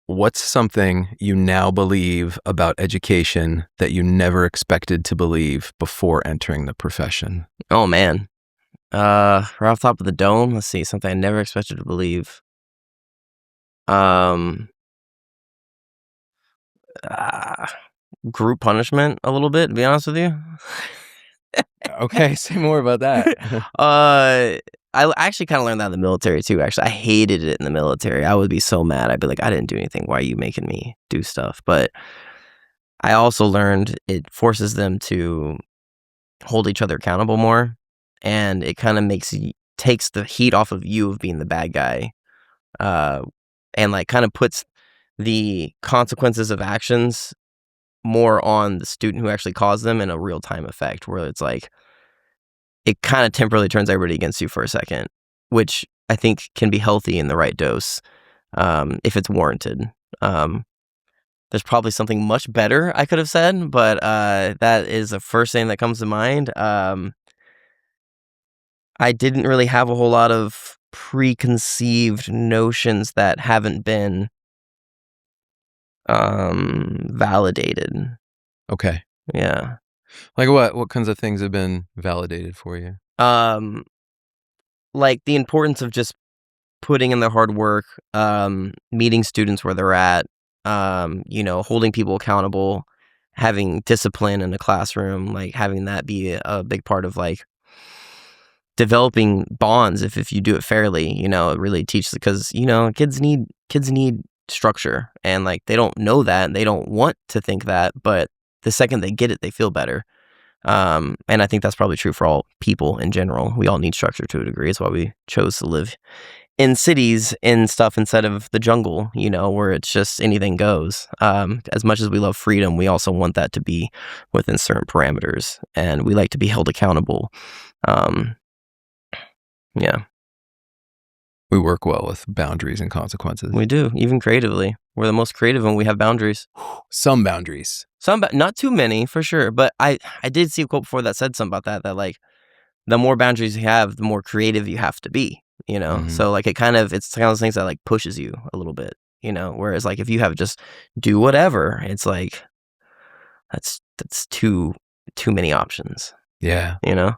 What's something you now believe about education that you never expected to believe before entering the profession? Oh man. Right off the top of the dome, let's see, something I never expected to believe. Um, uh, Group punishment a little bit, to be honest with you. Okay, say more about that. I actually kind of learned that in the military too. Actually, I hated it in the military. I would be so mad. I'd be like, I didn't do anything. Why are you making me do stuff? But I also learned it forces them to hold each other accountable more, and it kind of takes the heat off of you of being the bad guy, uh, and like kind of puts the consequences of actions more on the student who actually caused them in a real time effect, where it's like it kind of temporarily turns everybody against you for a second, which I think can be healthy in the right dose, if it's warranted. There's probably something much better I could have said, but that is the first thing that comes to mind. I didn't really have a whole lot of preconceived notions that haven't been validated. Okay. Yeah. Like what? What kinds of things have been validated for you? Um, like the importance of just putting in the hard work, meeting students where they're at, holding people accountable, having discipline in the classroom, like having that be a big part of like developing bonds if you do it fairly, it really teaches, because kids need structure, and like they don't know that, and they don't want to think that, but the second they get it, they feel better. And I think that's probably true for all people in general. We all need structure to a degree. It's why we chose to live in cities and stuff instead of the jungle, where it's just anything goes. As much as we love freedom, we also want that to be within certain parameters, and we like to be held accountable. Yeah, We work well with boundaries and consequences. we do, even creatively. We're the most creative when we have boundaries. Some boundaries. Not too many, for sure, but I did see a quote before that said something about that like, the more boundaries you have, the more creative you have to be, Mhm. So like it's kind of those things that like pushes you a little bit, whereas like if you have just do whatever, it's like that's too many options, Yeah. you know?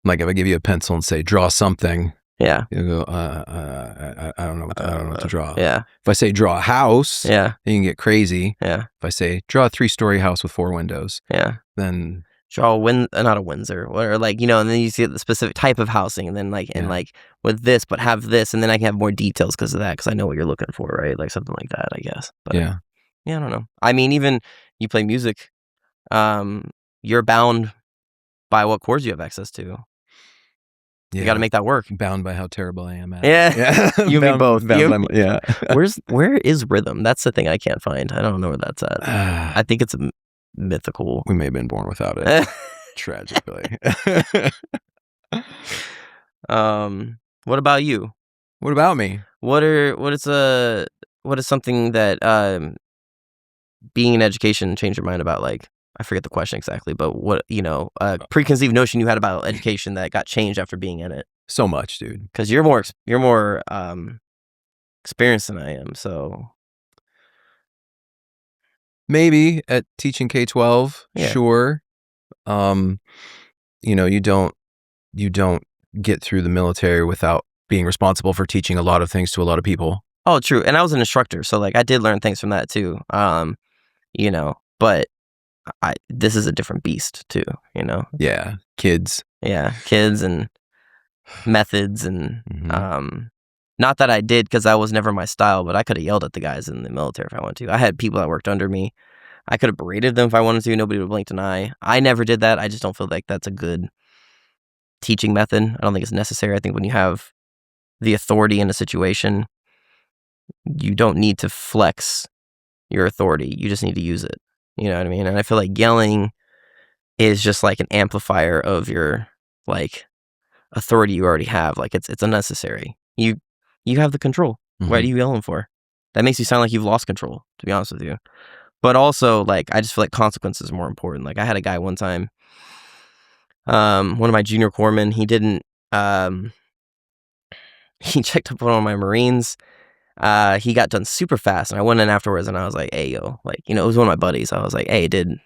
Like if I give you a pencil and say draw something, Yeah. you go, I don't know what to draw. Yeah. If I say draw a house, Yeah. then you can get crazy. Yeah. If I say draw a 3-story house with 4 windows, Yeah. then Draw not a Windsor, or like, and then you see the specific type of housing, and then like, and like with this, but have this, and then I can have more details because of that, because I know what you're looking for, right? Like something like that, I guess. But yeah. I don't know. I mean, even you play music, you're bound by what chords you have access to. You got to make that work. Bound by how terrible I am at Yeah. it. Yeah. You and me both. Yeah. Where is rhythm? That's the thing I can't find. I don't know where that's at. I think it's a mythical. We may have been born without it. Tragically. What about you? What about me? What is something that being in education changed your mind about? Like, I forget the question exactly, but what, preconceived notion you had about education that got changed after being in it? So much, dude. Because you're more experienced than I am, so Maybe at teaching K-12, yeah. sure. You don't get through the military without being responsible for teaching a lot of things to a lot of people. Oh, true. And I was an instructor, so like I did learn things from that too. But this is a different beast too, Yeah, kids. Yeah, kids and methods and Mm-hmm. Not that I did, because that was never my style, but I could have yelled at the guys in the military if I wanted to. I had people that worked under me. I could have berated them if I wanted to. Nobody would blink an eye. I never did that. I just don't feel like that's a good teaching method. I don't think it's necessary. I think when you have the authority in a situation, you don't need to flex your authority. You just need to use it. You know what I mean? And I feel like yelling is just like an amplifier of your like authority you already have. Like it's unnecessary. You have the control. Mm-hmm. What are you yelling for? That makes you sound like you've lost control, to be honest with you. But also, like, I just feel like consequences are more important. Like, I had a guy one time, one of my junior corpsmen, he didn't, he checked up on one of my Marines. He got done super fast, and I went in afterwards, and I was like, "Hey, yo," like, it was one of my buddies. I was like, "Hey, did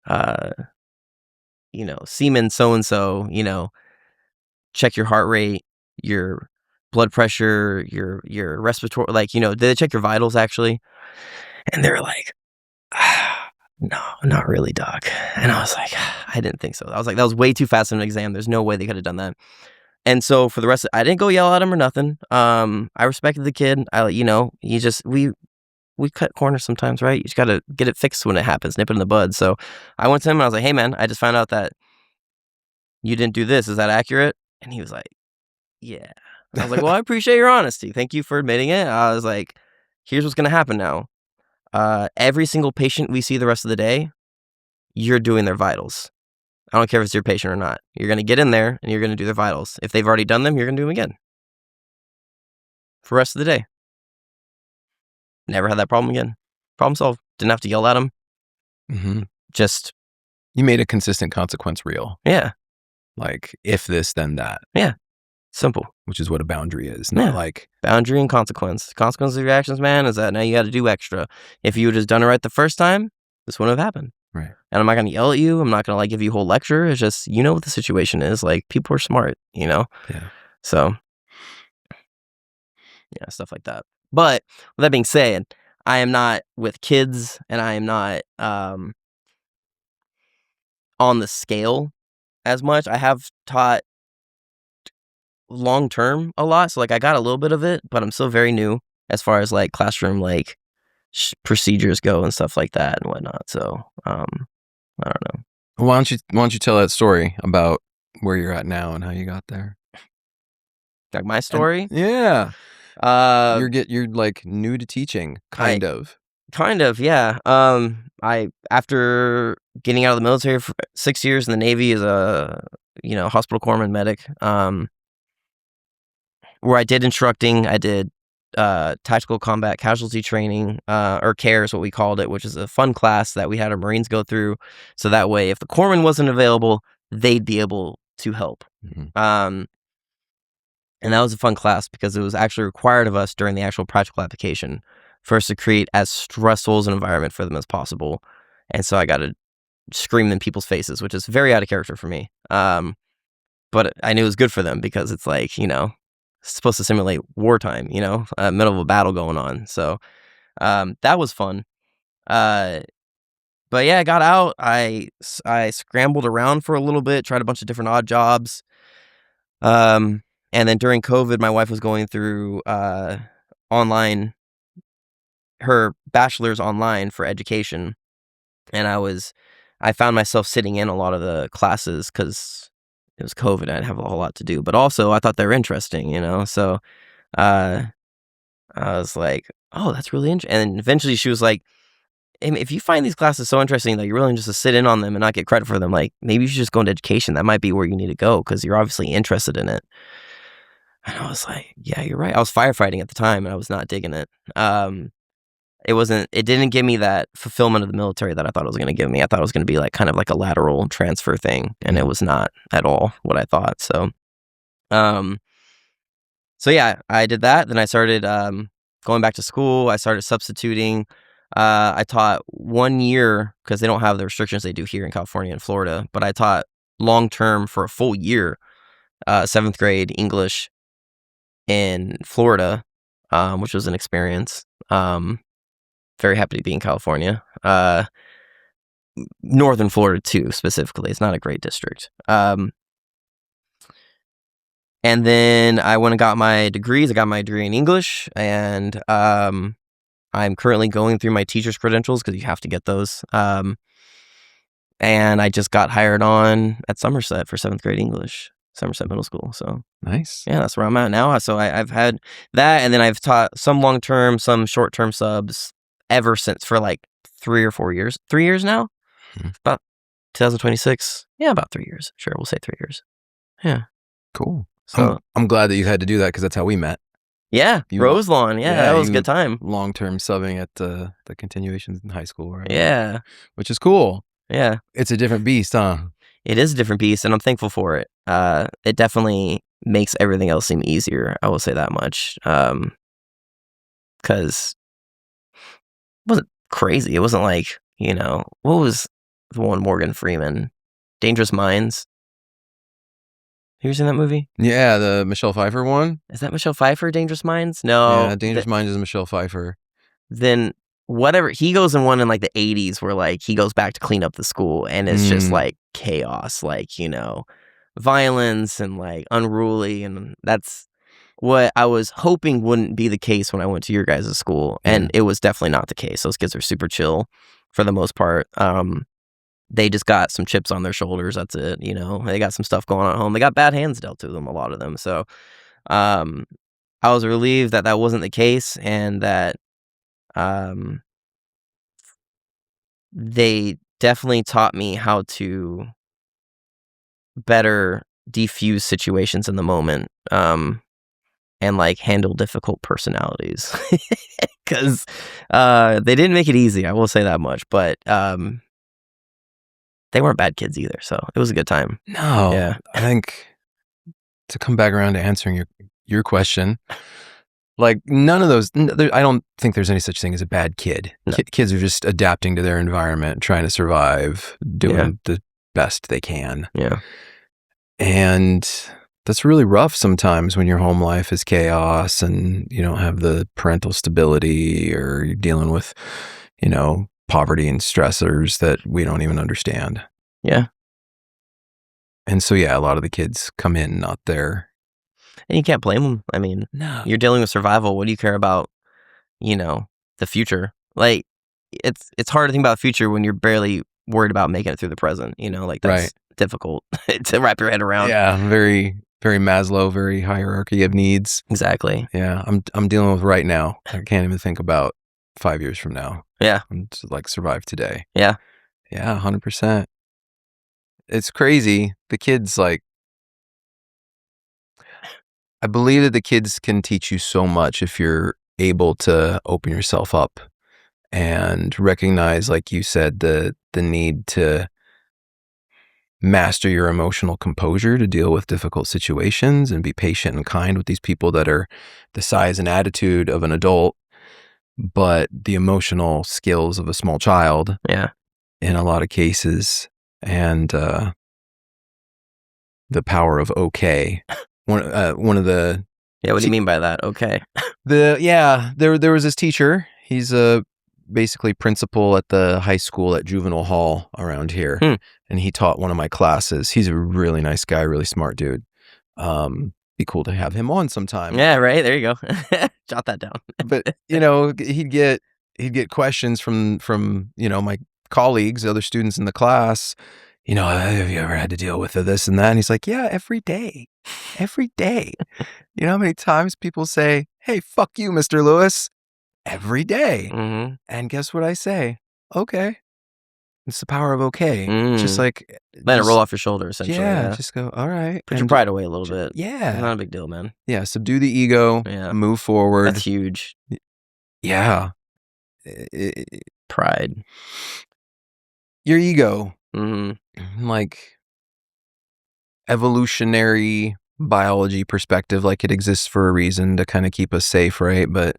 uh, seaman so and so, check your heart rate, your blood pressure, your respiratory, like, did they check your vitals actually?" And they're like, "No, not really, doc." And I was like, I didn't think so. I was like, that was way too fast in an exam. There's no way they could have done that. And so for the rest, I didn't go yell at him or nothing. I respected the kid. He just we cut corners sometimes, right? You just got to get it fixed when it happens, nip it in the bud. So I went to him and I was like, "Hey, man, I just found out that you didn't do this. Is that accurate?" And he was like, "Yeah." I was like, "Well, I appreciate your honesty. Thank you for admitting it." I was like, "Here's what's going to happen now. Every single patient we see the rest of the day, you're doing their vitals. I don't care if it's your patient or not. You're going to get in there and you're going to do their vitals. If they've already done them, you're going to do them again for the rest of the day." Never had that problem again. Problem solved. Didn't have to yell at him. Mm-hmm. Just, You made a consistent consequence real. yeah. Like, if this, then that. Yeah. Simple. Which is what a boundary is. Not like... Boundary and consequence. Consequence of your actions, man, is that now you got to do extra. If you had just done it right the first time, this wouldn't have happened. Right. And I'm not going to yell at you. I'm not going to like give you a whole lecture. It's just, what the situation is. Like, people are smart, Yeah. So, yeah, stuff like that. But with that being said, I am not with kids, and I am not on the scale as much. I have taught long term a lot, so like I got a little bit of it, but I'm still very new as far as like classroom like procedures go and stuff like that and whatnot. So I don't know. Why don't you tell that story about where you're at now and how you got there? Like my story? Yeah. You're like new to teaching, kind of. Kind of, yeah. I after getting out of the military for 6 years in the Navy as a hospital corpsman medic, where I did instructing, I did tactical combat casualty training, or CARE is what we called it, which is a fun class that we had our Marines go through, so that way if the corpsman wasn't available, they'd be able to help. Mm-hmm. And that was a fun class because it was actually required of us during the actual practical application for us to create as stressful as an environment for them as possible. And so I got to scream in people's faces, which is very out of character for me. But I knew it was good for them because it's like, it's supposed to simulate wartime, middle of a battle going on. So that was fun. But yeah, I got out. I scrambled around for a little bit, tried a bunch of different odd jobs. And then during COVID, my wife was going through online, her bachelor's online for education. And I found myself sitting in a lot of the classes because it was COVID. I didn't have a whole lot to do. But also, I thought they were interesting, So I was like, oh, that's really interesting. And eventually she was like, if you find these classes so interesting that you're willing just to sit in on them and not get credit for them, like maybe you should just go into education. That might be where you need to go because you're obviously interested in it. And I was like, yeah, you're right. I was firefighting at the time and I was not digging it. It didn't give me that fulfillment of the military that I thought it was going to give me. I thought it was going to be like kind of like a lateral transfer thing. And it was not at all what I thought. So yeah, I did that. Then I started going back to school. I started substituting. I taught 1 year because they don't have the restrictions they do here in California and Florida. But I taught long term for a full year, 7th grade English in Florida, which was an experience. Very happy to be in California. Northern Florida too, specifically. It's not a great district. And then I went and got my degrees. I got my degree in English, and I'm currently going through my teacher's credentials because you have to get those. And I just got hired on at Somerset for 7th grade English. Somerset Middle School. So nice. Yeah, that's where I'm at now. So I've had that, and then I've taught some long-term, some short-term subs ever since for like 3 or 4 years. 3 years now? Mm-hmm. About 2026. Yeah, about 3 years. Sure, we'll say 3 years. Yeah. Cool. So I'm glad that you had to do that because that's how we met. Yeah, Roselawn. Yeah, that was a good time. Long-term subbing at the continuations in high school. Right? Yeah. Which is cool. Yeah. It's a different beast, huh? It is a different beast, and I'm thankful for it. It definitely makes everything else seem easier. I will say that much. because it wasn't crazy. It wasn't like, what was the one Morgan Freeman? Dangerous Minds. Have you ever seen that movie? Yeah, the Michelle Pfeiffer one. Is that Michelle Pfeiffer, Dangerous Minds? No. Yeah, Dangerous Minds is Michelle Pfeiffer. Then whatever, he goes in one in like the 80s where like he goes back to clean up the school and it's just like chaos, like, violence and like unruly, and that's what I was hoping wouldn't be the case when I went to your guys' school, and it was definitely not the case. Those kids are super chill for the most part. They just got some chips on their shoulders, that's it. They got some stuff going on at home. They got bad hands dealt to them, a lot of them. So I was relieved that that wasn't the case, and that they definitely taught me how to better defuse situations in the moment, and like handle difficult personalities, because they didn't make it easy, I will say that much, but they weren't bad kids either, so it was a good time. No, Yeah. I think to come back around to answering your question, like none of those, I don't think there's any such thing as a bad kid. No. Kids are just adapting to their environment, trying to survive, doing the best they can. Yeah. And that's really rough sometimes when your home life is chaos and you don't have the parental stability, or you're dealing with, poverty and stressors that we don't even understand. Yeah. And so, yeah, a lot of the kids come in not there. And you can't blame them. I mean, No. you're dealing with survival. What do you care about, the future? Like, it's hard to think about the future when you're barely worried about making it through the present, like that's difficult to wrap your head around. Yeah, very, very Maslow, very hierarchy of needs. Exactly. Yeah, I'm dealing with right now. I can't even think about 5 years from now. Yeah. I'm just like survive today. Yeah. Yeah, 100%. It's crazy. The kids, like, I believe that the kids can teach you so much if you're able to open yourself up and recognize, like you said, the need to master your emotional composure to deal with difficult situations and be patient and kind with these people that are the size and attitude of an adult, but the emotional skills of a small child. Yeah. In a lot of cases, and the power of okay. One of the What do you mean by that? Okay. There was this teacher. He's a basically principal at the high school at Juvenile Hall around here, and he taught one of my classes. He's a really nice guy, really smart dude. Be cool to have him on sometime. Yeah, right. There you go. Jot that down. But he'd get questions from my colleagues, other students in the class. Have you ever had to deal with this and that? And he's like, yeah, every day. Every day. You know how many times people say, hey, fuck you, Mr. Lewis? Every day. Mm-hmm. And guess what I say? Okay. It's the power of okay. Just like... Let it roll off your shoulder, essentially. Yeah, just go, all right. Put your pride away a little bit. Yeah. It's not a big deal, man. Yeah, subdue the ego. Yeah. Move forward. That's huge. Yeah. Pride. Your ego. Mm-hmm. Like evolutionary biology perspective, like it exists for a reason to kind of keep us safe, right? But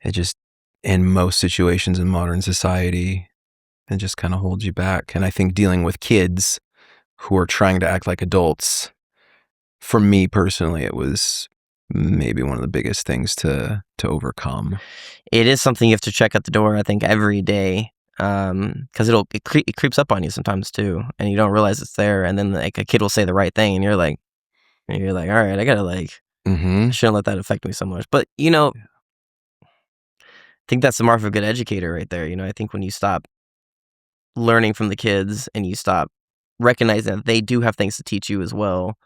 it just, in most situations in modern society, it just kind of holds you back. And I think dealing with kids who are trying to act like adults, for me personally, it was maybe one of the biggest things to overcome. It is something you have to check at the door, I think, every day. Because it creeps up on you sometimes too, and you don't realize it's there. And then like a kid will say the right thing, and you're like, all right, I gotta I shouldn't let that affect me so much. But I think that's the mark of a good educator right there. I think when you stop learning from the kids and you stop recognizing that they do have things to teach you as well,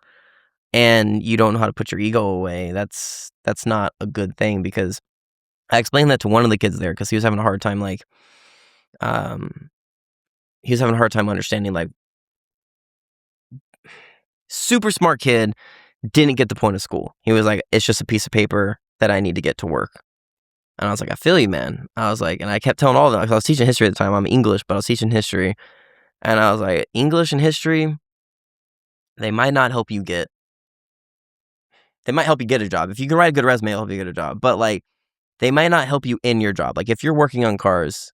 and you don't know how to put your ego away, that's not a good thing. Because I explained that to one of the kids there, because he was having a hard time understanding, like, super smart kid, didn't get the point of school. He was like, it's just a piece of paper that I need to get to work. And I was like, I feel you, man. I was like, and I kept telling all of them, because I was teaching history at the time. I'm English, but I was teaching history. And I was like, English and history, they might help you get a job. If you can write a good resume, it'll help you get a job. But like, they might not help you in your job. Like if you're working on cars,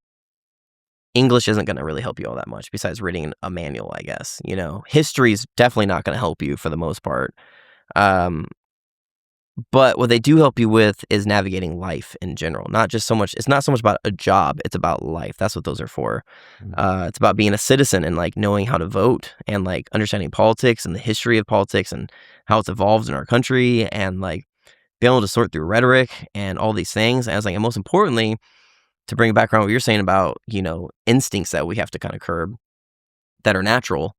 English isn't going to really help you all that much besides reading a manual, I guess. History is definitely not going to help you for the most part. But what they do help you with is navigating life in general. It's not so much about a job, it's about life. That's what those are for. It's about being a citizen and like knowing how to vote and like understanding politics and the history of politics and how it's evolved in our country and like being able to sort through rhetoric and all these things. And I was like, and most importantly, to bring it back around what you're saying about, instincts that we have to kind of curb that are natural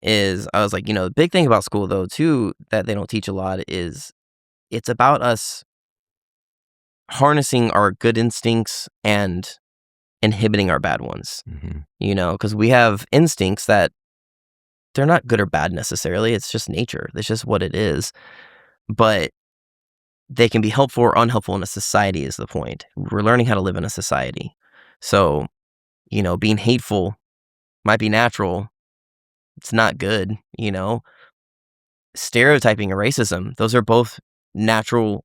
is I was like, the big thing about school though too that they don't teach a lot is it's about us harnessing our good instincts and inhibiting our bad ones, because we have instincts that they're not good or bad necessarily. It's just nature. That's just what it is. But they can be helpful or unhelpful in a society is the point. We're learning how to live in a society. So, being hateful might be natural. It's not good, Stereotyping and racism, those are both natural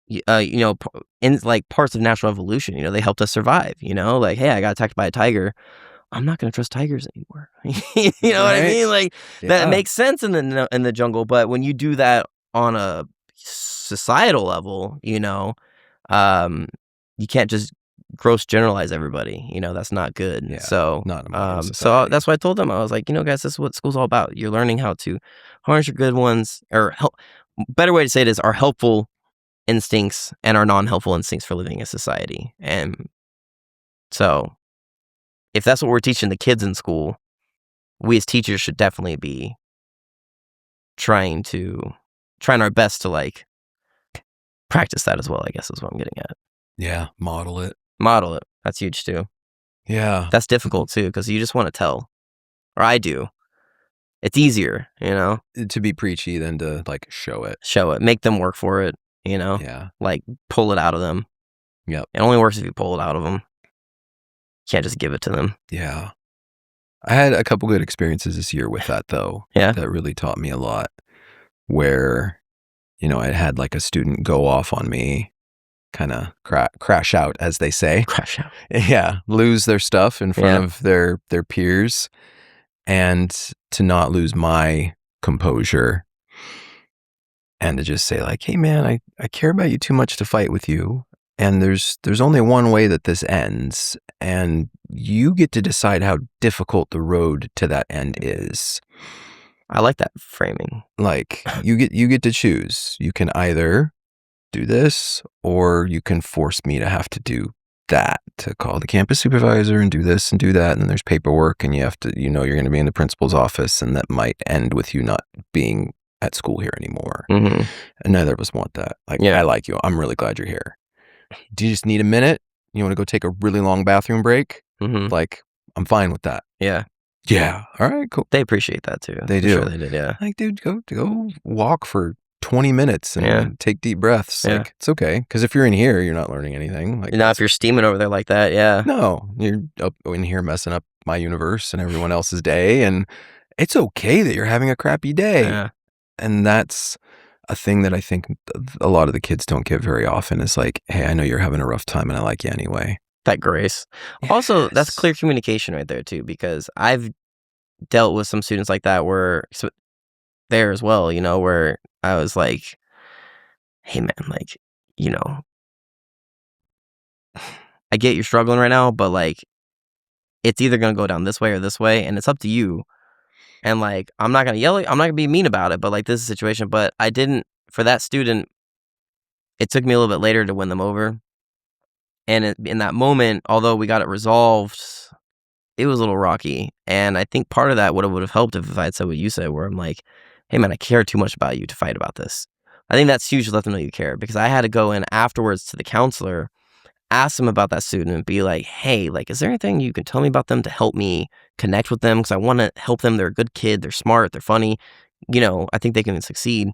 in like parts of natural evolution. They helped us survive. Like, hey, I got attacked by a tiger. I'm not going to trust tigers anymore. You know what I mean? Like that makes sense in the jungle, but when you do that on a societal level, you can't just gross generalize everybody. That's not good. Yeah, so, not in a modern so society. that's why I told them. I was like, guys, this is what school's all about. You're learning how to harness your good ones, or better way to say it is our helpful instincts and our non-helpful instincts for living in society. And so if that's what we're teaching the kids in school, we as teachers should definitely be trying our best to like practice that as well, I guess is what I'm getting at. Yeah, model it. That's huge too. Yeah. That's difficult too, because you just want to tell, or I do. It's easier, to be preachy than to like show it, make them work for it, Yeah. like pull it out of them. Yep. It only works if you pull it out of them. You can't just give it to them. Yeah. I had a couple good experiences this year with that though. Yeah. That really taught me a lot where, I had like a student go off on me, kind of crash out, as they say. Crash out. Yeah. Lose their stuff in front of their peers, and to not lose my composure and to just say like, hey man, I care about you too much to fight with you. And there's only one way that this ends, and you get to decide how difficult the road to that end is. I like that framing. Like you get to choose. You can either do this, or you can force me to have to do that, to call the campus supervisor and do this and do that. And then there's paperwork, and you have to, you're going to be in the principal's office, and that might end with you not being at school here anymore. Mm-hmm. And neither of us want that. Like, I like you. I'm really glad you're here. Do you just need a minute? You want to go take a really long bathroom break? Mm-hmm. Like, I'm fine with that. Yeah. All right, cool. They appreciate that too. They do. Sure they did, yeah. Like, dude, go walk for 20 minits and take deep breaths. Yeah. Like, it's okay. Because if you're in here, you're not learning anything. Like, if you're steaming over there like that, yeah. No, you're up in here messing up my universe and everyone else's day. And it's okay that you're having a crappy day. Yeah. And that's a thing that I think a lot of the kids don't get very often, is like, hey, I know you're having a rough time and I like you anyway. That grace. Yes. Also, that's clear communication right there too, because I've dealt with some students like that where there as well, where I was like, hey man, like, I get you're struggling right now, but like, it's either going to go down this way or this way, and it's up to you. And like, I'm not going to yell, I'm not going to be mean about it, but like, this is a situation. But I didn't, for that student, it took me a little bit later to win them over. And in that moment, although we got it resolved, it was a little rocky. And I think part of that would have helped if I had said what you said, where I'm like, hey man, I care too much about you to fight about this. I think that's huge to let them know you care, because I had to go in afterwards to the counselor, ask them about that student and be like, hey, like, is there anything you can tell me about them to help me connect with them? Because I want to help them. They're a good kid. They're smart. They're funny. I think they can succeed.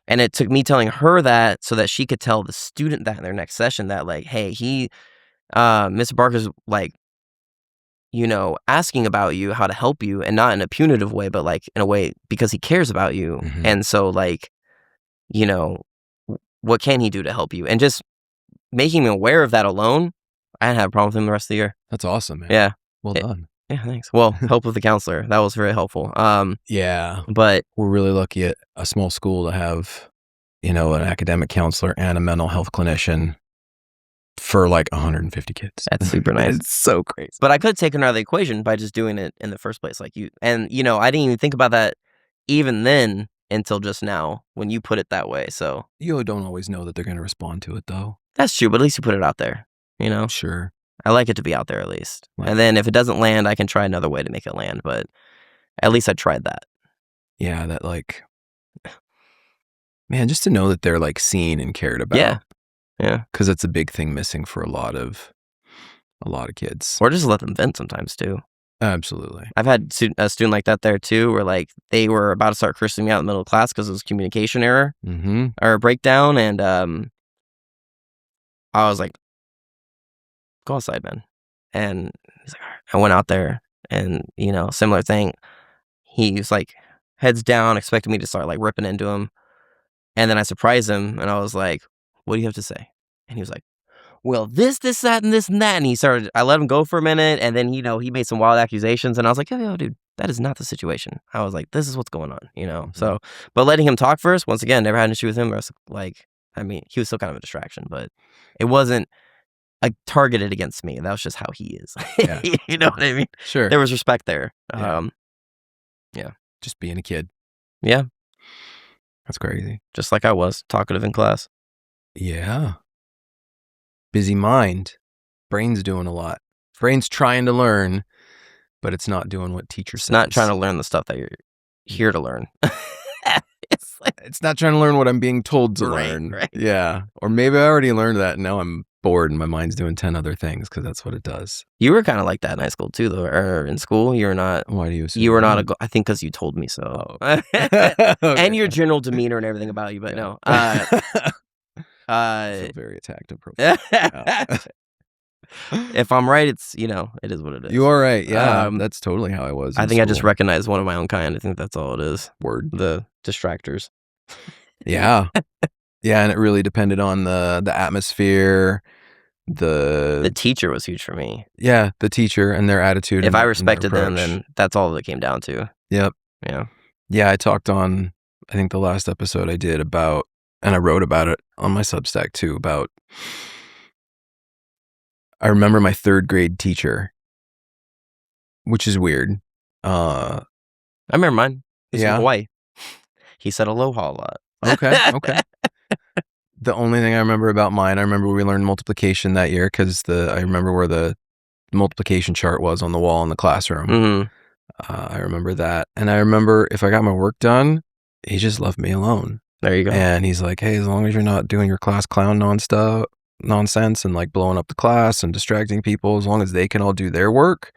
And it took me telling her that so that she could tell the student that in their next session that like, hey, Mr. Barker's like, asking about you, how to help you, and not in a punitive way, but like in a way because he cares about you. And so like, what can he do to help you? And just, making me aware of that alone, I didn't have a problem with him the rest of the year. That's awesome, man. Yeah. Well done. Yeah, thanks. Well, help with the counselor. That was very helpful. Yeah. But We're really lucky at a small school to have, an academic counselor and a mental health clinician for like 150 kids. that's super nice. It's so crazy. But I could take him out of the equation by just doing it in the first place, like you. And I didn't even think about that even then until just now when you put it that way. So You don't always know that they're going to respond to it, though. that's true. But at least you put it out there. Sure. I like it to be out there at least. Like- And then if it doesn't land, I can try another way to make it land. But at least I tried that. Yeah, that like, man, just to know that they're like seen and cared about. Yeah. Yeah. Because it's a big thing missing for a lot of kids. Or just let them vent sometimes too. Absolutely. I've had a student like that there too, where like they were about to start cursing me out in the middle of class because it was communication error Mm-hmm. or a breakdown, and I was like, "Go outside, man." And he's like, "All right." I went out there, and similar thing. He was like, heads down, expecting me to start like ripping into him, and then I surprised him, and I was like, "What do you have to say?" And he was like, "Well, this, that, and this, and that." And I let him go for a minute, and then, he made some wild accusations, and I was like, yo, dude, that is not the situation. I was like, this is what's going on, Mm-hmm. So, but letting him talk first, once again, never had an issue with him. He was still kind of a distraction, but it wasn't like targeted against me. That was just how he is. Yeah. You know what I mean? Sure. There was respect there. Yeah. Just being a kid. Yeah, That's crazy. just like I was, talkative in class. Yeah. Busy mind. Brain's doing a lot. Brain's trying to learn, but it's not doing what teacher says. Not trying to learn the stuff that you're here to learn. It's not trying to learn what I'm being told to Right, learn. right. Yeah. Or maybe I already learned that and now I'm bored and my mind's doing 10 other things because that's what it does. You were kind of like that in high school too, though. Or in school, you were not. Why do you assume You were that? not I think because you told me so. Oh. And Okay. your general demeanor and everything about you, but no. I feel very attacked and profane. If I'm right, it's it is what it is. You are right. Yeah. Um, That's totally how I was. I in think I just school. recognized one of my own kind. I think that's all it is. Word. The distractors. Yeah. Yeah. And it really depended on the atmosphere, The teacher was huge for me. the teacher and their attitude. If and I their respected them, approach. then that's all that came down to. Yep. Yeah. Yeah, I talked on, I think the last episode I did about, and I wrote about it on my Substack too, about, I remember my third grade teacher, which is weird. I remember mine. He's Yeah? from Hawaii. He said aloha a lot. Okay. The only thing I remember about mine, I remember we learned multiplication that year because I remember where the multiplication chart was on the wall in the classroom. Mm-hmm. I remember that. And I remember if I got my work done, he just left me alone. There you go. And he's like, hey, as long as you're not doing your class clown nonsense and like blowing up the class and distracting people, as long as they can all do their work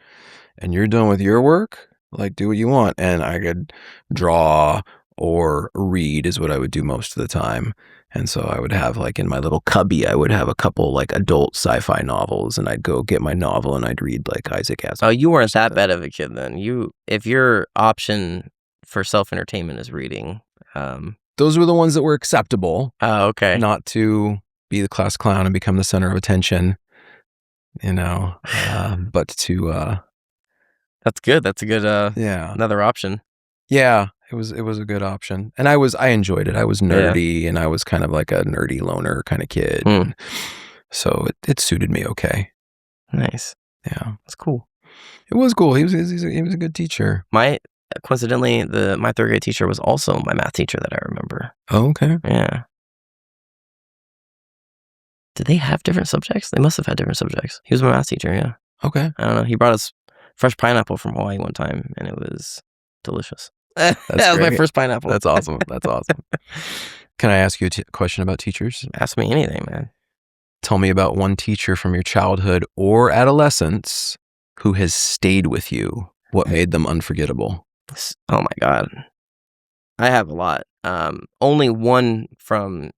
and you're done with your work, like do what you want. And I could draw or read is what I would do most of the time. And so I would have like in my little cubby, I would have a couple like adult sci-fi novels and I'd go get my novel and I'd read like Isaac Asimov. Oh, you weren't that bad of a kid then. If your option for self-entertainment is reading. Those were the ones that were acceptable. Oh, okay. Not to be the class clown and become the center of attention, but to, That's good. That's a good, yeah. another option. Yeah, it was a good option. And I enjoyed it. I was nerdy and I was kind of like a nerdy loner kind of kid. Mm. So it suited me okay. Nice. Yeah. That's cool. It was cool. He was a good teacher. Coincidentally, my third grade teacher was also my math teacher that I remember. Oh, okay. Yeah. Did they have different subjects? They must have had different subjects. He was my math teacher, yeah. Okay. I don't know. He brought us fresh pineapple from Hawaii one time, and it was delicious. That was my great. first pineapple. That's awesome. That's awesome. Can I ask you a question about teachers? Ask me anything, man. Tell me about one teacher from your childhood or adolescence who has stayed with you. What made them unforgettable? Oh my God. I have a lot. Only one from...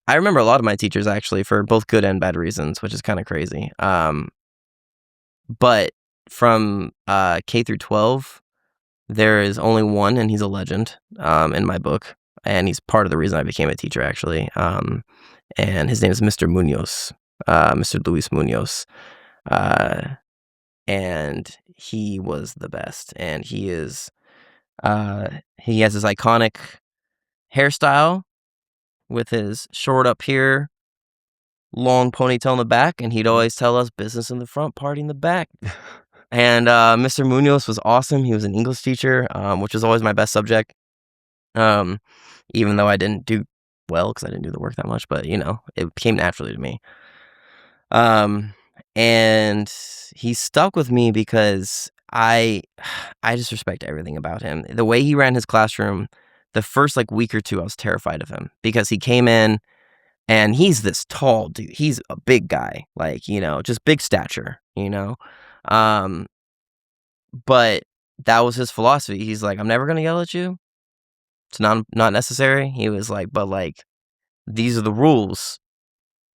I remember a lot of my teachers, actually, for both good and bad reasons, which is kind of crazy. But from K through 12, there is only one, and he's a legend in my book. And he's part of the reason I became a teacher, actually. and his name is Mr. Munoz, Mr. Luis Munoz, and he was the best. And he is, he has his iconic hairstyle with his short up here, long ponytail in the back, and he'd always tell us business in the front, party in the back. And Mr. Munoz was awesome. He was an English teacher, which was always my best subject. Even though I didn't do well because I didn't do the work that much, but it came naturally to me. And he stuck with me because I just respect everything about him. The way he ran his classroom, the first week or two, I was terrified of him because he came in and he's this tall dude. He's a big guy, just big stature, Um, but that was his philosophy. He's like, I'm never gonna yell at you. It's not necessary. He was like, but these are the rules.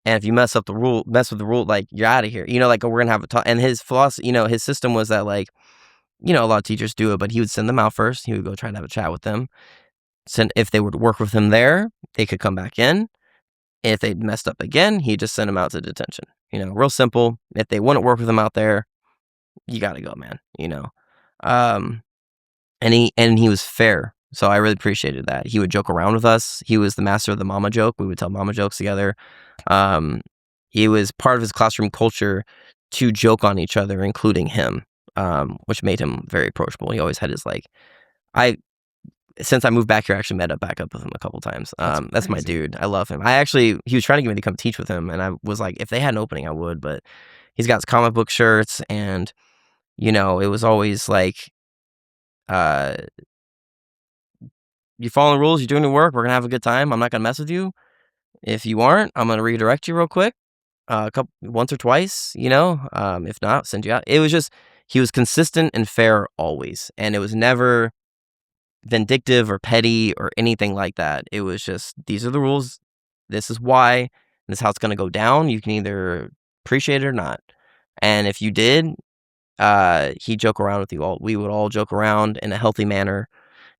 And if you mess with the rule, you're out of here. We're gonna have a talk. And his philosophy, his system was that a lot of teachers do it, but he would send them out first. He would go try to have a chat with them. If they would work with him there, they could come back in. If they messed up again, he'd just send them out to detention. Real simple. If they wouldn't work with him out there, you gotta go, man. Um, and he was fair. So I really appreciated that. He would joke around with us. He was the master of the mama joke. We would tell mama jokes together. It was part of his classroom culture to joke on each other, including him, which made him very approachable. He always had his since I moved back here, I actually met up back up with him a couple times. That's my dude. I love him. He was trying to get me to come teach with him, and I was like, if they had an opening, I would. But he's got his comic book shirts, and it was always you following the rules, you're doing the work, we're gonna have a good time. I'm not gonna mess with you. If you aren't, I'm gonna redirect you real quick, once or twice. If not, send you out. It was just he was consistent and fair always, and it was never vindictive or petty or anything like that. It was just these are the rules. This is why. This is how it's gonna go down. You can either appreciate it or not. And if you did, he'd joke around with you all. We would all joke around in a healthy manner.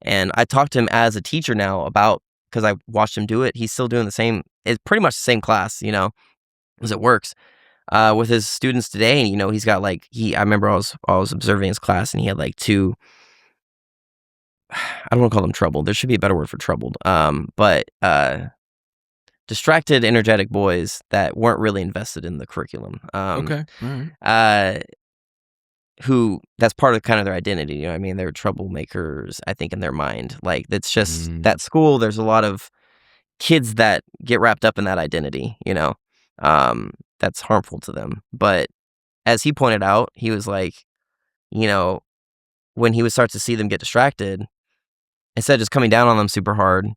And I talked to him as a teacher now because I watched him do it. He's still doing the same. It's pretty much the same class, as it works with his students today. And, he's got I remember I was observing his class and he had two, I don't want to call them troubled. There should be a better word for troubled. But distracted, energetic boys that weren't really invested in the curriculum. Okay. All right. Who that's part of kind of their identity. You know what I mean? They're troublemakers, I think, in their mind. That's just that school. There's a lot of kids that get wrapped up in that identity, that's harmful to them. But as he pointed out, he was like, when he would start to see them get distracted, instead of just coming down on them super hard,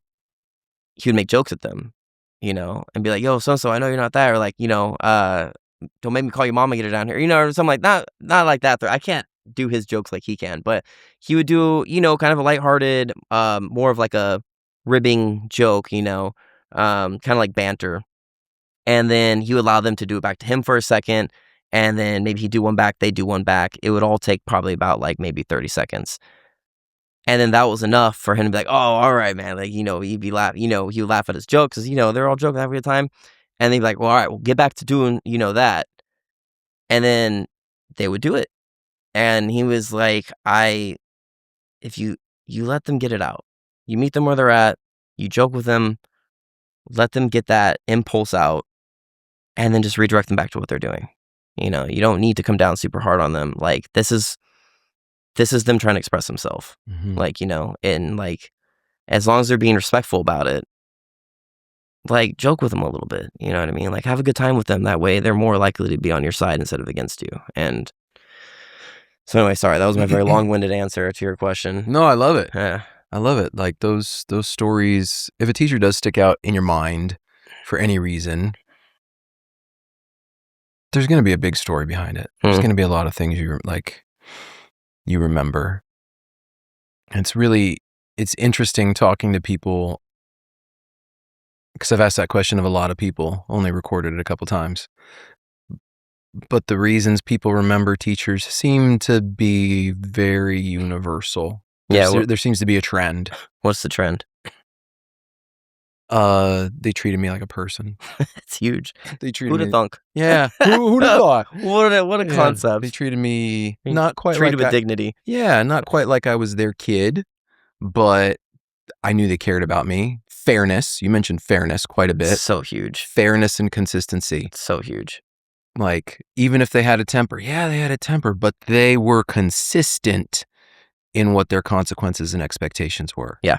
he would make jokes at them, and be like, yo, so-and-so, I know you're not that. Or don't make me call your mama, get her down here, or something like that. Not like that. I can't do his jokes like he can, but he would do, kind of a lighthearted, more of a ribbing joke, kind of like banter. And then he would allow them to do it back to him for a second. And then maybe he'd do one back, they'd do one back. It would all take probably about maybe 30 seconds. And then that was enough for him to be like, oh, all right, man. He'd be laugh, he would laugh at his jokes because, they're all joking every time. And they'd be like, well, all right, we'll get back to doing, that. And then they would do it. And he was like, if you let them get it out, you meet them where they're at, you joke with them, let them get that impulse out, and then just redirect them back to what they're doing. You don't need to come down super hard on them. This is them trying to express themselves. Mm-hmm. And as long as they're being respectful about it, joke with them a little bit, you know what I mean? Have a good time with them. That way they're more likely to be on your side instead of against you. And so anyway, sorry, that was my very long-winded answer to your question. No, I love it. Yeah. I love it. Those stories, if a teacher does stick out in your mind for any reason, there's going to be a big story behind it. There's going to be a lot of things you remember. And it's interesting talking to people because I've asked that question of a lot of people, only recorded it a couple times. But the reasons people remember teachers seem to be very universal. There seems to be a trend. What's the trend? They treated me like a person. It's huge. They treated Who'da me thunk? Yeah, who'd have thought? What a Yeah, they concept. treated me Being not quite treated like with dignity. not quite like I was their kid, but I knew they cared about me. Fairness, you mentioned fairness quite a bit. So huge. Fairness and consistency. So huge. Like, even if they had a temper, yeah, they had a temper, but they were consistent in what their consequences and expectations were. Yeah.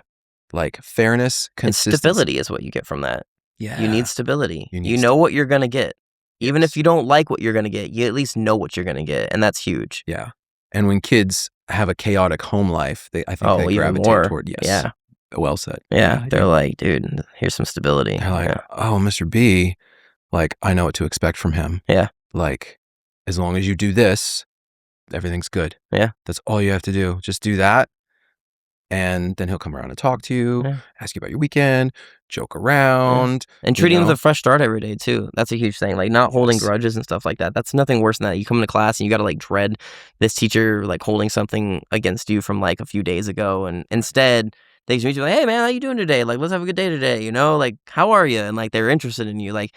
Like, fairness, It's consistency. stability is what you get from that. Yeah. You need stability. You need You know what you're gonna get. Even Yes. if you don't like what you're gonna get, you at least know what you're gonna get, and that's huge. Yeah. And when kids have a chaotic home life, I think they Oh, even gravitate more. toward, yes. Yeah. Well said. Yeah. They're like, dude, here's some stability. They're like, Yeah. oh, Mr. B, like, I know what to expect from him. Yeah. Like, as long as you do this, everything's good. Yeah. That's all you have to do. Just do that. And then he'll come around and talk to you, Yeah. ask you about your weekend, joke around. And you treating them with know? a fresh start every day too. That's a huge thing. Like not holding Yes. grudges and stuff like that. That's nothing worse than that. You come into class and you gotta like dread this teacher like holding something against you from like a few days ago, and instead they just meet you like, hey man, how you doing today? Like let's have a good day today, you know? Like how are you? And like they're interested in you. Like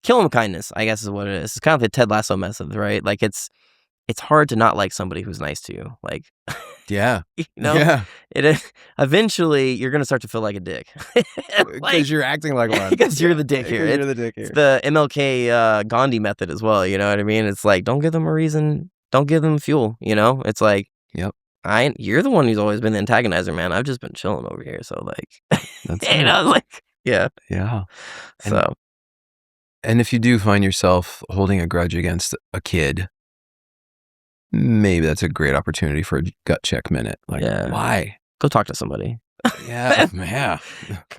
kill them kindness, I guess is what it is. It's kind of the Ted Lasso method, right? Like it's hard to not like somebody who's nice to you. Like Yeah. you know? Yeah. Eventually you're gonna start to feel like a dick. Because you're acting like one. Because you're the dick here. You're the dick here. It's the MLK Gandhi method as well. You know what I mean? It's like don't give them a reason, don't give them fuel. You know, it's like Yep. you're the one who's always been the antagonizer, man. I've just been chilling over here. So like, That's you it. know, like yeah. Yeah. So And if you do find yourself holding a grudge against a kid, maybe that's a great opportunity for a gut check minute. Like, Yeah. why? go talk to somebody. Yeah. Yeah.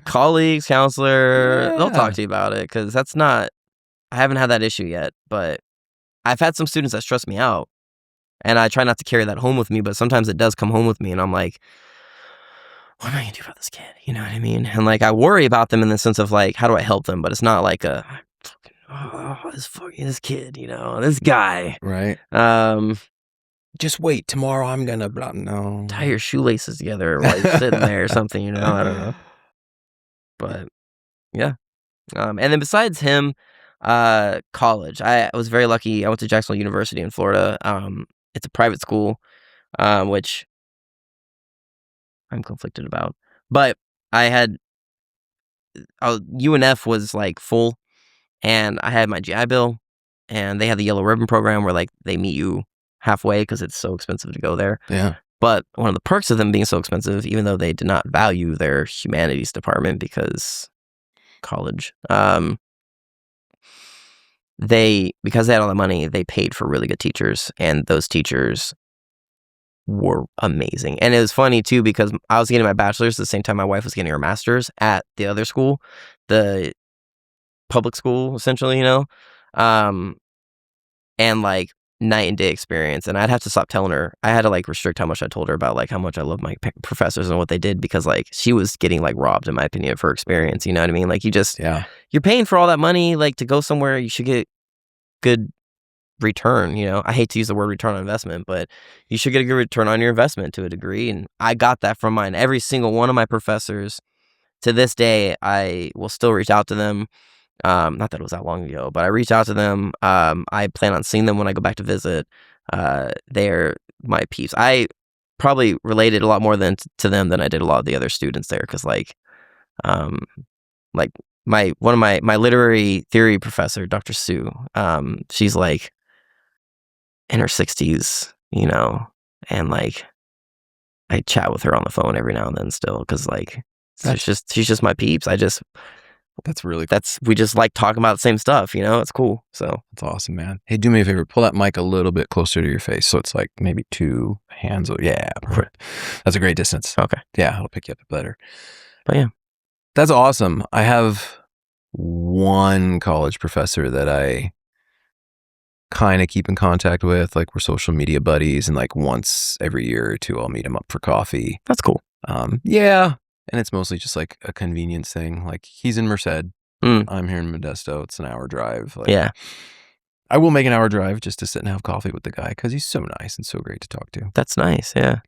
Colleagues, counselor, they'll Yeah. talk to you about it because that's not. I haven't had that issue yet, but I've had some students that stress me out, and I try not to carry that home with me. But sometimes it does come home with me, and I'm like, what am I gonna do about this kid? You know what I mean? And like I worry about them in the sense of like, how do I help them? But it's not like this kid, you know, this guy. Right. Just wait. Tomorrow I'm gonna blah. No. Tie your shoelaces together while you're sitting there or something, you know. I don't know. But yeah. And then besides him, college. I was very lucky. I went to Jacksonville University in Florida. It's a private school, which I'm conflicted about. But I had UNF was like full, and I had my GI Bill, and they had the Yellow Ribbon program where like they meet you halfway because it's so expensive to go there. Yeah. But one of the perks of them being so expensive, even though they did not value their humanities department because college, because they had all the money, they paid for really good teachers, and those teachers were amazing. And it was funny too because I was getting my bachelor's at the same time my wife was getting her master's at the other school, the public school, essentially, you know, and like night and day experience. And I'd have to stop telling her. I had to like restrict how much I told her about like how much I love my professors and what they did because like she was getting like robbed in my opinion of her experience. You know what I mean? Like you're paying for all that money like to go somewhere. You should get good return. You know, I hate to use the word return on investment, but you should get a good return on your investment to a degree. And I got that from mine. Every single one of my professors to this day, I will still reach out to them. Not that it was that long ago, but I reach out to them. I plan on seeing them when I go back to visit. They're my peeps. I probably related a lot more to them than I did a lot of the other students there. Cause like one of my literary theory professor, Dr. Sue, she's like in her 60s, you know, and like I chat with her on the phone every now and then still. Cause like, she's just my peeps. That's really cool. We just like talking about the same stuff, you know? It's cool. So That's awesome, man. Hey, do me a favor. Pull that mic a little bit closer to your face. So it's like maybe 2 hands. Yeah, perfect. That's a great distance. Okay. Yeah, it'll pick you up better. But yeah. That's awesome. I have one college professor that I kind of keep in contact with. Like we're social media buddies, and like once every year or two, I'll meet him up for coffee. That's cool. Yeah. And it's mostly just like a convenience thing. Like he's in Merced. I'm here in Modesto. It's an hour drive. Like, yeah. I will make an hour drive just to sit and have coffee with the guy because he's so nice and so great to talk to. That's nice. Yeah.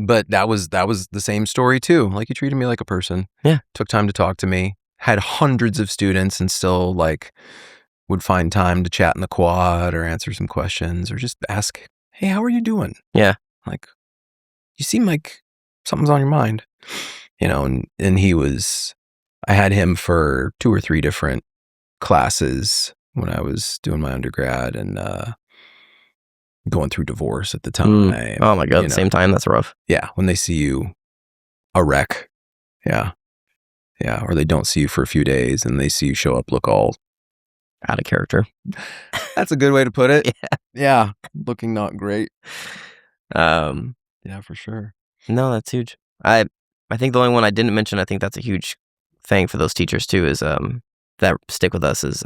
But that was the same story too. Like, he treated me like a person. Yeah. Took time to talk to me. Had hundreds of students and still like would find time to chat in the quad or answer some questions or just ask, "Hey, how are you doing?" Yeah. Like, you seem like something's on your mind. You know, and he was, I had him for 2 or 3 different classes when I was doing my undergrad and going through divorce at the time. Oh my God, you at the know. same time, that's rough. Yeah, when they see you a wreck. Yeah. Yeah, or they don't see you for a few days and they see you show up, look all Out of character. That's a good way to put it. Yeah. Yeah, looking not great. Um, Yeah, for sure. no, that's huge. I think the only one I didn't mention, I think that's a huge thing for those teachers too, is that stick with us is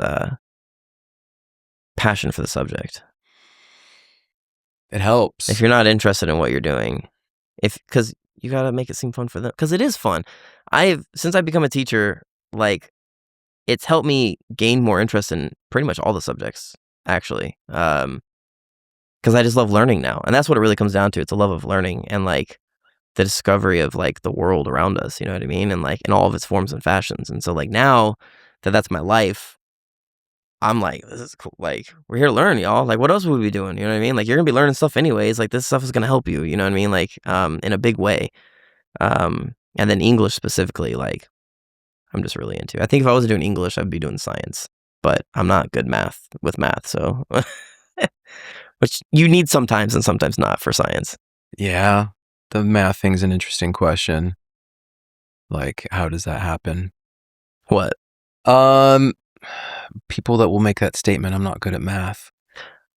passion for the subject. It helps. If you're not interested in what you're doing, because you gotta make it seem fun for them, because it is fun. Since I've become a teacher, like, it's helped me gain more interest in pretty much all the subjects, actually. Because I just love learning now, and that's what it really comes down to. It's a love of learning and like the discovery of like the world around us. You know what I mean? And like in all of its forms and fashions. And so like now that that's my life, I'm like, this is cool. Like, we're here to learn, y'all. Like, what else would we be doing? You know what I mean? Like, you're gonna be learning stuff anyways. Like, this stuff is gonna help you. You know what I mean? Like, in a big way. And then English specifically, like, I'm just really into. I think if I was doing English, I'd be doing science, but I'm not good with math, so which you need sometimes and sometimes not for science. Yeah, the math thing's an interesting question. Like, how does that happen? What? People that will make that statement, I'm not good at math.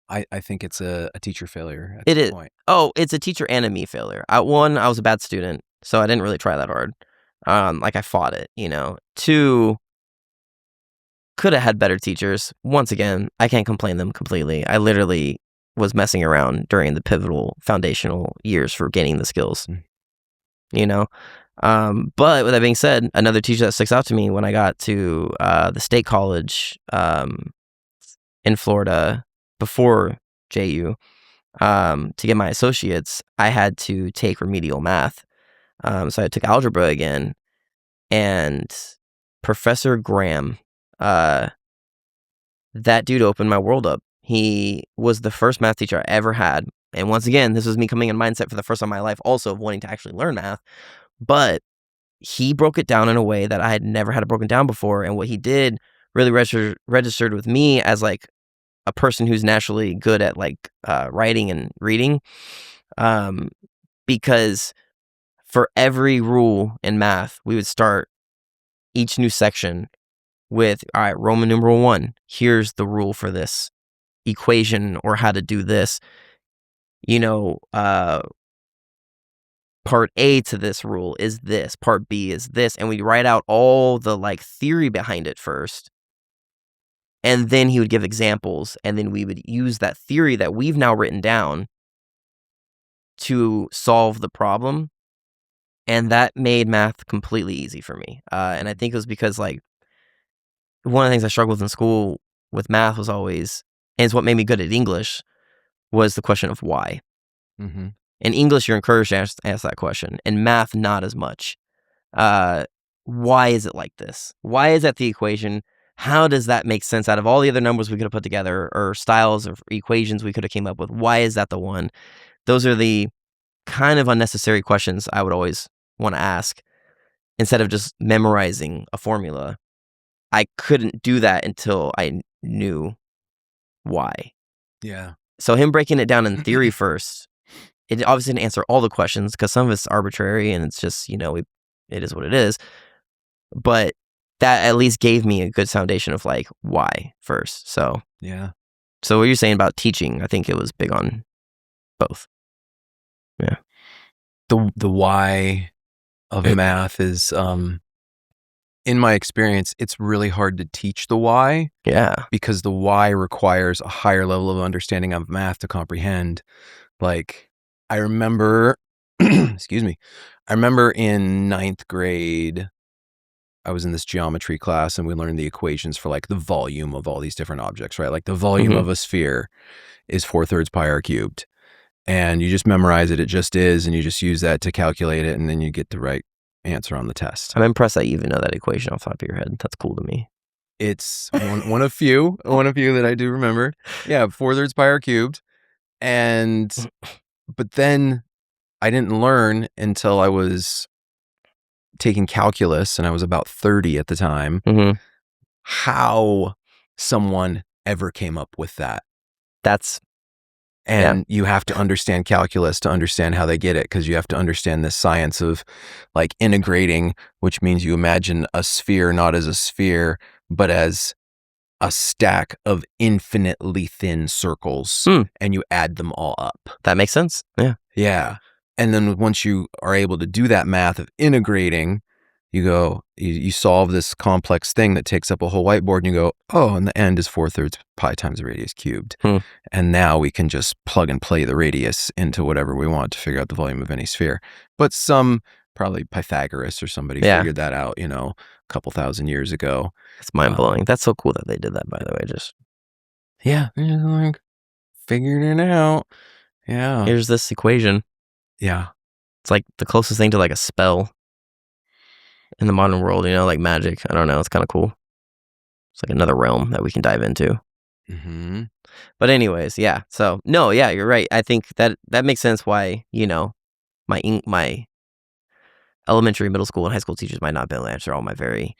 I think it's a teacher failure at It this is. point. Oh, it's a teacher and a me failure. One, I was a bad student, so I didn't really try that hard. Like, I fought it, you know. Two, could have had better teachers. Once again, I can't complain them completely. I literally was messing around during the pivotal foundational years for gaining the skills, you know. But with that being said, another teacher that sticks out to me when I got to the state college in Florida before JU, to get my associates, I had to take remedial math. So I took algebra again, and Professor Graham, that dude opened my world up. He was the first math teacher I ever had. And once again, this was me coming in mindset for the first time in my life also of wanting to actually learn math. But he broke it down in a way that I had never had it broken down before. And what he did really registered with me as like a person who's naturally good at like writing and reading. Because for every rule in math, we would start each new section with, all right, Roman numeral 1, here's the rule for this equation or how to do this. You know, part A to this rule is this, part B is this, and we write out all the like theory behind it first. And then he would give examples, and then we would use that theory that we've now written down to solve the problem. And that made math completely easy for me. And I think it was because like one of the things I struggled with in school with math was always, and it's what made me good at English, was the question of why. Mm-hmm. In English, you're encouraged to ask that question. In math, not as much. Why is it like this? Why is that the equation? How does that make sense out of all the other numbers we could have put together or styles of equations we could have came up with? Why is that the one? Those are the kind of unnecessary questions I would always want to ask instead of just memorizing a formula. I couldn't do that until I knew why. Yeah. So him breaking it down in theory first, it obviously didn't answer all the questions because some of it's arbitrary and it's just, you know, it is what it is. But that at least gave me a good foundation of like why first. So yeah. So what you're saying about teaching, I think it was big on both. Yeah. The why of math is, in my experience, it's really hard to teach the why. Yeah. Because the why requires a higher level of understanding of math to comprehend. Like, I remember, excuse me, I remember in 9th grade, I was in this geometry class and we learned the equations for like the volume of all these different objects, right? Like the volume of a sphere is 4/3 pi r cubed. and you just memorize it. It just is, and you just use that to calculate it, and then you get the right answer on the test. I'm impressed that you even know that equation off the top of your head. That's cool to me. It's one of few that I do remember. Yeah, 4/3 pi r cubed. But then I didn't learn until I was taking calculus, and I was about 30 at the time, how someone ever came up with that. And you have to understand calculus to understand how they get it, because you have to understand this science of like integrating, which means you imagine a sphere not as a sphere, but as a stack of infinitely thin circles, and you add them all up. That makes sense. Yeah. Yeah. And then once you are able to do that math of integrating, you go, you solve this complex thing that takes up a whole whiteboard, and you go, oh, and the end is 4/3 pi times the radius cubed. And now we can just plug and play the radius into whatever we want to figure out the volume of any sphere. But probably Pythagoras or somebody figured that out, a couple thousand years ago. It's mind-blowing. That's so cool that they did that, by the way. Yeah, like figured it out. Yeah. Here's this equation. Yeah. It's like the closest thing to like a spell in the modern world, like magic. I don't know. It's kind of cool. It's like another realm that we can dive into. But anyways, yeah. So no, yeah, you're right. I think that makes sense why, my elementary, middle school, and high school teachers might not be able to answer all my very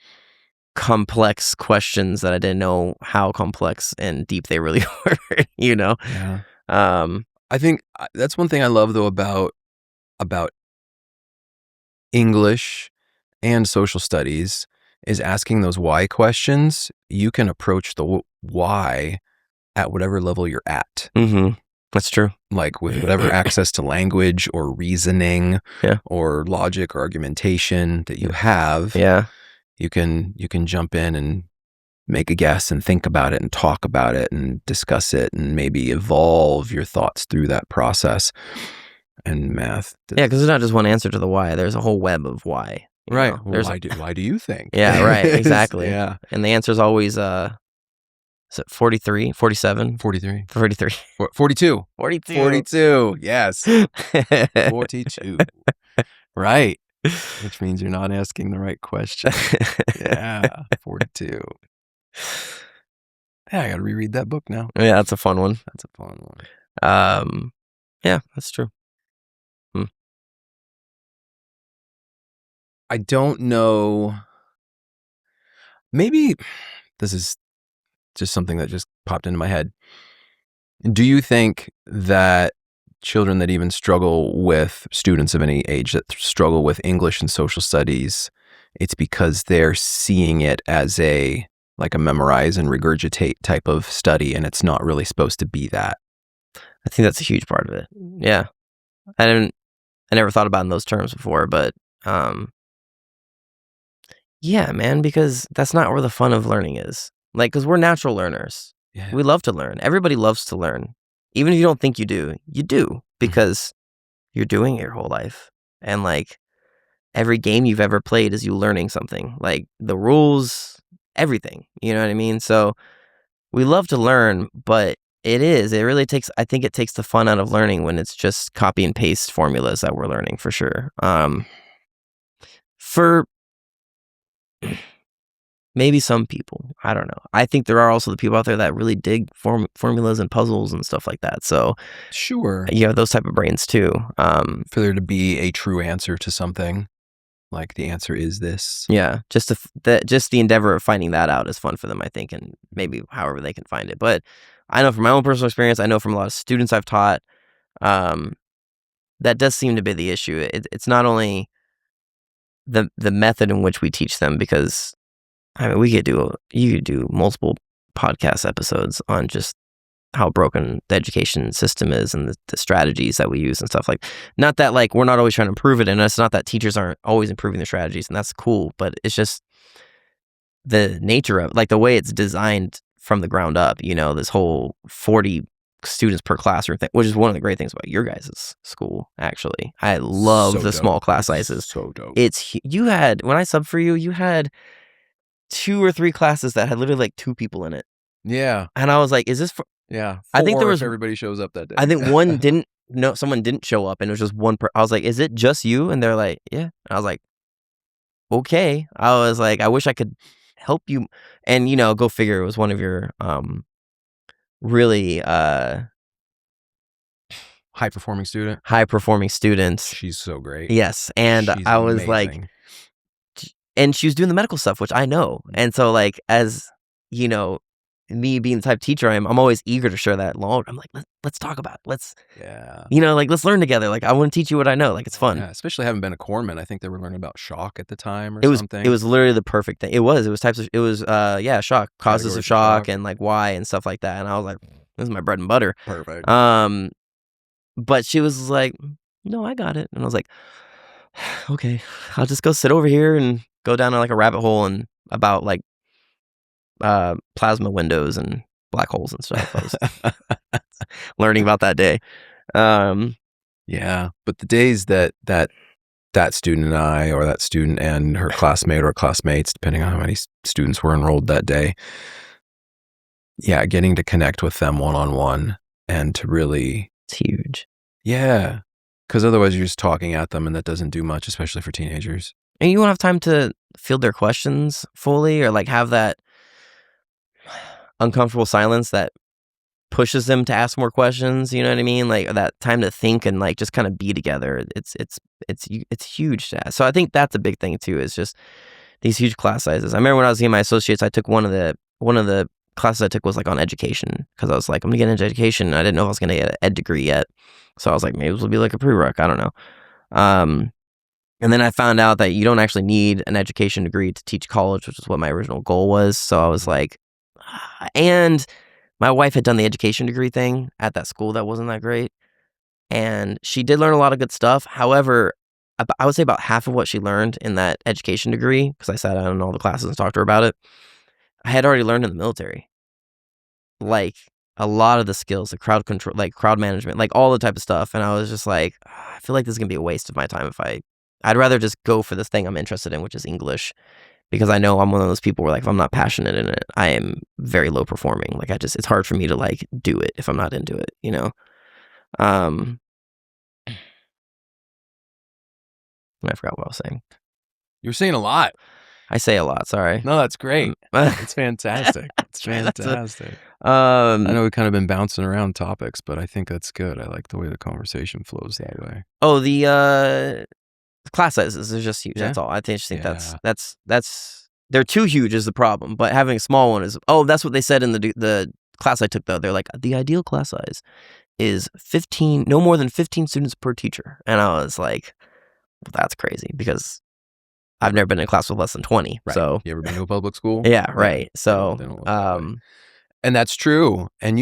complex questions that I didn't know how complex and deep they really were, Yeah. I think that's one thing I love though about English and social studies is asking those why questions. You can approach the why at whatever level you're at. That's true. Like with whatever access to language or reasoning or logic or argumentation that you have, you can jump in and make a guess and think about it and talk about it and discuss it and maybe evolve your thoughts through that process. And math. Yeah, because there's not just one answer to the why. There's a whole web of why. Right. Well, why do you think? Yeah, right. Exactly. Yeah. And the answer is always, is it 43, 47? 43. 43. 42. 42. 42. Yes. 42. Right. Which means you're not asking the right question. Yeah. 42. Yeah, I got to reread that book now. Yeah, that's a fun one. Yeah, that's true. I don't know. Maybe this is just something that just popped into my head. Do you think that children that even struggle with, students of any age that struggle with English and social studies, it's because they're seeing it as a memorize and regurgitate type of study, and it's not really supposed to be that? I think that's a huge part of it. Yeah. I never thought about it in those terms before, but yeah, man, because that's not where the fun of learning is. Like, because we're natural learners. Yeah. We love to learn. Everybody loves to learn. Even if you don't think you do, because you're doing it your whole life. And like every game you've ever played is you learning something. Like the rules, everything. You know what I mean? So we love to learn, but it really takes, I think it takes the fun out of learning when it's just copy and paste formulas that we're learning, for sure. For maybe some people, I don't know. I think there are also the people out there that really dig formulas and puzzles and stuff like that. So sure, you have those type of brains too. For there to be a true answer to something, like the answer is this. Yeah, just the endeavor of finding that out is fun for them, I think, and maybe however they can find it. But I know from my own personal experience, I know from a lot of students I've taught, that does seem to be the issue. It's not only the method in which we teach them, because I mean, you could do multiple podcast episodes on just how broken the education system is and the strategies that we use and stuff. Like, not that like we're not always trying to improve it, and it's not that teachers aren't always improving their strategies, and that's cool, but it's just the nature of like the way it's designed from the ground up, this whole 40 students per classroom thing, which is one of the great things about your guys' school, actually. I love the small class sizes. So dope. When I subbed for you, you had 2 or 3 classes that had literally like 2 people in it. Yeah. And I was like, is this for... Yeah. I think there was... everybody shows up that day. I think one didn't no, someone didn't show up, and it was just one I was like, "Is it just you?" And they're like, "Yeah." And I was like, "Okay." I was like, "I wish I could help you." And, go figure, it was one of your, really, High performing student. high-performing students. She's so great. Yes, and She's I was like amazing. and she was doing the medical stuff, which I know, and so, like, as, you know, me being the type of teacher I am, I'm always eager to share that along. I'm like, "Let's talk about it. Let's" Yeah. like, "Let's learn together." Like, I wanna teach you what I know. Like, it's fun. Yeah, especially having been a corpsman, I think they were learning about shock at the time or It something. was literally the perfect thing. It was types of yeah, shock, causes of Categories of shock, shock. and, like, why and stuff like that, and I was like, "This is my bread and butter." Perfect. Um, but she was like, "No, I got it." And I was like, "Okay, I'll just go sit over here and go down, like, a rabbit hole and about, like, plasma windows and black holes and stuff." I was learning about that day. Um, Yeah, but the days that student and I, or that student and her classmate or classmates, depending on how many students were enrolled that day, yeah, getting to connect with them one-on-one and to really, it's huge. yeah, because otherwise you're just talking at them and that doesn't do much, especially for teenagers. And you won't have time to field their questions fully or, like, have that uncomfortable silence that pushes them to ask more questions, you know what I mean? Like, that time to think and, like, just kinda be together. It's huge to so I think that's a big thing too, is just these huge class sizes. I remember when I was getting my associates, I took one of the classes I took was, like, on education, because I was like, "I'm gonna get into education," and I didn't know if I was gonna get an ed degree yet. So I was like, "Maybe this will be like a prereq," I don't know. Um, and then I found out that you don't actually need an education degree to teach college, which is what my original goal was. So I was like, and my wife had done the education degree thing at that school that wasn't that great, and she did learn a lot of good stuff. However, I would say about half of what she learned in that education degree, because I sat down in all the classes and talked to her about it, I had already learned in the military. Like, a lot of the skills, the crowd control, like crowd management, like all the type of stuff. And I was just like, I feel like this is gonna be a waste of my time if I'd rather just go for this thing I'm interested in, which is English, because I know I'm one of those people where, like, if I'm not passionate in it, I am very low performing. Like, it's hard for me to, like, do it if I'm not into it, you know? Um, I forgot what I was saying. You're saying a lot. I say a lot, sorry. No, that's great. It's fantastic. It's Try not to- fantastic. I Um, know we've kind of been bouncing around topics, but I think that's good. I like the way the conversation flows that way. oh, the class sizes is just huge. Yeah. That's all. I just think Yeah. that's they're too huge is the problem. But having a small one is that's what they said in the class I took though. They're like, the ideal class size is 15, no more than 15 students per teacher. And I was like, well, that's crazy, because I've never been in a class with less than 20. Right. So You ever been to a public school? yeah, right. So they don't look that way. And that's true. And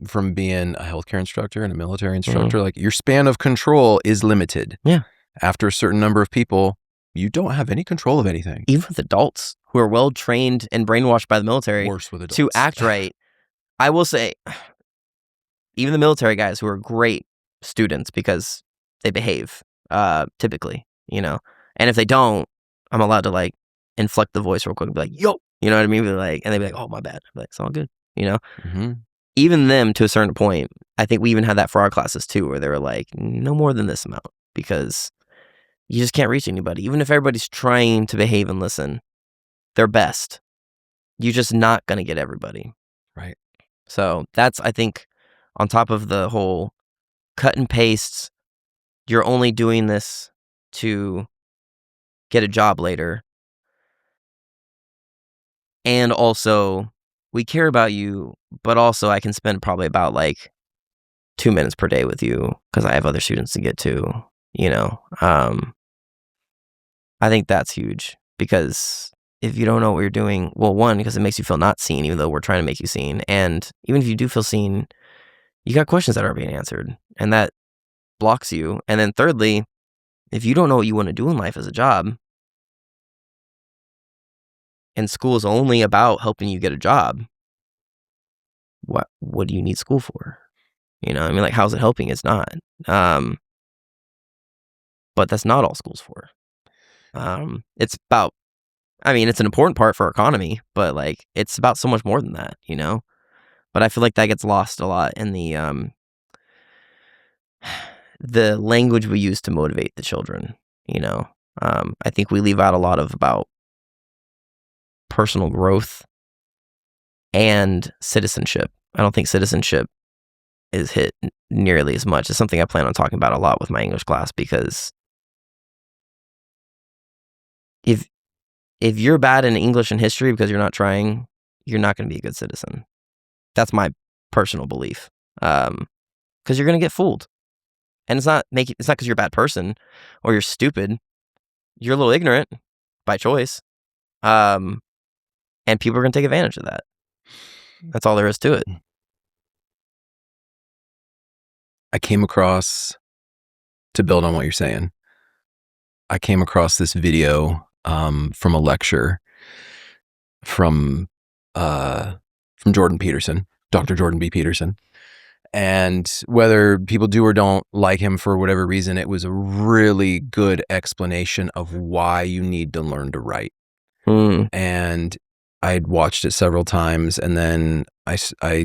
from being a healthcare instructor and a military instructor, like, your span of control is limited. Yeah. After a certain number of people, you don't have any control of anything. even with adults who are well trained and brainwashed by the military Worse with adults. to act right, I will say, even the military guys who are great students because they behave, typically, and if they don't, I'm allowed to, like, inflect the voice real quick and be like, "Yo," you know what I mean? Be like, and they'd be like, "Oh, my bad." I'm like, "It's all good," Mhm. Even them, to a certain point, I think we even had that for our classes too, where they were like, no more than this amount, because you just can't reach anybody. Even if everybody's trying to behave and listen their best, you're just not gonna get everybody. Right. So that's, I think, on top of the whole cut and paste, you're only doing this to get a job later. And also, we care about you, but also I can spend probably about, like, 2 minutes per day with you because I have other students to get to, I think that's huge, because if you don't know what you're doing, well, one, because it makes you feel not seen, even though we're trying to make you seen. And even if you do feel seen, you got questions that aren't being answered, and that blocks you. And then thirdly, if you don't know what you want to do in life as a job, and school is only about helping you get a job, what do you need school for? I mean, like, how's it helping? It's not. But that's not all school's for. It's about, I mean, it's an important part for our economy, but, like, it's about so much more than that, But I feel like that gets lost a lot in the the language we use to motivate the children, I think we leave out a lot of about personal growth and citizenship. I don't think citizenship is hit nearly as much. It's something I plan on talking about a lot with my English class, because if you're bad in English and history because you're not trying, you're not going to be a good citizen. That's my personal belief. Because you're going to get fooled. And it's not because you're a bad person or you're stupid. You're a little ignorant by choice. And people are going to take advantage of that. That's all there is to it. I came across, to build on what you're saying, I came across this video from a lecture from Jordan Peterson, Dr. Jordan B. Peterson. And whether people do or don't like him for whatever reason, it was a really good explanation of why you need to learn to write. And I'd watched it several times, and then I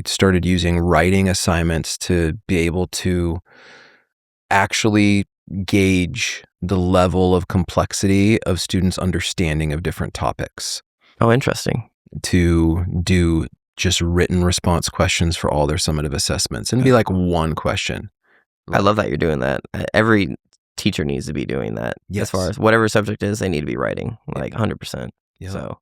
started using writing assignments to be able to actually gauge the level of complexity of students' understanding of different topics. Oh, interesting. To do just written response questions for all their summative assessments, and be like one question. I love that you're doing that. Every teacher needs to be doing that. Yes. As far as whatever subject is, they need to be writing, like 100%. Yeah. So,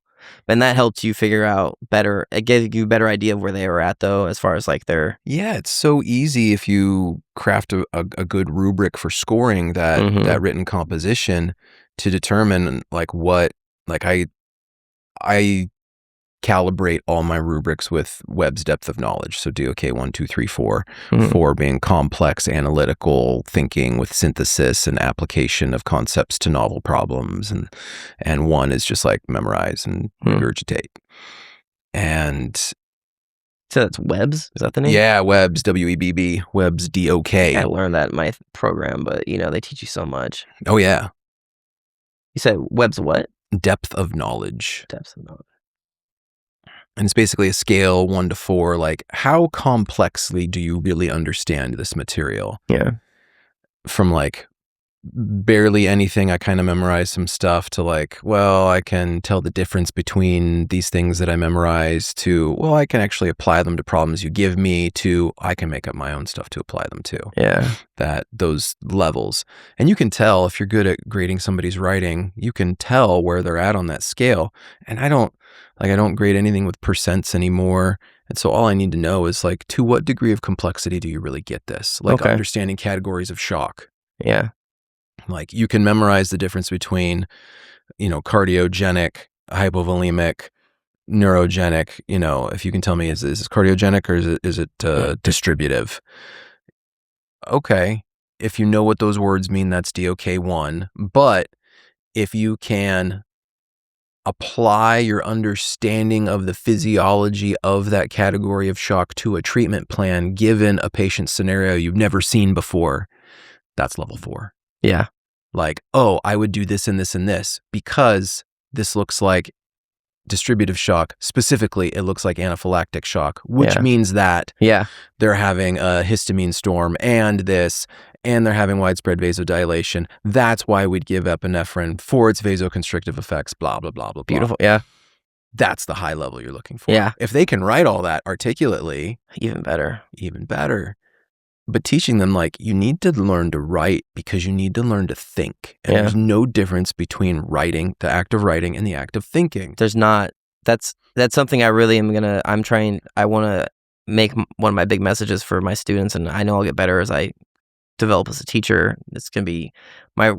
and that helped you figure out better. It gave you a better idea of where they were at, though, as far as like their. Yeah, it's so easy if you craft a good rubric for scoring that written composition to determine like what, like I calibrate all my rubrics with Webb's depth of knowledge. So DOK 1, 2, 3, 4. 4 being complex analytical thinking with synthesis and application of concepts to novel problems, and 1 is just like memorize and regurgitate. And so that's Webb's? Is that the name? Yeah, Webb's, WEBB, Webb's DOK. I learned that in my program, but they teach you so much. Oh yeah. You said Webb's what? Depth of knowledge. Depth of knowledge. And it's basically a scale 1 to 4, like how complexly do you really understand this material? Yeah. From like barely anything, I kind of memorized some stuff, to like, well, I can tell the difference between these things that I memorized, to, well, I can actually apply them to problems you give me, to I can make up my own stuff to apply them to. Yeah. Those levels. And you can tell if you're good at grading somebody's writing, you can tell where they're at on that scale. And I don't grade anything with percents anymore. And so all I need to know is like, to what degree of complexity do you really get this? Like understanding categories of shock. Yeah. Like you can memorize the difference between, cardiogenic, hypovolemic, neurogenic. If you can tell me, is this cardiogenic or is it distributive? Okay. If you know what those words mean, that's DOK 1. But if you can apply your understanding of the physiology of that category of shock to a treatment plan given a patient scenario you've never seen before, that's level 4. Yeah. Like, oh, I would do this and this and this because this looks like distributive shock. Specifically, it looks like anaphylactic shock, which means that they're having a histamine storm and they're having widespread vasodilation. That's why we'd give epinephrine for its vasoconstrictive effects, blah, blah, blah, blah, blah. Beautiful, yeah. That's the high level you're looking for. Yeah. If they can write all that articulately, even better. But teaching them, like, you need to learn to write because you need to learn to think. And there's no difference between writing, the act of writing, and the act of thinking. There's not. That's something I really am I want to make one of my big messages for my students, and I know I'll get better as I develop as a teacher. It's going to be my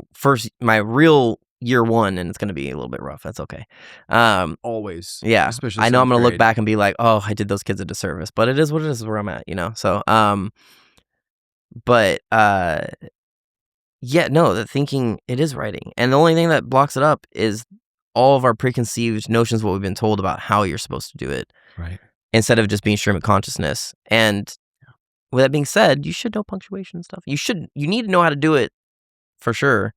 real year 1, and it's going to be a little bit rough. That's okay. Always. Yeah. Especially I know I'm going to look grade. back and be like, oh, I did those kids a disservice, but it is what it is where I'm at, So, but the thinking, it is writing. And the only thing that blocks it up is all of our preconceived notions, what we've been told about how you're supposed to do it. Right. Instead of just being stream of consciousness. And with that being said, you should know punctuation and stuff. You need to know how to do it for sure.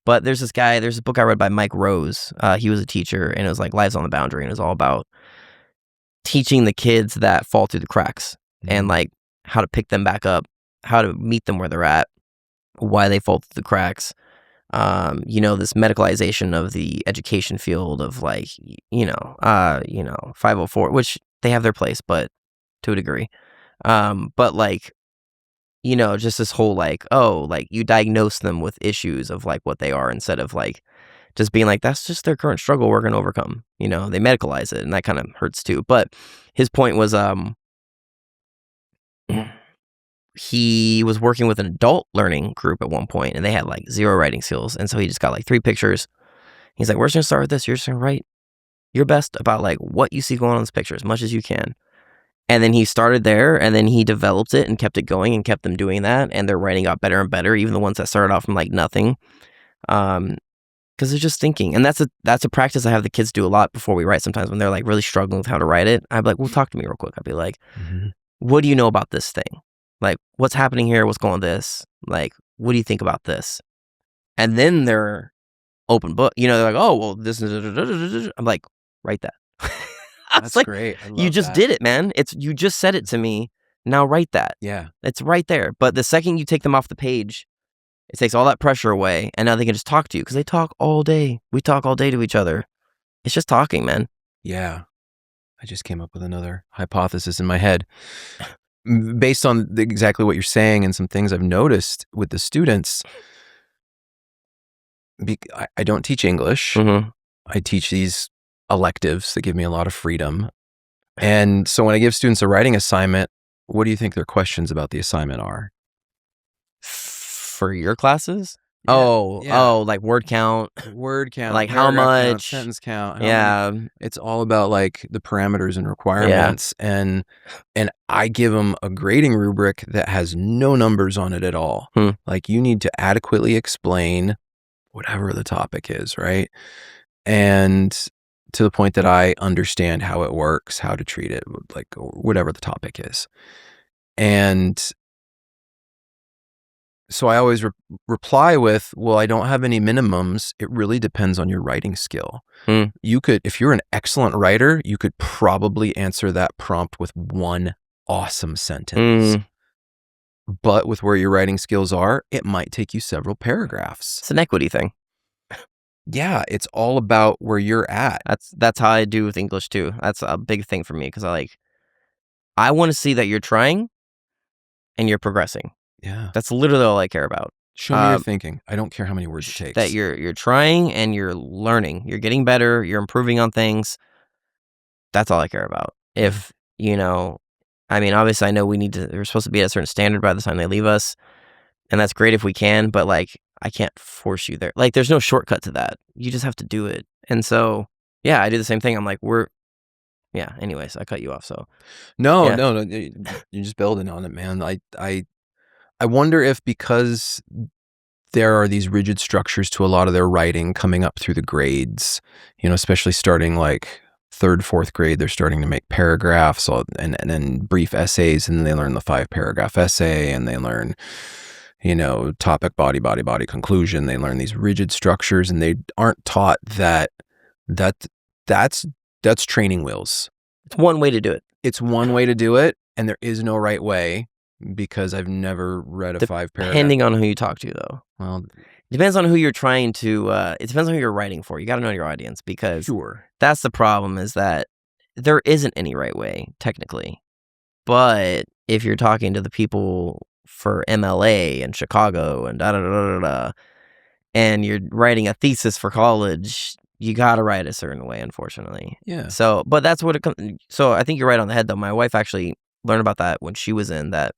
But there's this book I read by Mike Rose. He was a teacher, and it was like Lives on the Boundary, and it was all about teaching the kids that fall through the cracks and like how to pick them back up to meet them where they're at, why they fall through the cracks. This medicalization of the education field of like, 504, which they have their place, but to a degree. But like, just this whole like, oh, like you diagnose them with issues of like what they are instead of like just being like, that's just their current struggle we're going to overcome. They medicalize it and that kind of hurts too. But his point was, he was working with an adult learning group at one point and they had like 0 writing skills. And so he just got like 3 pictures. He's like, we're just going to start with this. You're just going to write your best about like what you see going on in this picture as much as you can. And then he started there and then he developed it and kept it going and kept them doing that. And their writing got better and better, even the ones that started off from like nothing. Because they're just thinking. And that's a practice I have the kids do a lot before we write sometimes when they're like really struggling with how to write it. I'd be like, well, talk to me real quick. I'd be like, what do you know about this thing? Like, what's happening here? What's going on with this? Like, what do you think about this? And then they're open book. They're like, oh, well, this is... I'm like, write that. That's like, great. I love you just that. did it, man. You just said it to me. Now write that. Yeah. It's right there. But the second you take them off the page, it takes all that pressure away. And now they can just talk to you because they talk all day. We talk all day to each other. It's just talking, man. Yeah. I just came up with another hypothesis in my head. Based on exactly what you're saying and some things I've noticed with the students, I don't teach English. Mm-hmm. I teach these electives that give me a lot of freedom. And so when I give students a writing assignment, what do you think their questions about the assignment are? For your classes? Yeah, Oh, like word count. Word count, like how paragraph count, much, sentence count. Yeah. It's all about like the parameters and requirements. And I give them a grading rubric that has no numbers on it at all. Like you need to adequately explain whatever the topic is, right? And to the point that I understand how it works, how to treat it, like whatever the topic is. And so I always reply with, well, I don't have any minimums. It really depends on your writing skill. You could, if you're an excellent writer, you could probably answer that prompt with one awesome sentence. But with where your writing skills are, it might take you several paragraphs. It's an equity thing. Yeah, it's all about where you're at. That's how I do with English too. That's a big thing for me because I want to see that you're trying and you're progressing. Yeah. That's literally all I care about. Show me your thinking. I don't care how many words it takes. That you're trying and you're learning. You're getting better. You're improving on things. That's all I care about. If, obviously I know we're supposed to be at a certain standard by the time they leave us. And that's great if we can, but like, I can't force you there. Like, there's no shortcut to that. You just have to do it. And so, yeah, I do the same thing. I'm like, anyways, I cut you off. So no, you're just building on it, man. I wonder if because there are these rigid structures to a lot of their writing coming up through the grades, especially starting like 3rd, 4th grade, they're starting to make paragraphs and then brief essays, and then they learn the 5-paragraph essay, and they learn, topic, body, conclusion. They learn these rigid structures, and they aren't taught that's training wheels. It's one way to do it. It's one way to do it, and there is no right way. Because I've never read a 5-paragraph. Depending on who you talk to, though. Well, it depends on who you're trying to. It depends on who you're writing for. You got to know your audience because that's the problem. Is that there isn't any right way technically, but if you're talking to the people for MLA and Chicago and and you're writing a thesis for college, you got to write a certain way, unfortunately. Yeah. So, but that's what it comes. So I think you're right on the head, though. My wife actually learned about that when she was in that.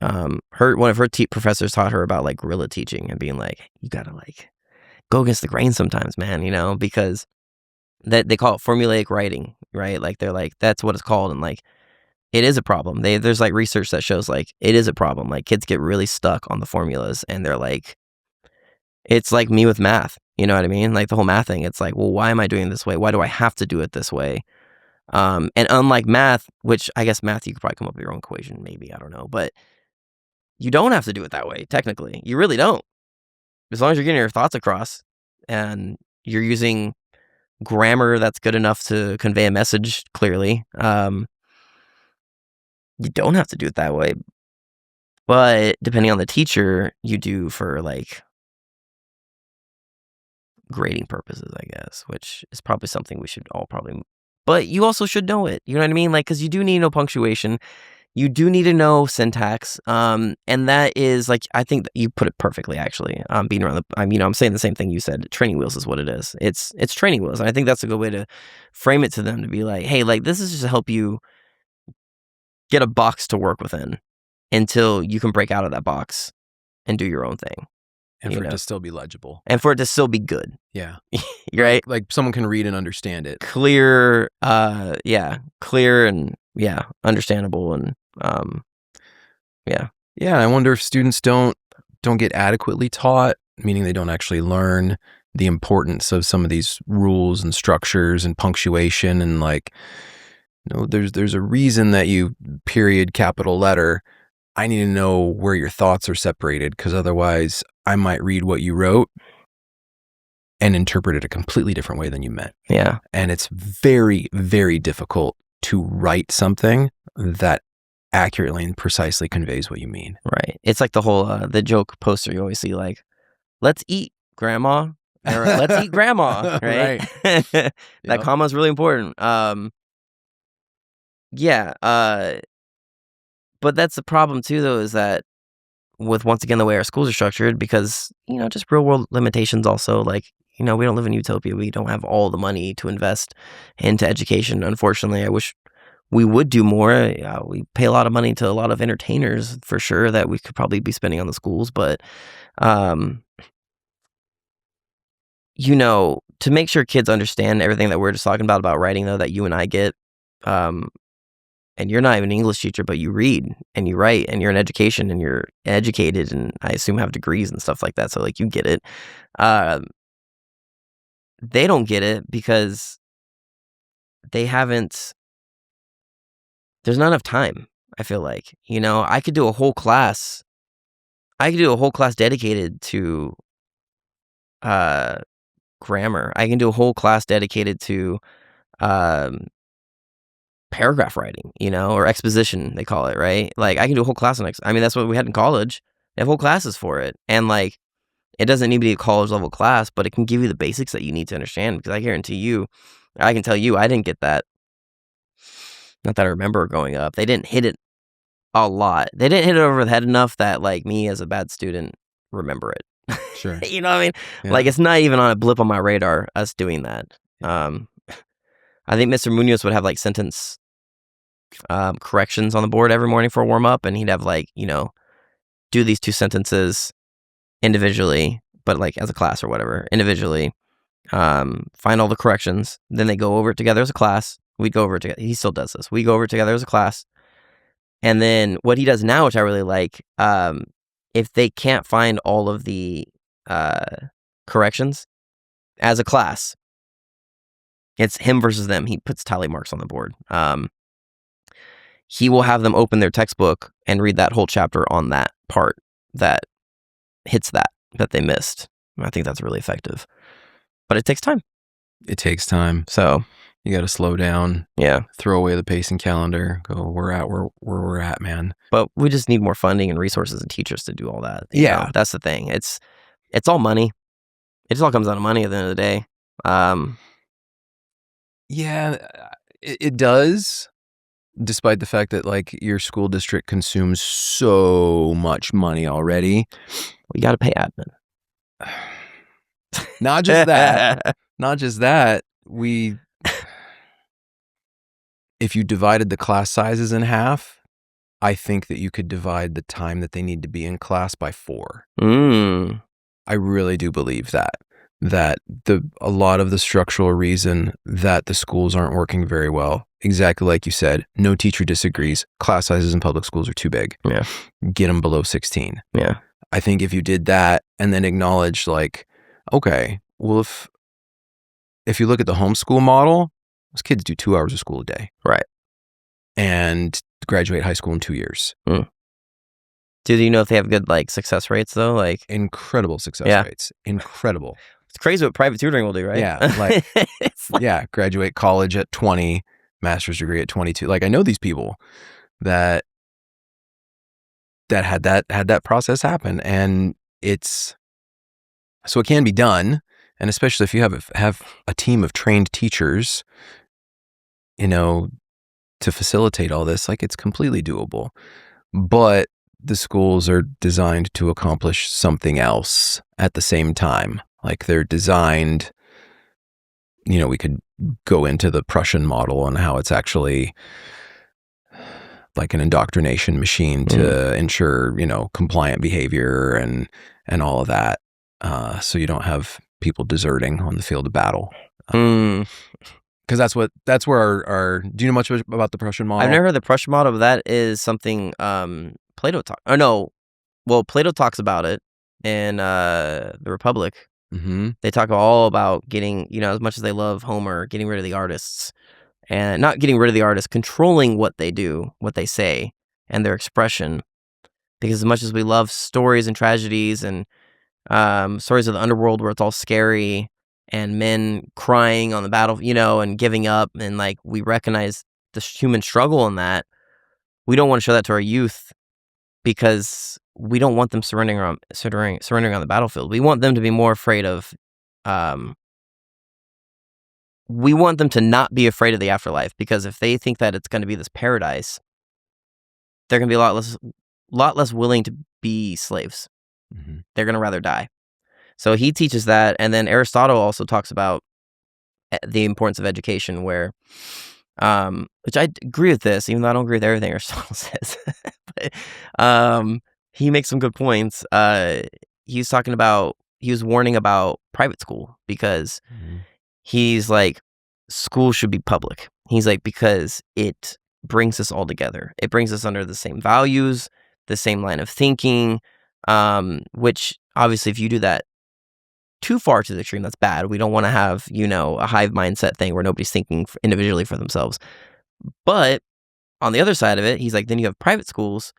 One of her professors taught her about like guerrilla teaching and being like, you gotta like go against the grain sometimes, man. Because that they call it formulaic writing, right? Like they're like that's what it's called, and like it is a problem. There's like research that shows like it is a problem. Like kids get really stuck on the formulas, and they're like, it's like me with math. You know what I mean? Like the whole math thing. It's like, well, why am I doing it this way? Why do I have to do it this way? And unlike math, which I guess math, you could probably come up with your own equation, maybe, I don't know, but you don't have to do it that way, technically. You really don't. As long as you're getting your thoughts across and you're using grammar that's good enough to convey a message clearly, you don't have to do it that way. But depending on the teacher, you do for like grading purposes, I guess, which is probably something we should all probably. But you also should know it. You know what I mean? Like, because you do need to know punctuation. You do need to know syntax. And that is like, I think that you put it perfectly, actually. Being around I'm saying the same thing you said. Training wheels is what it is. It's training wheels. And I think that's a good way to frame it to them, to be like, hey, like, this is just to help you get a box to work within until you can break out of that box and do your own thing. And for it to still be legible. And for it to still be good. Yeah. Right? Like someone can read and understand it. Clear, clear and understandable and yeah. Yeah, I wonder if students don't get adequately taught, meaning they don't actually learn the importance of some of these rules and structures and punctuation, and like, there's a reason that you period capital letter. I need to know where your thoughts are separated, because otherwise I might read what you wrote and interpret it a completely different way than you meant. Yeah. And it's very, very difficult to write something that accurately and precisely conveys what you mean. Right. It's like the whole the joke poster you always see, like, let's eat, grandma, or let's eat, grandma, right? That Yep. comma is really important. But that's the problem too, though, is that with, once again, the way our schools are structured, because, just real world limitations also, like, we don't live in utopia. We don't have all the money to invest into education. Unfortunately, I wish we would do more. We pay a lot of money to a lot of entertainers, for sure, that we could probably be spending on the schools. But, to make sure kids understand everything that we're just talking about writing, though, that you and I get, and you're not even an English teacher, but you read and you write and you're in education and you're educated and I assume have degrees and stuff like that. So like, you get it. They don't get it because there's not enough time. I feel like, I could do a whole class. Dedicated to grammar. I can do a whole class dedicated to paragraph writing, or exposition, they call it, right? Like, I can do a whole class on that's what we had in college. They have whole classes for it. And like, it doesn't need to be a college level class, but it can give you the basics that you need to understand, because I guarantee you, I can tell you, I didn't get that. Not that I remember growing up. They didn't hit it a lot. They didn't hit it over the head enough that, like, me as a bad student remember it. Sure. You know what I mean? Yeah. Like, it's not even on a blip on my radar, us doing that. I think Mr. Munoz would have like sentence corrections on the board every morning for a warm up, and he'd have like, do these 2 sentences individually, but like as a class or whatever, individually, find all the corrections. Then they go over it together as a class. We go over it together. He still does this. We go over it together as a class. And then what he does now, which I really like, if they can't find all of the corrections as a class, it's him versus them. He puts tally marks on the board. He will have them open their textbook and read that whole chapter on that part that hits that they missed. I think that's really effective. But it takes time. It takes time. So you got to slow down. Yeah. Throw away the pacing calendar. Go, we're at where we're at, man. But we just need more funding and resources and teachers to do all that. Yeah. That's the thing. It's all money. It just all comes down to money at the end of the day. Yeah, it does. Despite the fact that like your school district consumes so much money already. We got to pay admin. Not just that. If you divided the class sizes in half, I think that you could divide the time that they need to be in class by 4. I really do believe that a lot of the structural reason that the schools aren't working very well, exactly like you said, no teacher disagrees. Class sizes in public schools are too big. Yeah. Get them below 16. Yeah. I think if you did that and then acknowledged like, okay, well, if you look at the homeschool model, those kids do 2 hours of school a day. Right. And graduate high school in 2 years. Do you know if they have good like success rates though? Like incredible success rates. Incredible. It's crazy what private tutoring will do, right? Yeah. Like, graduate college at 20, master's degree at 22. Like, I know these people that that had that process happen, and it can be done, and especially if you have a team of trained teachers, to facilitate all this, like, it's completely doable. But the schools are designed to accomplish something else at the same time. Like, they're designed, we could go into the Prussian model and how it's actually like an indoctrination machine to ensure, compliant behavior and all of that. So you don't have people deserting on the field of battle. Because that's where our do you know much about the Prussian model? I've never heard the Prussian model, but that is something Plato talks. Oh no, well, Plato talks about it in the Republic. Mm-hmm. They talk all about getting, as much as they love Homer, getting rid of the artists, and not getting rid of the artists, controlling what they do, what they say, and their expression. Because as much as we love stories and tragedies and stories of the underworld where it's all scary and men crying on the battle, and giving up, and like we recognize the human struggle in that, we don't want to show that to our youth because we don't want them surrendering on the battlefield. We want them to be more afraid of. We want them to not be afraid of the afterlife, because if they think that it's going to be this paradise, they're going to be a lot less willing to be slaves. Mm-hmm. They're going to rather die. So he teaches that, and then Aristotle also talks about the importance of education, where, which I agree with this, even though I don't agree with everything Aristotle says. But he makes some good points. He was warning about private school, because he's like, school should be public. He's like, because it brings us all together. It brings us under the same values, the same line of thinking, which obviously if you do that too far to the extreme, that's bad. We don't want to have, a hive mindset thing where nobody's thinking individually for themselves. But on the other side of it, he's like, then you have private schools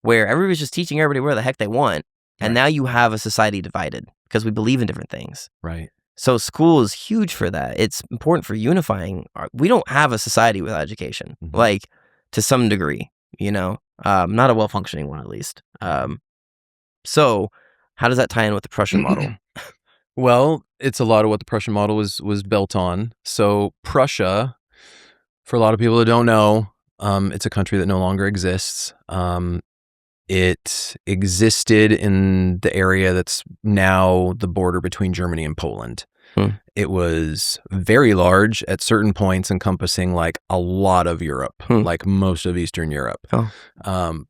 where everybody's just teaching everybody where the heck they want. And now you have a society divided because we believe in different things. Right. So school is huge for that. It's important for unifying. We don't have a society without education, like to some degree, not a well-functioning one at least. So how does that tie in with the Prussian model? Well, it's a lot of what the Prussian model was built on. So Prussia, for a lot of people that don't know, it's a country that no longer exists. It existed in the area that's now the border between Germany and Poland. It was very large at certain points, encompassing like a lot of Europe, like most of Eastern Europe.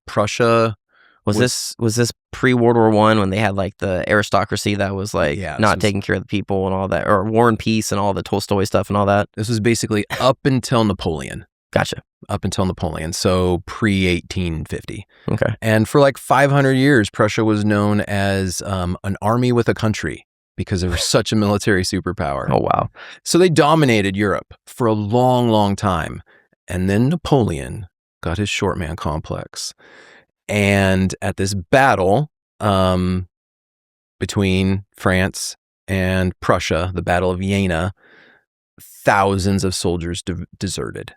Prussia was this pre-World War I, when they had like the aristocracy that was like not taking care of the people and all that, or War and Peace and all the Tolstoy stuff and all that? This was basically up until Napoleon. Gotcha. Up until Napoleon, so pre-1850. Okay. And for like 500 years, Prussia was known as an army with a country, because they were such a military superpower. Oh, wow. So they dominated Europe for a long, long time. And then Napoleon got his short man complex. And at this battle between France and Prussia, the Battle of Jena, thousands of soldiers deserted.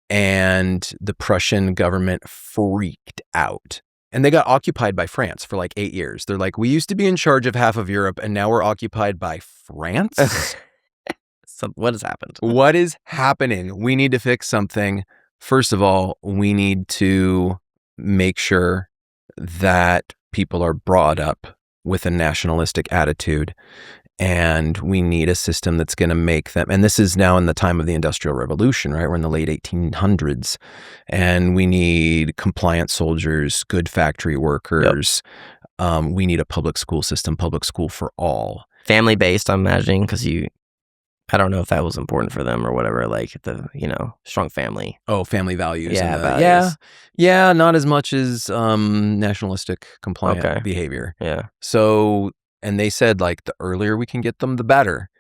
And the Prussian government freaked out. And they got occupied by France for like 8 years. They're like, we used to be in charge of half of Europe, and now we're occupied by France? So what has happened? What is happening? We need to fix something. First of all, we need to make sure that people are brought up with a nationalistic attitude. And we need a system that's going to make them, and this is now in the time of the Industrial Revolution, right? We're in the late 1800s, and we need compliant soldiers, good factory workers. Yep. We need a public school system, public school for all. Family-based, I'm imagining, because I don't know if that was important for them or whatever, like the, strong family. Oh, family values. Yeah, values. Yeah, not as much as nationalistic compliant behavior. Yeah. So, and they said, like, the earlier we can get them, the better.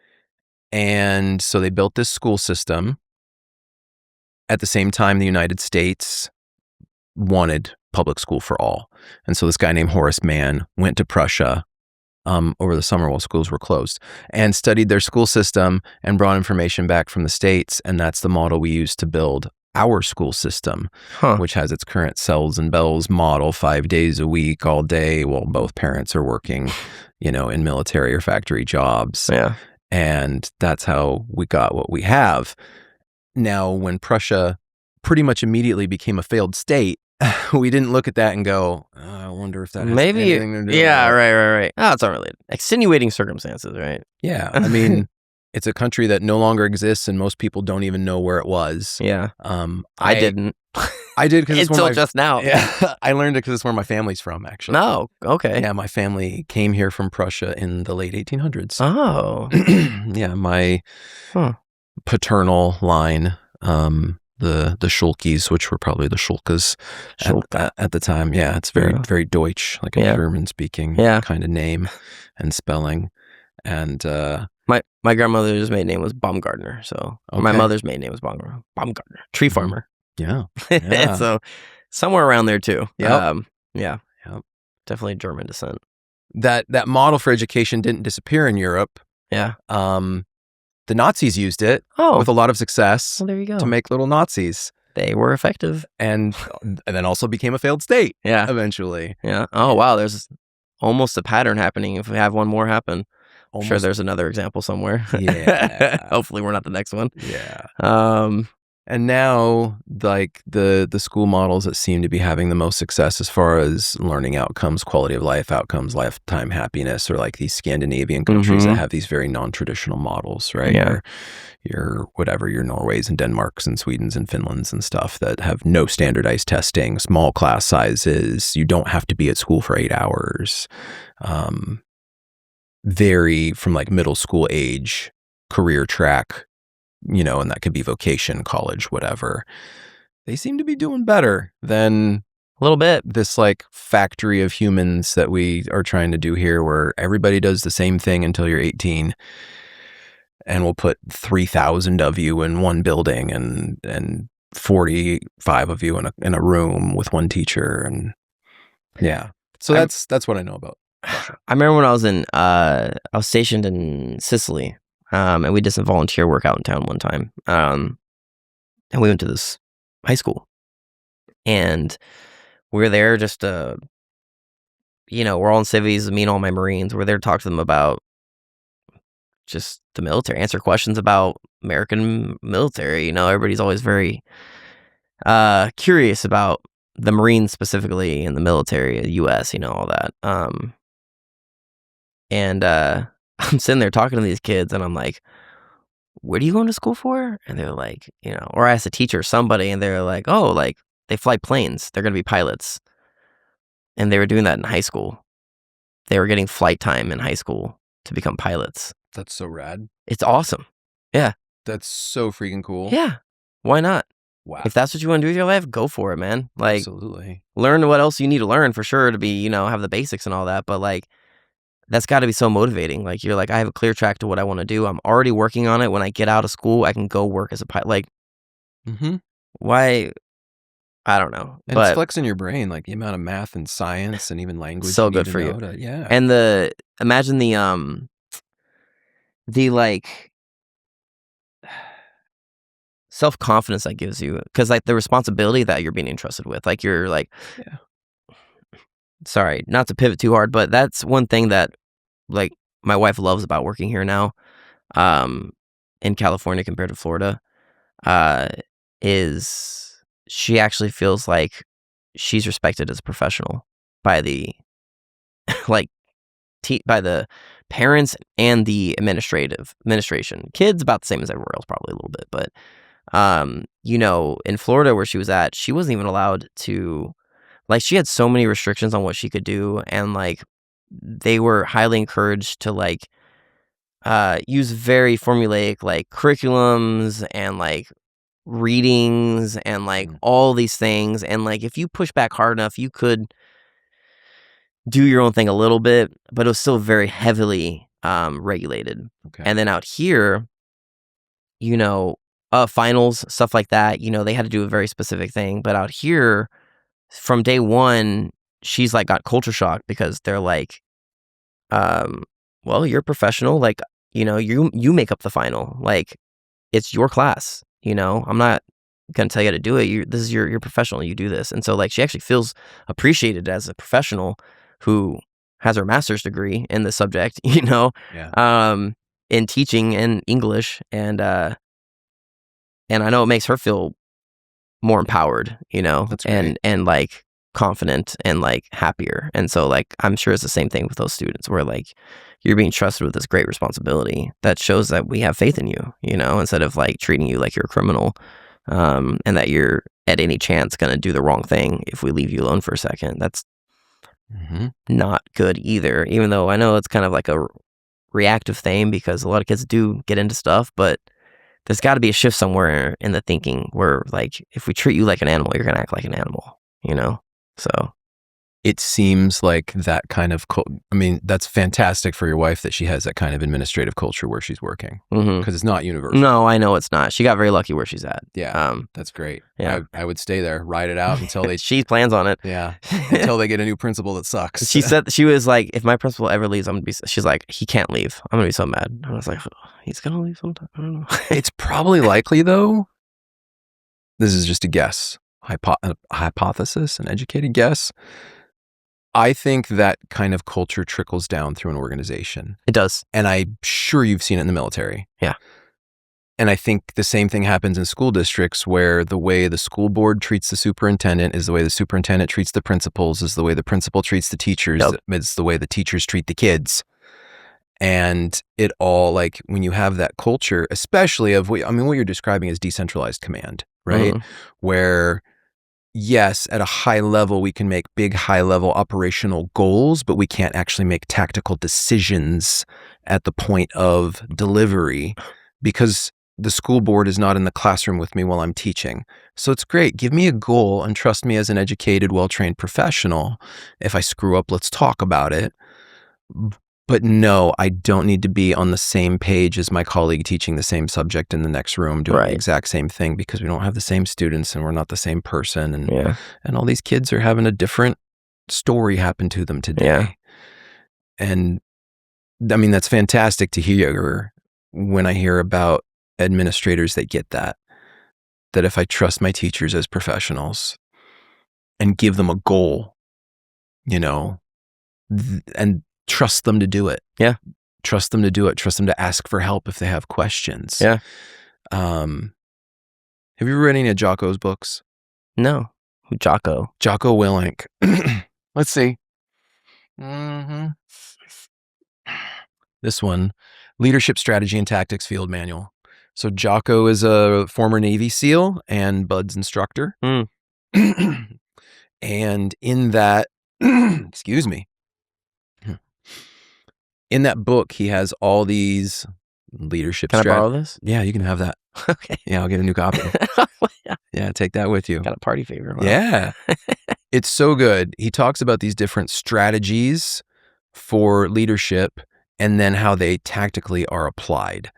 And so they built this school system. At the same time, the United States wanted public school for all. And so this guy named Horace Mann went to Prussia over the summer while schools were closed, and studied their school system and brought information back from the States. And that's the model we use to build our school system, Huh. which has its current cells and bells model, 5 days a week, all day, while both parents are working, in military or factory jobs. Yeah. And that's how we got what we have. Now, when Prussia pretty much immediately became a failed state, we didn't look at that and go, I wonder if that has Maybe. anything to do with Yeah. it. Right. Oh, it's unrelated. Extenuating circumstances, right? Yeah. I mean, it's a country that no longer exists and most people don't even know where it was. Yeah. I I didn't. I did because it's Until where just now. Yeah, I learned it because it's where my family's from, actually. No. Okay. Yeah, my family came here from Prussia in the late 1800s. Oh. Yeah, my Huh. paternal line, the Schulkes, which were probably the Schulkes at the time. Yeah, it's very, Yeah. very Deutsch, like a Yeah. German-speaking Yeah. kind of name and spelling. And My grandmother's maiden name was Baumgartner, so my Okay. mother's maiden name was Baumgartner, tree farmer. yeah, yeah. So somewhere around there too. Yep. Yeah, Yep. definitely German descent. That model for education didn't disappear in Europe. Yeah. The Nazis used it Oh, with a lot of success well, there you go. to make little Nazis, They were effective. and then also became a failed state Yeah. eventually. Yeah. Oh wow, there's almost a pattern happening. If we have one more happen, I'm sure Almost- there's another example somewhere. Yeah. Hopefully we're not the next one. Yeah. And now, like the school models that seem to be having the most success as far as learning outcomes, quality of life outcomes, lifetime happiness, are like these Scandinavian countries that have these very non-traditional models, right? Yeah. Your Norways and Denmarks and Swedens and Finlands and stuff that have no standardized testing, small class sizes. You don't have to be at school for 8 hours. Vary from like middle school age, career track, and that could be vocation, college, whatever. They seem to be doing better than A little bit. this like factory of humans that we are trying to do here, where everybody does the same thing until you're 18, and we'll put 3,000 of you in one building and 45 of you in a room with one teacher, and yeah. So that's what I know about Russia. I remember when I was stationed in Sicily, and we did some volunteer work out in town one time. And we went to this high school, and we were there just we're all in civies, me and all my Marines. We're there to talk to them about just the military, answer questions about American military. Everybody's always very curious about the Marines specifically and the military, the U.S., all that. And I'm sitting there talking to these kids, and I'm like, what are you going to school for? And they're like, or I asked a teacher or somebody, and they're like, oh, like they fly planes. They're going to be pilots. And they were doing that in high school. They were getting flight time in high school to become pilots. That's so rad. It's awesome. Yeah. That's so freaking cool. Yeah. Why not? Wow. If that's what you want to do with your life, go for it, man. Like, Absolutely. learn what else you need to learn for sure to be, have the basics and all that. But like, that's got to be so motivating. Like, you're like, I have a clear track to what I want to do. I'm already working on it. When I get out of school, I can go work as a pilot. Like, why? I don't know. And But it's flexing your brain, like the amount of math and science and even language. So you need good to for you. know to- yeah. and imagine the like self-confidence that gives you, because like the responsibility that you're being entrusted with, like you're like, Yeah. Sorry, not to pivot too hard, but that's one thing that like my wife loves about working here now, in California compared to Florida, is she actually feels like she's respected as a professional by the like by the parents and the administration. Kids about the same as everywhere else, probably a little bit, but in Florida where she was at, she wasn't even allowed to, like, she had so many restrictions on what she could do, and like they were highly encouraged to like use very formulaic like curriculums and like readings and like all these things, and like if you push back hard enough you could do your own thing a little bit, but it was still very heavily regulated. Okay. And then out here, finals, stuff like that, they had to do a very specific thing. But out here, from day one, she's like got culture shock because they're like, well, you're a professional, like, you make up the final. Like, it's your class, I'm not gonna tell you how to do it. This is your professional. You do this, and so like she actually feels appreciated as a professional who has her master's degree in the subject, Yeah. in teaching and English, and I know it makes her feel more empowered, That's great. and like confident and like happier. And so like I'm sure it's the same thing with those students where like you're being trusted with this great responsibility that shows that we have faith in you, instead of like treating you like you're a criminal, and that you're at any chance going to do the wrong thing if we leave you alone for a second. That's Hmm. not good either, even though I know it's kind of like a reactive thing because a lot of kids do get into stuff, but there's got to be a shift somewhere in the thinking where like if we treat you like an animal, you're going to act like an animal, so It seems like that kind of, I mean, that's fantastic for your wife that she has that kind of administrative culture where she's working, because it's not universal. no, I know it's not. She got very lucky where she's at. Yeah, that's great. Yeah. I would stay there, ride it out until they, She plans on it. yeah, until they get a new principal that sucks. She said, she was like, if my principal ever leaves, she's like, he can't leave. I'm gonna be so mad. And I was like, oh, he's gonna leave sometime. I don't know. It's probably likely though. This is just a guess, hypothesis, an educated guess. I think that kind of culture trickles down through an organization. It does. And I'm sure you've seen it in the military. Yeah. And I think the same thing happens in school districts where the way the school board treats the superintendent is the way the superintendent treats the principals, is the way the principal treats the teachers, it's the way the teachers treat the kids. And it all, like, when you have that culture, especially of what you're describing is decentralized command, right? Where, yes, at a high level, we can make big high level operational goals, but we can't actually make tactical decisions at the point of delivery because the school board is not in the classroom with me while I'm teaching. So it's great. Give me a goal and trust me as an educated, well-trained professional. If I screw up, let's talk about it. But no, I don't need to be on the same page as my colleague teaching the same subject in the next room doing the exact same thing because we don't have the same students and we're not the same person. And all these kids are having a different story happen to them today. Yeah. And I mean, that's fantastic to hear when I hear about administrators that get that if I trust my teachers as professionals and give them a goal, and trust them to do it. Yeah. Trust them to do it. Trust them to ask for help if they have questions. Yeah. Have you ever read any of Jocko's books? No. Who, Jocko? Jocko Willink. Let's see. This one, Leadership Strategy and Tactics Field Manual. So Jocko is a former Navy SEAL and Bud's instructor. And in that, excuse me, in that book, he has all these leadership Can I borrow this? Yeah, you can have that. Okay. Yeah, I'll get a new copy. Yeah, take that with you. Got a party favor. Wow. Yeah. It's so good. He talks about these different strategies for leadership and then how they tactically are applied.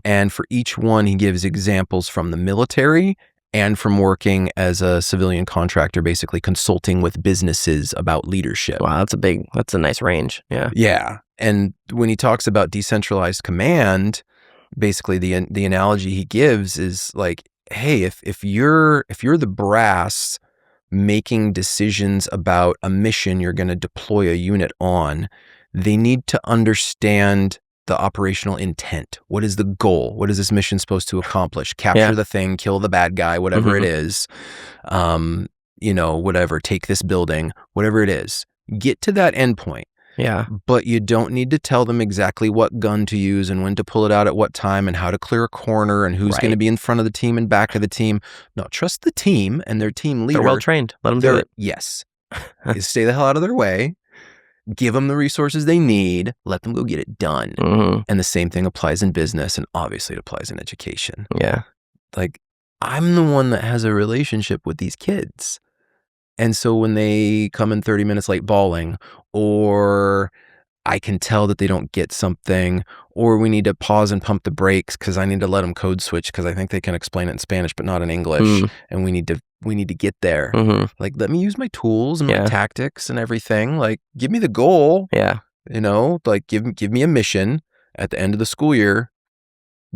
And for each one, he gives examples from the military and from working as a civilian contractor, basically consulting with businesses about leadership. Wow, that's a nice range. Yeah. Yeah. And when he talks about decentralized command, basically the analogy he gives is like, hey, if you're the brass making decisions about a mission you're going to deploy a unit on, they need to understand the operational intent. What is the goal? What is this mission supposed to accomplish? Capture the thing, kill the bad guy, whatever it is. Whatever, take this building, whatever it is. Get to that endpoint. Yeah. But you don't need to tell them exactly what gun to use and when to pull it out at what time and how to clear a corner and who's going to be in front of the team and back of the team. No, trust the team and their team leader. They're well trained. Let them do it. Yes. Stay the hell out of their way. Give them the resources they need. Let them go get it done. And the same thing applies in business, and obviously it applies in education. Yeah. Like, I'm the one that has a relationship with these kids. And so when they come in 30 minutes late bawling, or I can tell that they don't get something, or we need to pause and pump the brakes because I need to let them code switch because I think they can explain it in Spanish but not in English, and we need to get there. Like, let me use my tools and my tactics and everything. Like, give me the goal. Yeah. Like, give me a mission at the end of the school year.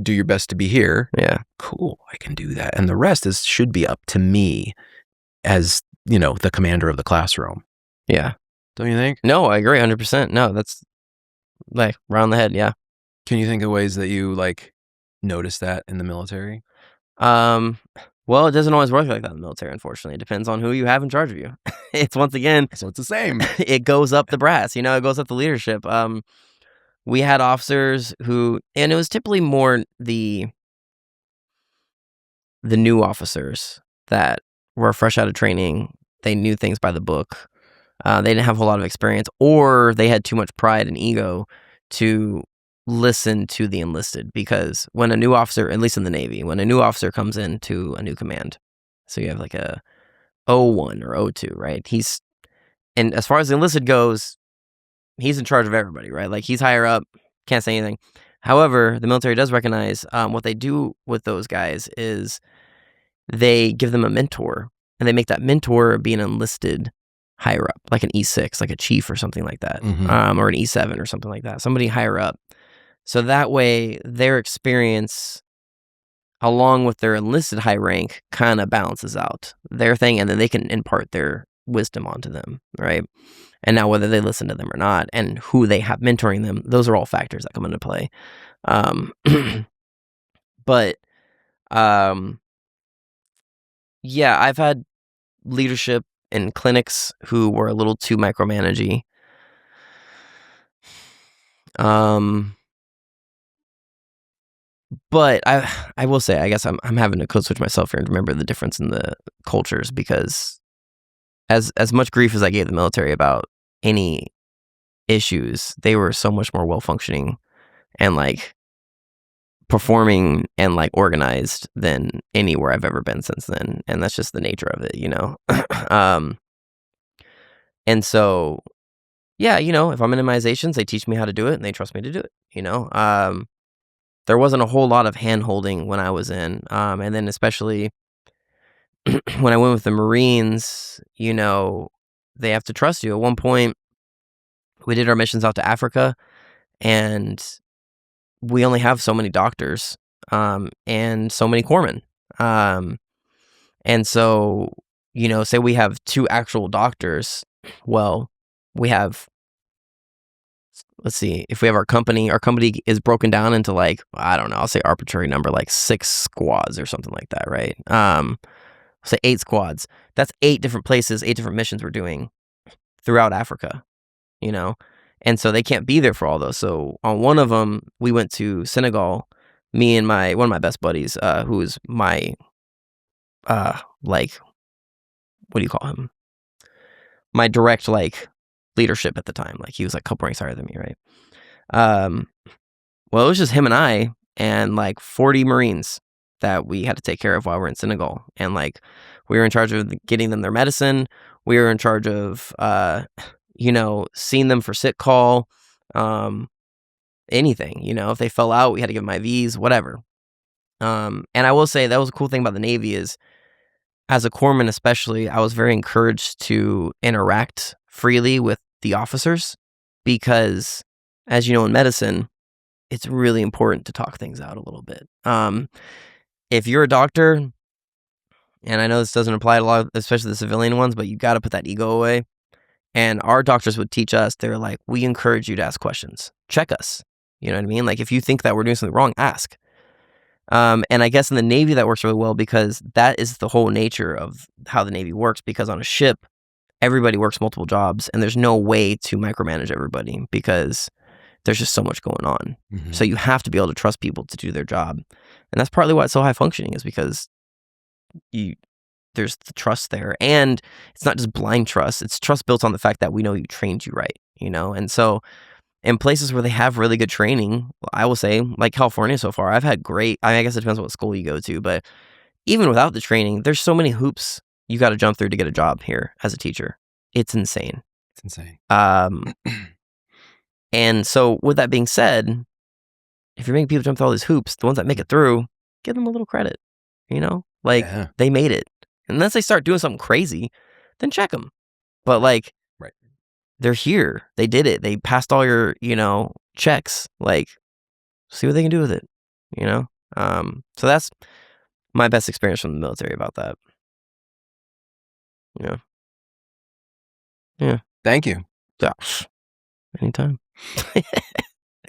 do your best to be here. Yeah. Cool, I can do that. And the rest should be up to me as, the commander of the classroom. Yeah. Don't you think? No, I agree 100%. No, that's like round the head. Yeah. Can you think of ways that you notice that in the military? Well, it doesn't always work like that in the military, unfortunately. It depends on who you have in charge of you. It's once again, So it's the same. it goes up the brass, it goes up the leadership. We had officers who, and it was typically more the new officers that were fresh out of training. They knew things by the book. They didn't have a whole lot of experience, or they had too much pride and ego to listen to the enlisted. Because when a new officer, at least in the Navy, when a new officer comes into a new command, so you have like a O1 or O2, right? And as far as the enlisted goes, he's in charge of everybody, right? Like he's higher up, can't say anything. However, the military does recognize what they do with those guys is they give them a mentor, and they make that mentor be an enlisted higher up, like an E6, like a chief or something like that, or an E7 or something like that, somebody higher up. So that way, their experience, along with their enlisted high rank, kind of balances out their thing, and then they can impart their wisdom onto them, right? And now whether they listen to them or not, and who they have mentoring them, those are all factors that come into play. But yeah, I've had leadership in clinics who were a little too micromanagey. But I will say, I guess I'm having to code switch myself here and remember the difference in the cultures, because as much grief as I gave the military about any issues, they were so much more well functioning and performing and organized than anywhere I've ever been since then. And that's just the nature of it, And so, yeah, if I'm in immunizations, they teach me how to do it and they trust me to do it. There wasn't a whole lot of hand holding when I was in. And then especially when I went with the Marines, they have to trust you. At one point, we did our missions out to Africa, and we only have so many doctors and so many corpsmen. And so, say we have 2 actual doctors. Well, we have, let's see, if we have our company is broken down into I don't know, I'll say arbitrary number, 6 squads or something like that, right? Say 8 squads. That's 8 different places, 8 different missions we're doing throughout Africa, And so they can't be there for all those. So on one of them, we went to Senegal, me and one of my best buddies, who is my, what do you call him? My direct, leadership at the time. He was a couple ranks higher than me, right? Well, it was just him and I and 40 Marines that we had to take care of while we're in Senegal. And we were in charge of getting them their medicine. We were in charge of, seeing them for sick call, anything, if they fell out, we had to give them IVs, whatever. And I will say that was a cool thing about the Navy is, as a corpsman especially, I was very encouraged to interact freely with the officers because, as you know, in medicine, it's really important to talk things out a little bit. If you're a doctor, and I know this doesn't apply to a lot, especially the civilian ones, but you got to put that ego away. And our doctors would teach us, they're like, we encourage you to ask questions. Check us. You know what I mean? If you think that we're doing something wrong, ask. And I guess in the Navy that works really well because that is the whole nature of how the Navy works, because on a ship, everybody works multiple jobs and there's no way to micromanage everybody because there's just so much going on. Mm-hmm. So you have to be able to trust people to do their job. And that's partly why it's so high functioning, is because there's the trust there. And it's not just blind trust. It's trust built on the fact that we know you trained you right, And so in places where they have really good training, I will say, like California so far, I've had great, I guess it depends on what school you go to, but even without the training, there's so many hoops you got to jump through to get a job here as a teacher. It's insane. It's insane. And so with that being said, if you're making people jump through all these hoops, the ones that make it through, give them a little credit, They made it. Unless they start doing something crazy, then check them. But right. They're here. They did it. They passed all your, checks. See what they can do with it. you know? So that's my best experience from the military about that. Yeah. Yeah. Thank you. Yeah. Anytime.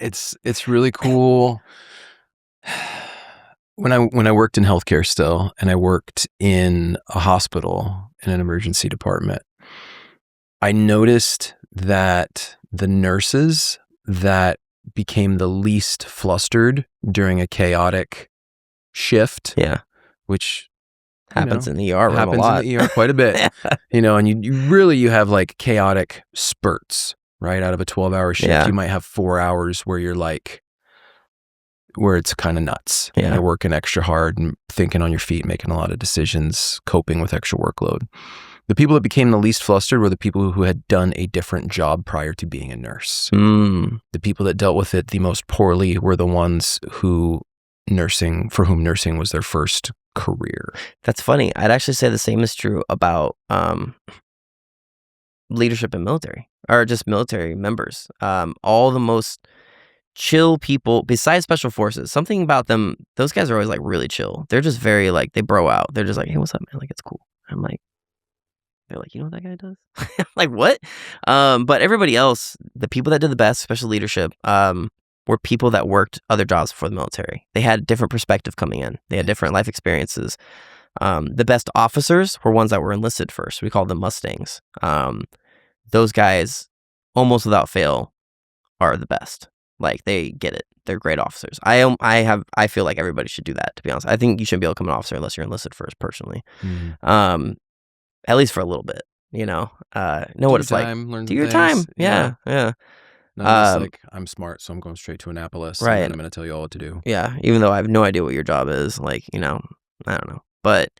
It's really cool. When I worked in healthcare still, and I worked in a hospital in an emergency department, I noticed that the nurses that became the least flustered during a chaotic shift, Yeah. which Happens in the ER room a happens in lot. the ER quite a bit, and you have like chaotic spurts, right? Out of a 12-hour shift, Yeah. you might have 4 hours where you're like, where it's kind of nuts. Yeah. You're working extra hard and thinking on your feet, making a lot of decisions, coping with extra workload. The people that became the least flustered were the people who had done a different job prior to being a nurse. The people that dealt with it the most poorly were the ones for whom nursing was their first career. That's funny. I'd actually say the same is true about leadership in military, or just military members. All the most chill people, besides special forces, something about them, those guys are always like really chill. They're just very like, they bro out. They're just like, hey, what's up, man? Like, it's cool. I'm like, they're like, you know what that guy does? I'm like, what? But everybody else, the people that did the best, special leadership, were people that worked other jobs before the military. They had different perspective coming in. They had different life experiences. The best officers were ones that were enlisted first. We called them Mustangs. Those guys, almost without fail, are the best. Like, they get it. They're great officers. I feel like everybody should do that, to be honest. I think you shouldn't be able to become an officer unless you're enlisted first, personally. At least for a little bit, know what it's like. Do your time. Yeah. Not just like, I'm smart, so I'm going straight to Annapolis, right. and then I'm going to tell you all what to do. Yeah, even though I have no idea what your job is, like, I don't know. But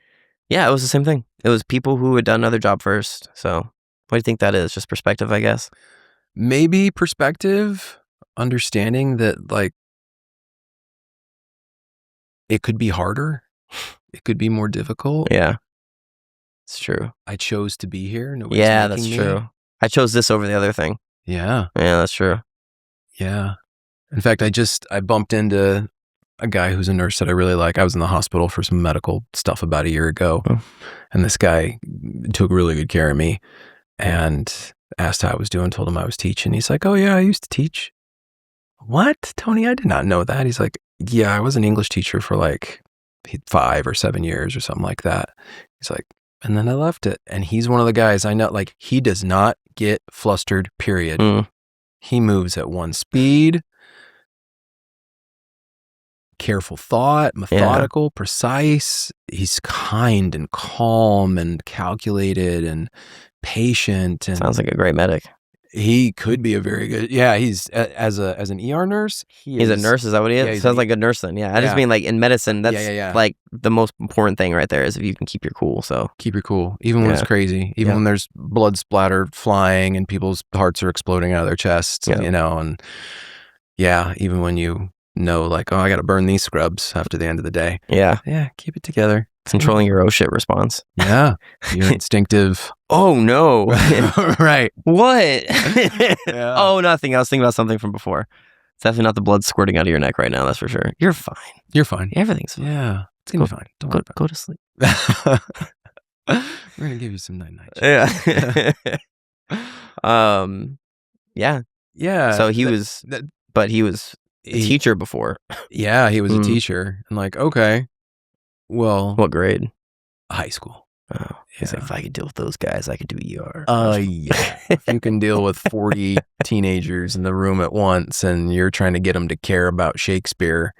yeah, it was the same thing. It was people who had done another job first. So what do you think that is? Just perspective, I guess? Maybe perspective, understanding that, like, it could be harder. It could be more difficult. Yeah. It's true. I chose to be here. Nobody's making me. True. I chose this over the other thing. Yeah. Yeah, that's true. Yeah. In fact, I bumped into a guy who's a nurse that I really like. I was in the hospital for some medical stuff about a year ago, and this guy took really good care of me and asked how I was doing, told him I was teaching. He's like, oh yeah, I used to teach. What? Tony, I did not know that. He's like, yeah, I was an English teacher for like 5 or 7 years or something like that. He's like, and then I left it. And he's one of the guys I know, like, he does not get flustered, period. He moves at one speed, careful thought, methodical, precise. He's kind and calm and calculated and patient. And sounds like a great medic. He could be a very good. Yeah, he's as an ER nurse. He's a nurse. Is that what he is? Yeah, Sounds like a nurse then. Yeah, I just mean like in medicine. That's like the most important thing right there is if you can keep your cool. So keep your cool, even when it's crazy, even when there's blood splatter flying and people's hearts are exploding out of their chests. And even when like, oh, I got to burn these scrubs after the end of the day. Yeah, keep it together. Controlling your oh shit response. Yeah, your instinctive. Oh no! Right. What? Oh, nothing. I was thinking about something from before. It's definitely not the blood squirting out of your neck right now. That's for sure. You're fine. You're fine. Everything's fine. Yeah, it's gonna be fine. Don't worry about go to sleep. We're gonna give you some night. Yeah. Yeah. So he was a teacher before. Yeah, he was a teacher. And like, okay, well, what grade? High school. Oh, he's like, if I could deal with those guys, I could do ER. Yeah. If you can deal with 40 teenagers in the room at once and you're trying to get them to care about Shakespeare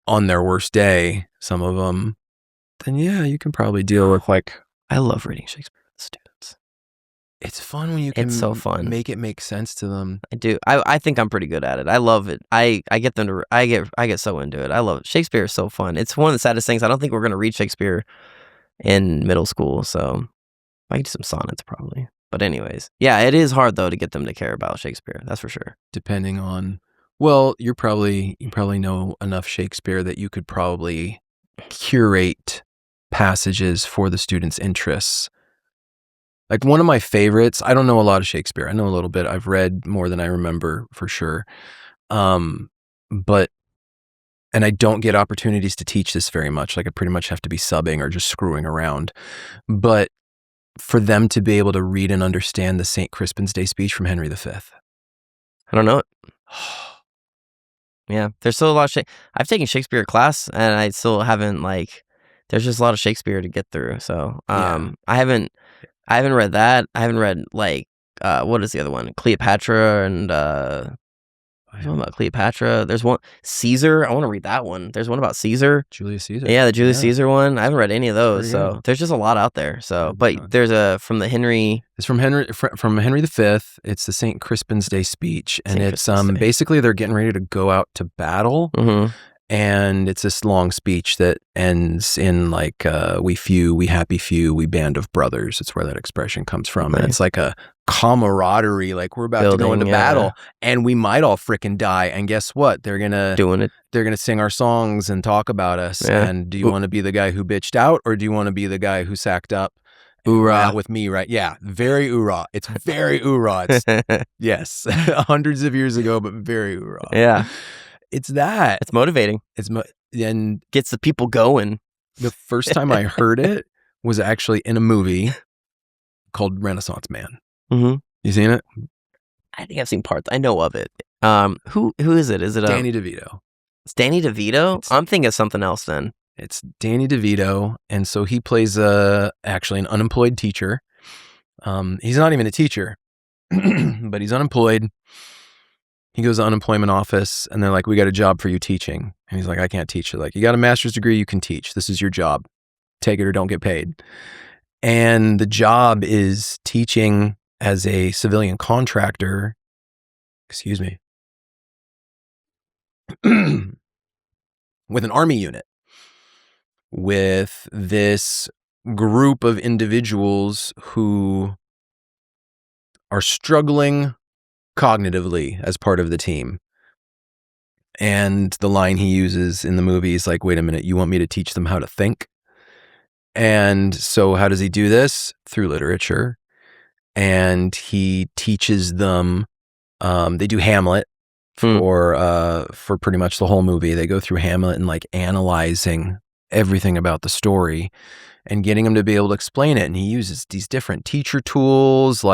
on their worst day, some of them, then yeah, you can probably deal with like. I love reading Shakespeare with students. It's fun when you can. It's so fun. Make it make sense to them. I do. I think I'm pretty good at it. I love it. I get them to. I get so into it. I love it. Shakespeare is so fun. It's one of the saddest things. I don't think we're gonna read Shakespeare in middle school. So I could do some sonnets probably. But anyways, yeah, it is hard though to get them to care about Shakespeare. That's for sure. Depending on. Well, you probably know enough Shakespeare that you could probably curate passages for the students' interests. Like one of my favorites, I don't know a lot of Shakespeare. I know a little bit. I've read more than I remember for sure. But and I don't get opportunities to teach this very much. Like I pretty much have to be subbing or just screwing around. But for them to be able to read and understand the St. Crispin's Day speech from Henry V. I don't know it. Yeah, there's still a lot of I've taken Shakespeare class, and I still haven't there's just a lot of Shakespeare to get through. So Yeah. I haven't read that. I haven't read what is the other one? Cleopatra and one about Cleopatra. There's one Caesar. I want to read that one. There's one about Caesar. Julius Caesar. Yeah, the Julius Caesar one. I haven't read any of those. Pretty So good. there's just a lot out there. So, but there's from the Henry. It's from Henry V. It's the St. Crispin's Day speech, and St. it's Crispin's Day. basically they're getting ready to go out to battle, and it's this long speech that ends in we few, we happy few, we band of brothers. It's where that expression comes from, and it's like a camaraderie, like we're about to go into battle, and we might all frickin' die, and guess what? They're gonna sing our songs and talk about us. And do you want to be the guy who bitched out, or do you want to be the guy who sacked up? Hoorah with me, right? Yeah, very hoorah. It's very hoorah. It's, yes, hundreds of years ago, but very hoorah. Yeah, it's that. It's motivating. And gets the people going. The first time I heard it was actually in a movie called Renaissance Man. Mm-hmm. You seen it? I think I've seen parts. I know of it. Who is it? Is it Danny DeVito? It's Danny DeVito. I'm thinking of something else then. It's Danny DeVito, and so he plays actually an unemployed teacher. He's not even a teacher, but he's unemployed. He goes to the unemployment office, and they're like, "We got a job for you teaching." And he's like, "I can't teach." They're like, "You got a master's degree, you can teach. This is your job. Take it or don't get paid." And the job is teaching as a civilian contractor. Excuse me. With an army unit. With this group of individuals who are struggling cognitively as part of the team. And the line he uses in the movie is like, "Wait a minute, you want me to teach them how to think?" And so how does he do this? Through literature. And he teaches them, they do Hamlet for pretty much the whole movie. They go through Hamlet and analyzing everything about the story and getting them to be able to explain it. And he uses these different teacher tools,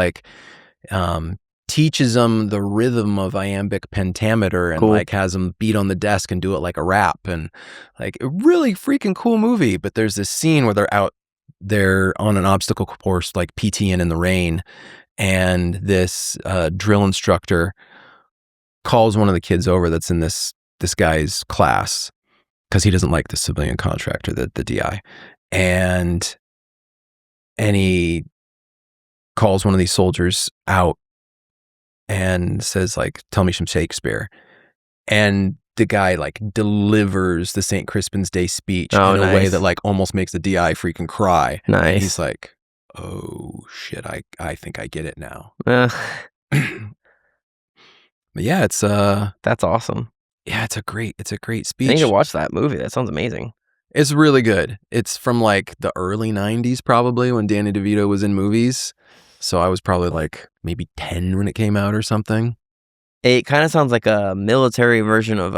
teaches them the rhythm of iambic pentameter and has them beat on the desk and do it like a rap, and a really freaking cool movie. But there's this scene where they're on an obstacle course, PTing in the rain, and this drill instructor calls one of the kids over that's in this guy's class because he doesn't like the civilian contractor, the DI, and he calls one of these soldiers out and says, "Tell me some Shakespeare." And the guy delivers the St. Crispin's Day speech in a way that almost makes the DI freaking cry. Nice. And he's like, "Oh shit, I think I get it now." But yeah, it's that's awesome. Yeah, it's a great speech. I need to watch that movie. That sounds amazing. It's really good. It's from the early 90s probably, when Danny DeVito was in movies. So I was probably maybe 10 when it came out or something. It kind of sounds like a military version of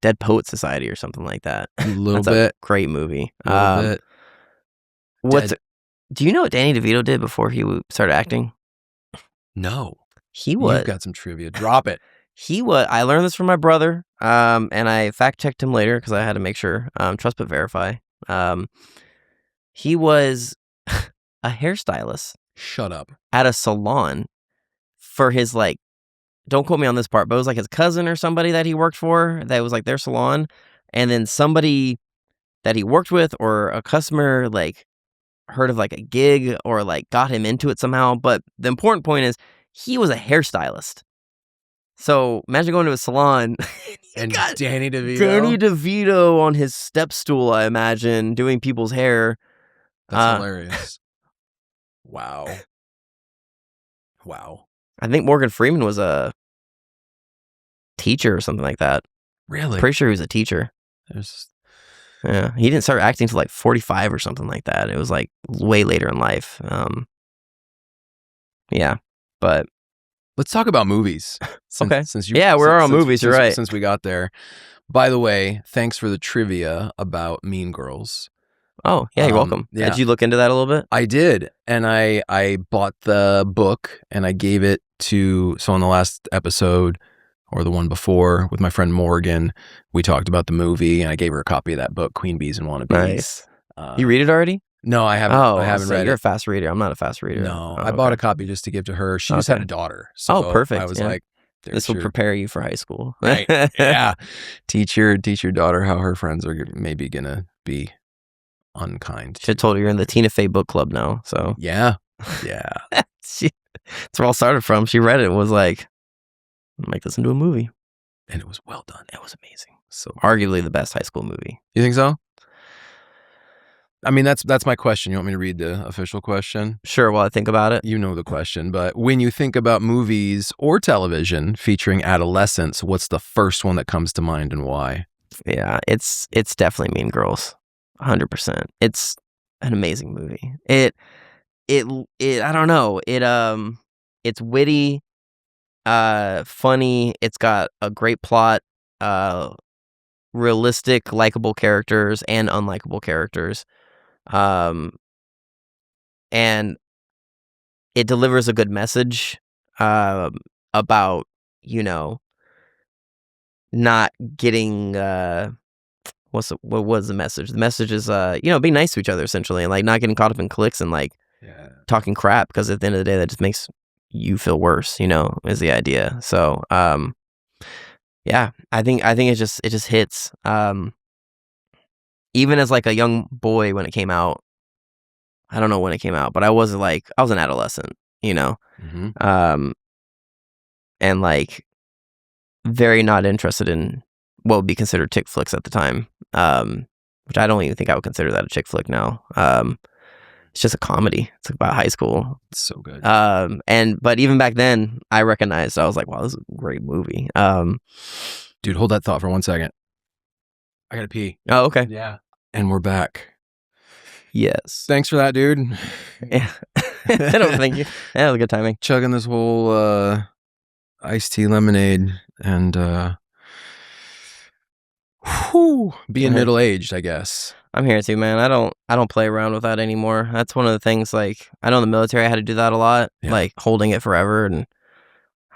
Dead Poet Society or something like that. A little That's bit. A great movie. A little bit. Do you know what Danny DeVito did before he started acting? No. You've got some trivia. Drop it. I learned this from my brother, and I fact checked him later because I had to make sure. Trust but verify. He was a hairstylist. Shut up. At a salon for his don't quote me on this part, but it was his cousin or somebody that he worked for that was their salon, and then somebody that he worked with or a customer heard of a gig or got him into it somehow. But the important point is he was a hairstylist. So imagine going to a salon and Danny DeVito on his step stool, I imagine, doing people's hair. That's hilarious. Wow. I think Morgan Freeman was a teacher or something like that. Really? Pretty sure he was a teacher. Yeah, he didn't start acting until 45 or something like that. It was way later in life. Yeah, but let's talk about movies. Okay. Since we're on movies. You're right. Since we got there, By the way, thanks for the trivia about Mean Girls. Oh, yeah, you're welcome. Yeah. Did you look into that a little bit? I did, and I bought the book and I gave it to, so on the last episode or the one before with my friend Morgan, we talked about the movie and I gave her a copy of that book, Queen Bees and Wannabes. Nice. You read it already? No, I haven't. Oh, I haven't read you're it. a fast reader. I'm not a fast reader. No, Oh, I bought okay. a copy just to give to her. She just had a daughter. So perfect. I was yeah. like, this will prepare you for high school. Right. Yeah. Teach your daughter how her friends are maybe going to be unkind. Should have told her you're in the Tina Fey book club now. So yeah. Yeah. that's where it all started from. She read it and was like, make this into a movie. And it was well done. It was amazing. So arguably the best high school movie. You think so? I mean, that's my question. You want me to read the official question? Sure, while I think about it. You know the question, but when you think about movies or television featuring adolescence, what's the first one that comes to mind and why? Yeah, it's definitely Mean Girls. 100%. It's an amazing movie. It I don't know. It's witty, funny. It's got a great plot, realistic, likable characters and unlikable characters. And it delivers a good message about, not getting what was the message? The message is being nice to each other essentially, and like not getting caught up in cliques and like talking crap, because at the end of the day that just makes you feel worse, is the idea. So yeah, I think it just hits. Even as like a young boy when it came out, I don't know when it came out, but I was an adolescent, Mm-hmm. and like very not interested in what would be considered chick flicks at the time, which I don't even think I would consider that a chick flick now. It's just a comedy. It's about high school. It's so good. But even back then, I recognized, I was like, wow, this is a great movie. Dude, hold that thought for 1 second. I gotta pee. Oh, okay. Yeah. And we're back. Yes. Thanks for that, dude. Yeah. I don't think you. That was good timing. Chugging this whole iced tea lemonade and being middle-aged, I guess. I'm here too, man. I don't play around with that anymore. That's one of the things, like, I know in the military I had to do that a lot, like holding it forever, and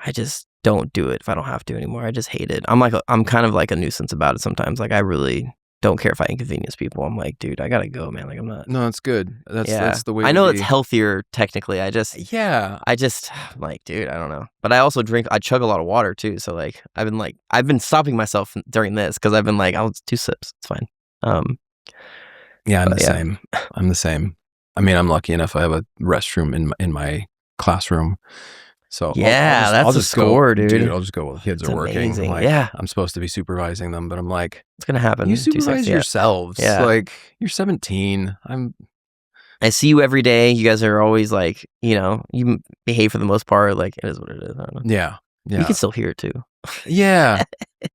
I just don't do it if I don't have to anymore. I just hate it. I'm kind of like a nuisance about it sometimes. Like, I really don't care if I inconvenience people. I'm like, dude, I gotta go, man. Like, I'm not. No, it's good. That's the way. I know it's healthier technically. I'm like, dude, I don't know. But I also I chug a lot of water too. So like, I've been stopping myself during this because I've been like, I'll 2 sips. It's fine. Yeah, I'm the same. I'm the same. I mean, I'm lucky enough. I have a restroom in my classroom. So I'll just score, go, dude. I'll just go while the kids are working. Like, I'm supposed to be supervising them, but I'm like, it's gonna happen. You supervise yourselves. Yeah. Like, you're 17. I see you every day. You guys are always like, you behave for the most part. Like, it is what it is. I don't know. Yeah. You can still hear it too. Yeah.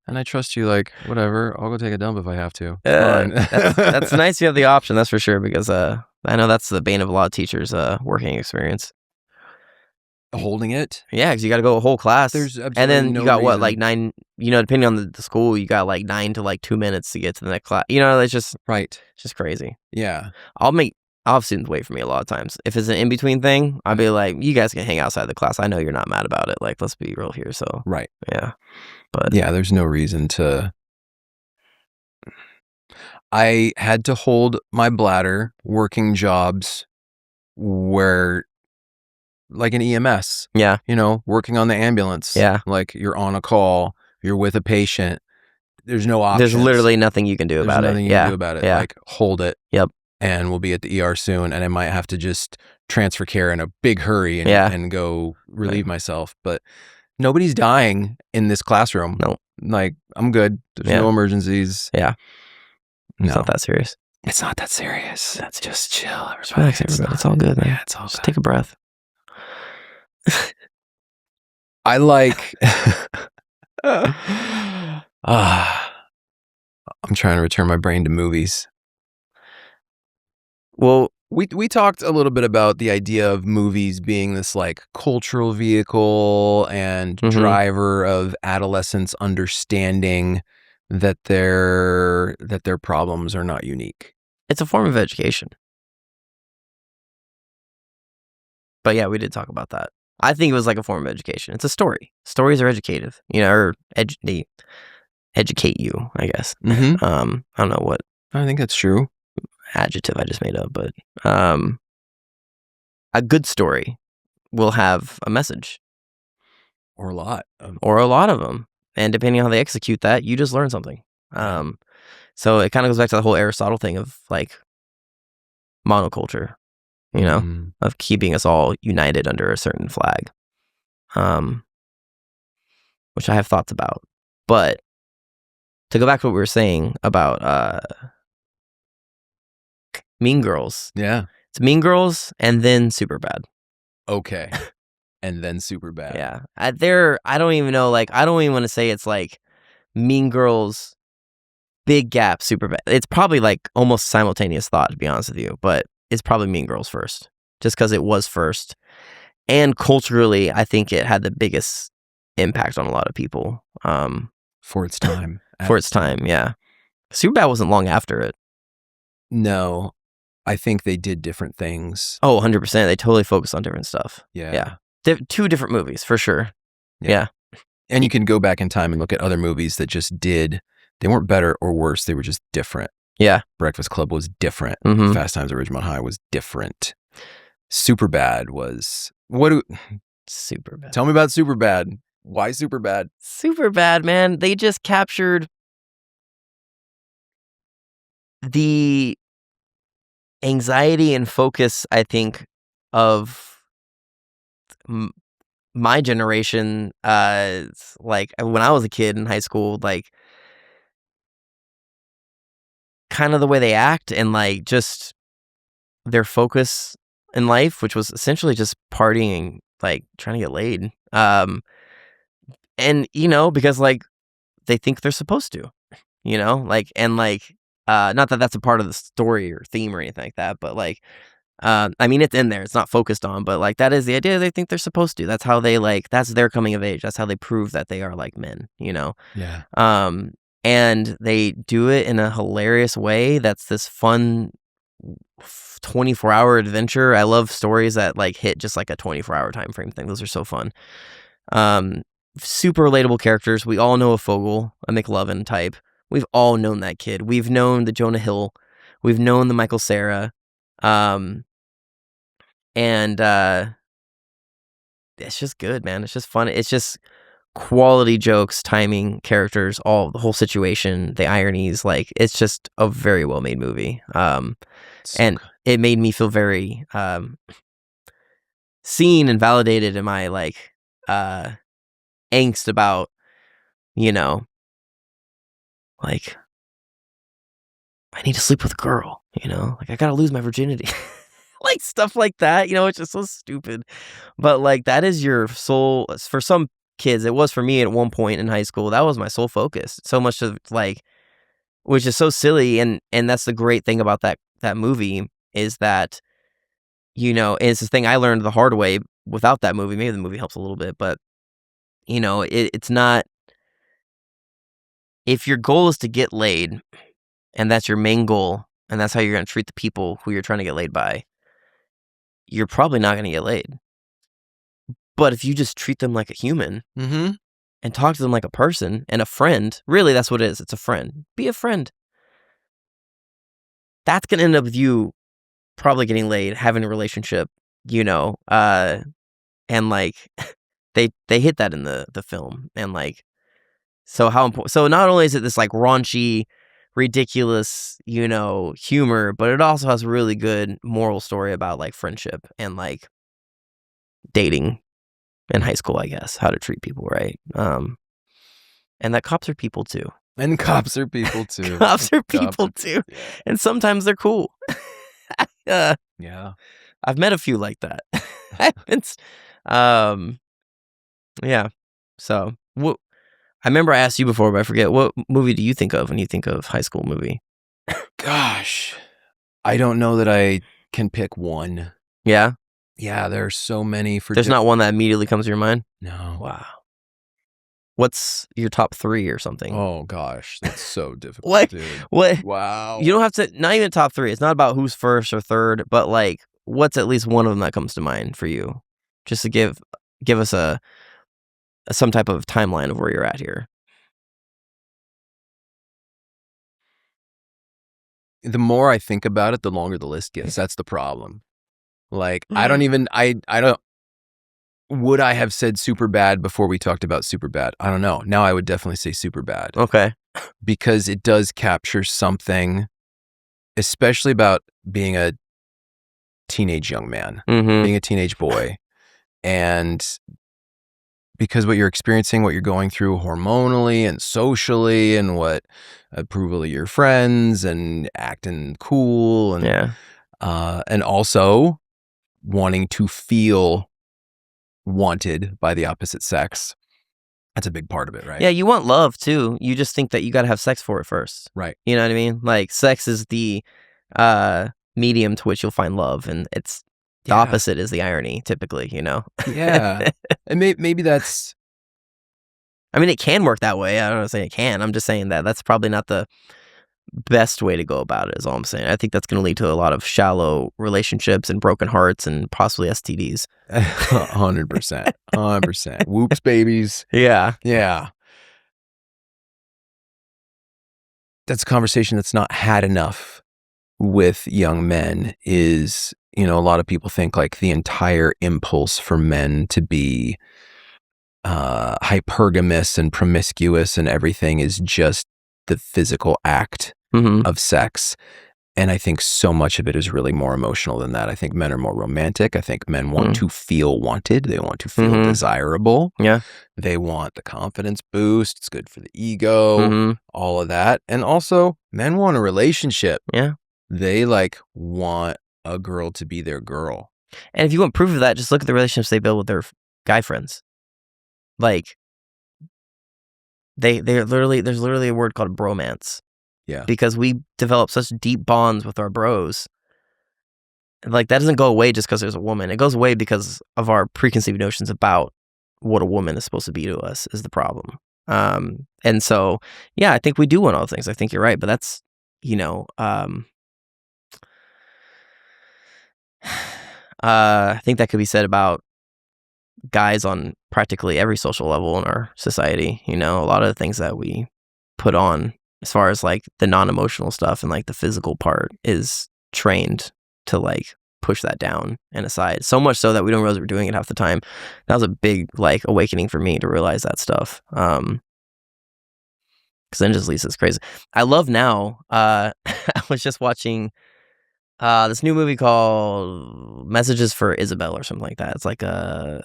And I trust you. Like, whatever. I'll go take a dump if I have to. That's nice. You have the option. That's for sure. Because I know that's the bane of a lot of teachers' working experience. Holding it? Yeah, because you got to go a whole class. There's absolutely and then no you got reason. What, like 9, depending on the school, you got like 9 to like 2 minutes to get to the next class. It's just right. It's just crazy. Yeah. I'll have students wait for me a lot of times. If it's an in-between thing, I'll be like, you guys can hang outside the class. I know you're not mad about it. Like, let's be real here. So right. Yeah. But yeah, there's no reason to. I had to hold my bladder working jobs where, like an EMS. Yeah. Working on the ambulance. Yeah. Like, you're on a call, you're with a patient. There's no options. There's literally nothing you can do about it. There's nothing you can do about it. Yeah. Like, hold it. Yep. And we'll be at the ER soon, and I might have to just transfer care in a big hurry and go relieve myself. But nobody's dying in this classroom. No. Like, I'm good. There's no emergencies. Yeah. No. It's not that serious. It's not that serious. That's just chill, everybody. Relax, everybody. It's all good, man. Yeah, it's all just good. Take a breath. I like. I'm trying to return my brain to movies. Well, we talked a little bit about the idea of movies being this like cultural vehicle and driver of adolescents understanding that their problems are not unique. It's a form of education. But yeah, we did talk about that. I think it was like a form of education. It's a story. Stories are educative, or they educate you, I guess. Mm-hmm. I don't know what I think that's true. adjective I just made up, but a good story will have a message. Or a lot. Or a lot of them. And depending on how they execute that, you just learn something. So it kind of goes back to the whole Aristotle thing of like monoculture, of keeping us all united under a certain flag, which I have thoughts about. But to go back to what we were saying about Mean Girls. Yeah. It's Mean Girls and then Superbad. Okay. And then Superbad. Yeah. I don't even know, like, I don't even want to say it's like Mean Girls, big gap, Superbad. It's probably like almost simultaneous thought, to be honest with you, but it's probably Mean Girls first, just because it was first. And culturally, I think it had the biggest impact on a lot of people. For its time. For its time, yeah. Superbad wasn't long after it. No. I think they did different things. Oh, 100%. They totally focused on different stuff. Yeah. Two different movies, for sure. Yeah. And you can go back in time and look at other movies that just they weren't better or worse. They were just different. Yeah. Breakfast Club was different. Mm-hmm. Fast Times at Ridgemont High was different. Superbad was... Superbad. Tell me about Superbad. Why Superbad? Superbad, man. They just captured the anxiety and focus, I think, of my generation. Like when I was a kid in high school, like kind of the way they act and like just their focus in life, which was essentially just partying, like trying to get laid. And because like they think they're supposed to, not that that's a part of the story or theme or anything like that, but like, I mean, it's in there. It's not focused on, but like that is the idea. They think they're supposed to. That's how they that's their coming of age. That's how they prove that they are like men, Yeah. And they do it in a hilarious way. That's this fun 24-hour adventure. I love stories that like hit just like a 24-hour time frame thing. Those are so fun. Super relatable characters. We all know a Fogel, a McLovin type. We've all known that kid. We've known the Jonah Hill. We've known the Michael Cera. And it's just good, man. It's just fun. It's just quality jokes, timing, characters, the whole situation, the ironies. Like it's just a very well made movie. And it made me feel very seen and validated in my like angst about, like I need to sleep with a girl, like I gotta lose my virginity. Like stuff like that, it's just so stupid. But like that is your soul for some kids. It was for me at one point in high school. That was my sole focus. So much of like, which is so silly, and that's the great thing about that movie is that, it's the thing I learned the hard way without that movie. Maybe the movie helps a little bit, but it's not. If your goal is to get laid, and that's your main goal, and that's how you're going to treat the people who you're trying to get laid by, you're probably not going to get laid. But if you just treat them like a human and talk to them like a person and a friend, really that's what it is. It's a friend. Be a friend. That's going to end up with you probably getting laid, having a relationship, and like they hit that in the film. And like, so how important, so not only is it this like raunchy, ridiculous, humor, but it also has a really good moral story about like friendship and like dating in high school, I guess, how to treat people right. And that cops are people too. And cops are people too. Cops are people too. Yeah. And sometimes they're cool. Yeah. I've met a few like that. Yeah. So I remember I asked you before, but I forget, what movie do you think of when you think of high school movie? Gosh, I don't know that I can pick one. Yeah? Yeah, there are so many. There's not one that immediately comes to your mind? No. Wow. What's your top 3 or something? Oh gosh, that's so difficult, What? dude. What? Wow. You don't have to. Not even top 3. It's not about who's first or third, but like, what's at least one of them that comes to mind for you, just to give us some type of timeline of where you're at here. The more I think about it, the longer the list gets. That's the problem. Like, I don't. Would I have said super bad before we talked about super bad? I don't know. Now I would definitely say super bad Okay. because it does capture something, especially about being a teenage young man, Mm-hmm. being a teenage boy. And because what you're experiencing, what you're going through hormonally and socially, and what approval of your friends and acting cool, Yeah. and also wanting to feel wanted by the opposite sex. That's a big part of it, right? Yeah, you want love too. You just think that you got to have sex for it first. Right. You know what I mean? Like, sex is the medium to which you'll find love, and it's the Yeah. opposite is the irony typically, you know? Yeah. And maybe that's, I mean, it can work that way. I don't want to say it can. I'm just saying that that's probably not the best way to go about it, is all I'm saying. I think that's going to lead to a lot of shallow relationships and broken hearts and possibly STDs. 100%. 100%. Whoops, babies. Yeah. Yeah. That's a conversation that's not had enough with young men is, a lot of people think like the entire impulse for men to be hypergamous and promiscuous and everything is just the physical act Mm-hmm. of sex. And I think so much of it is really more emotional than that. I think men are more romantic. I think men want to feel wanted. They want to feel desirable. Yeah. They want the confidence boost. It's good for the ego, all of that. And also, men want a relationship. Yeah. They like want a girl to be their girl. And if you want proof of that, just look at the relationships they build with their guy friends. Like, they're literally, there's literally a word called bromance. Yeah. Because we develop such deep bonds with our bros. Like, that doesn't go away just because there's a woman. It goes away because of our preconceived notions about what a woman is supposed to be to us is the problem. And so, yeah, I think we do want all things. I think you're right, but that's, I think that could be said about guys on practically every social level in our society. A lot of the things that we put on as far as like the non-emotional stuff and like the physical part is trained to like push that down and aside, so much so that we don't realize we're doing it half the time. That was a big like awakening for me to realize that stuff, because then it just leads us crazy. I love now I was just watching this new movie called Messages for Isabel or something like that. It's like a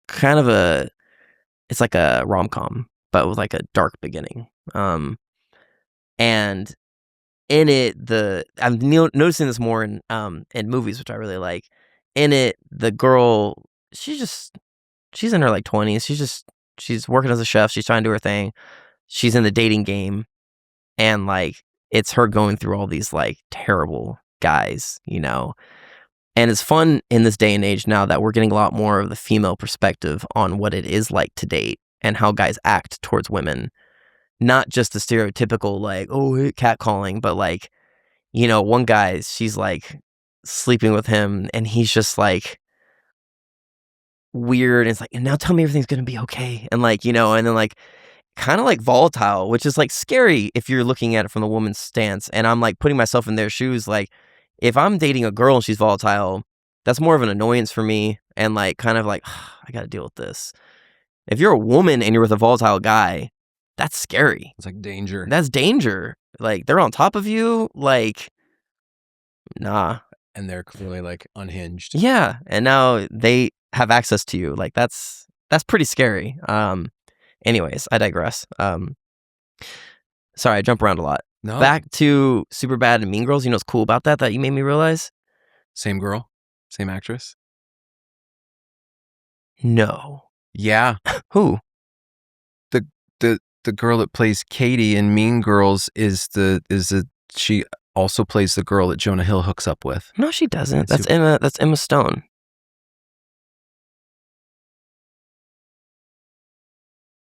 kind of a it's like a rom-com but with like a dark beginning. And in it, I'm noticing this more in movies, which I really like. In it, the girl, she's in her like 20s. She's working as a chef. She's trying to do her thing. She's in the dating game, and like it's her going through all these like terrible guys, And it's fun in this day and age now that we're getting a lot more of the female perspective on what it is like to date and how guys act towards women. Not just the stereotypical like, oh, catcalling, but like, one guy, she's like sleeping with him and he's just like weird. And it's like, and now tell me everything's going to be okay. And like, and then like kind of like volatile, which is like scary if you're looking at it from the woman's stance. And I'm like putting myself in their shoes. Like, if I'm dating a girl and she's volatile, that's more of an annoyance for me. And like, kind of like, I got to deal with this. If you're a woman and you're with a volatile guy, that's scary. It's like danger. That's danger. Like, they're on top of you. Like, nah. And they're clearly like unhinged. Yeah. And now they have access to you. Like, that's pretty scary. Anyways, I digress. Sorry, I jump around a lot. No. Back to Superbad and Mean Girls. You know what's cool about that you made me realize? Same girl? Same actress? No. Yeah. Who? The girl that plays Katie in Mean Girls she also plays the girl that Jonah Hill hooks up with. No, she doesn't. That's Emma Stone.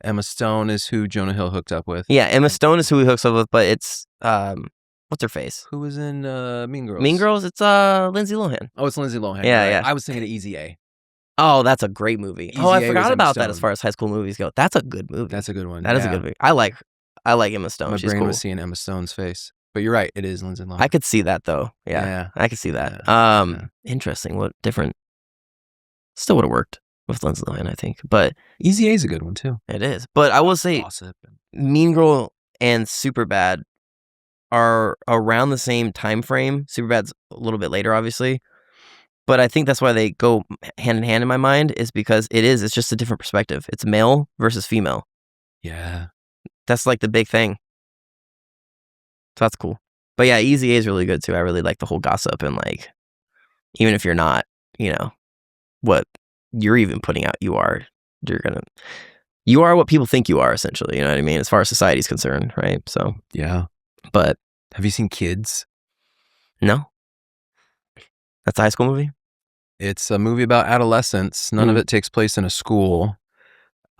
Emma Stone is who Jonah Hill hooked up with. Yeah, Emma Stone is who he hooks up with, but it's what's her face? Who was in Mean Girls? Mean Girls. It's Lindsay Lohan. Oh, it's Lindsay Lohan. Yeah, right. yeah. I was thinking of Easy A. Oh, that's a great movie. Easy Oh, I A forgot was Emma about that. Stone. As far as high school movies go, that's a good movie. That's a good one. That is a good movie. I like Emma Stone. My She's brain cool. was seeing Emma Stone's face, but you're right. It is Lindsay Lohan. I could see that though. Yeah. I could see that. Interesting. What different? Still would have worked with Lindsay Lohan, I think. But Easy A is a good one too. It is. But I will say, Mean Girl and Superbad are around the same time frame. Superbad's a little bit later, obviously. But I think that's why they go hand in hand in my mind, is because it's just a different perspective. It's male versus female. Yeah. That's like the big thing. So that's cool. But yeah, Easy A is really good too. I really like the whole gossip and like, even if you're not, what you're even putting out, you are what people think you are, essentially. You know what I mean? As far as society's concerned, right? So yeah. But have you seen Kids? No. That's a high school movie? It's a movie about adolescence. None of it takes place in a school.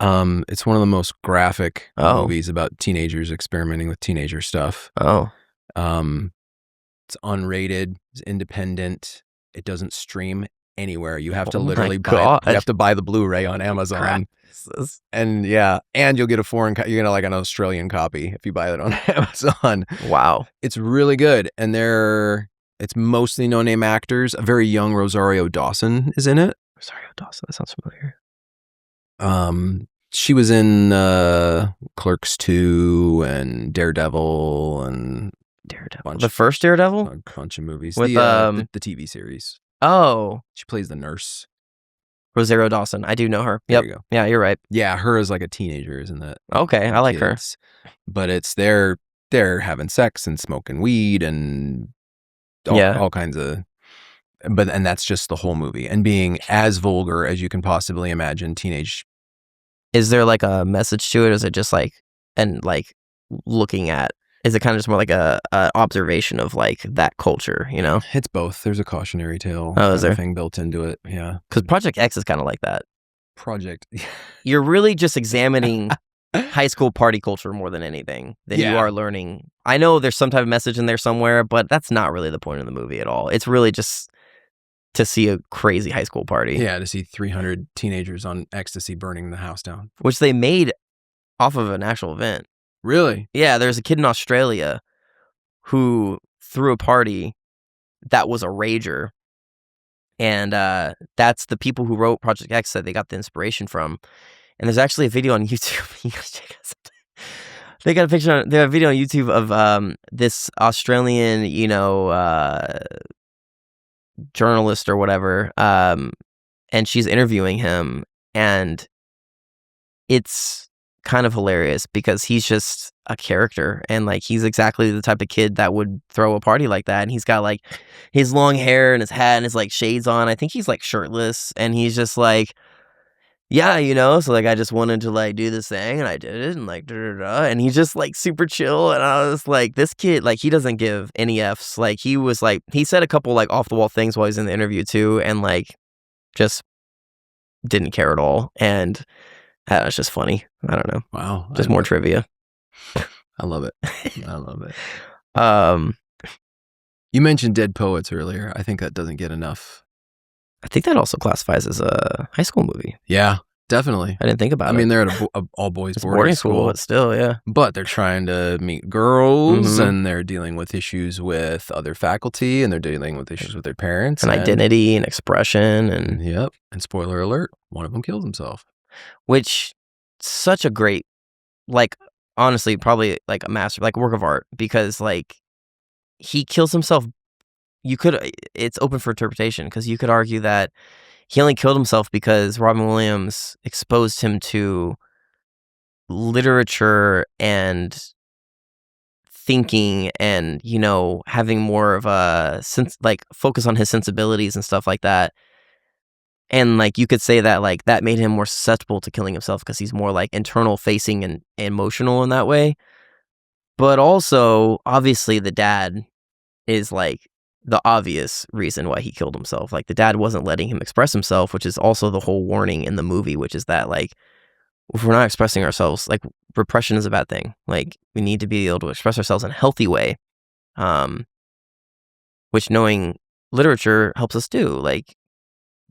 It's one of the most graphic movies about teenagers experimenting with teenager stuff. Oh. It's unrated. It's independent. It doesn't stream anywhere. You have to literally buy the Blu-ray on Amazon. And you'll get you're gonna like an Australian copy if you buy it on Amazon. Wow. It's really good. And it's mostly no-name actors. A very young Rosario Dawson is in it. Rosario Dawson, that sounds familiar. She was in Clerks 2 and Daredevil and the first Daredevil? A bunch of movies. With the TV series. Oh. She plays the nurse. Rosario Dawson. I do know her. There yep. You go. Yeah, you're right. Yeah, her as like a teenager, isn't that? Okay, I like her. But it's they're having sex and smoking weed and all kinds of, and that's just the whole movie, and being as vulgar as you can possibly imagine teenage. Is there like a message to it? Or is it just like, and like looking at, is it kind of just more like a observation of like that culture, It's both. There's a cautionary tale thing built into it. Yeah. Because Project X is kind of like that. Project. You're really just examining high school party culture more than anything. Than you are learning. I know there's some type of message in there somewhere, but that's not really the point of the movie at all. It's really just to see a crazy high school party. Yeah, to see 300 teenagers on ecstasy burning the house down. Which they made off of an actual event. Really? Yeah, there's a kid in Australia who threw a party that was a rager. And that's the people who wrote Project X said they got the inspiration from. And there's actually a video on YouTube. You guys check out something. They got a video on YouTube of this Australian, journalist or whatever. And she's interviewing him. And it's kind of hilarious because he's just a character, and like he's exactly the type of kid that would throw a party like that. And he's got like his long hair and his hat and his like shades on. I think he's like shirtless, and he's just like, so like I just wanted to like do this thing, and I did it, and like and he's just like super chill. And I was like, this kid, like, he doesn't give any F's. Like, he said a couple like off the wall things while he's in the interview too, and like just didn't care at all. And it's just funny. I don't know. Wow. Just more trivia. I love it. I love it. You mentioned Dead Poets earlier. I think that doesn't get enough. I think that also classifies as a high school movie. Yeah, definitely. I didn't think about it. I mean, they're at a all-boys boarding school. But still, yeah. But they're trying to meet girls, and they're dealing with issues with other faculty, and they're dealing with issues with their parents. And identity and expression. And yep. And spoiler alert, one of them kills himself. Which, such a great, like, honestly, probably like a master, like work of art, because like he kills himself. It's open for interpretation, because you could argue that he only killed himself because Robin Williams exposed him to literature and thinking, and having more of a sense, like focus on his sensibilities and stuff like that. And like you could say that like that made him more susceptible to killing himself, because he's more like internal facing and emotional in that way. But also, obviously, the dad is like the obvious reason why he killed himself. Like, the dad wasn't letting him express himself, which is also the whole warning in the movie, which is that like if we're not expressing ourselves, like repression is a bad thing. Like we need to be able to express ourselves in a healthy way, which knowing literature helps us do. Like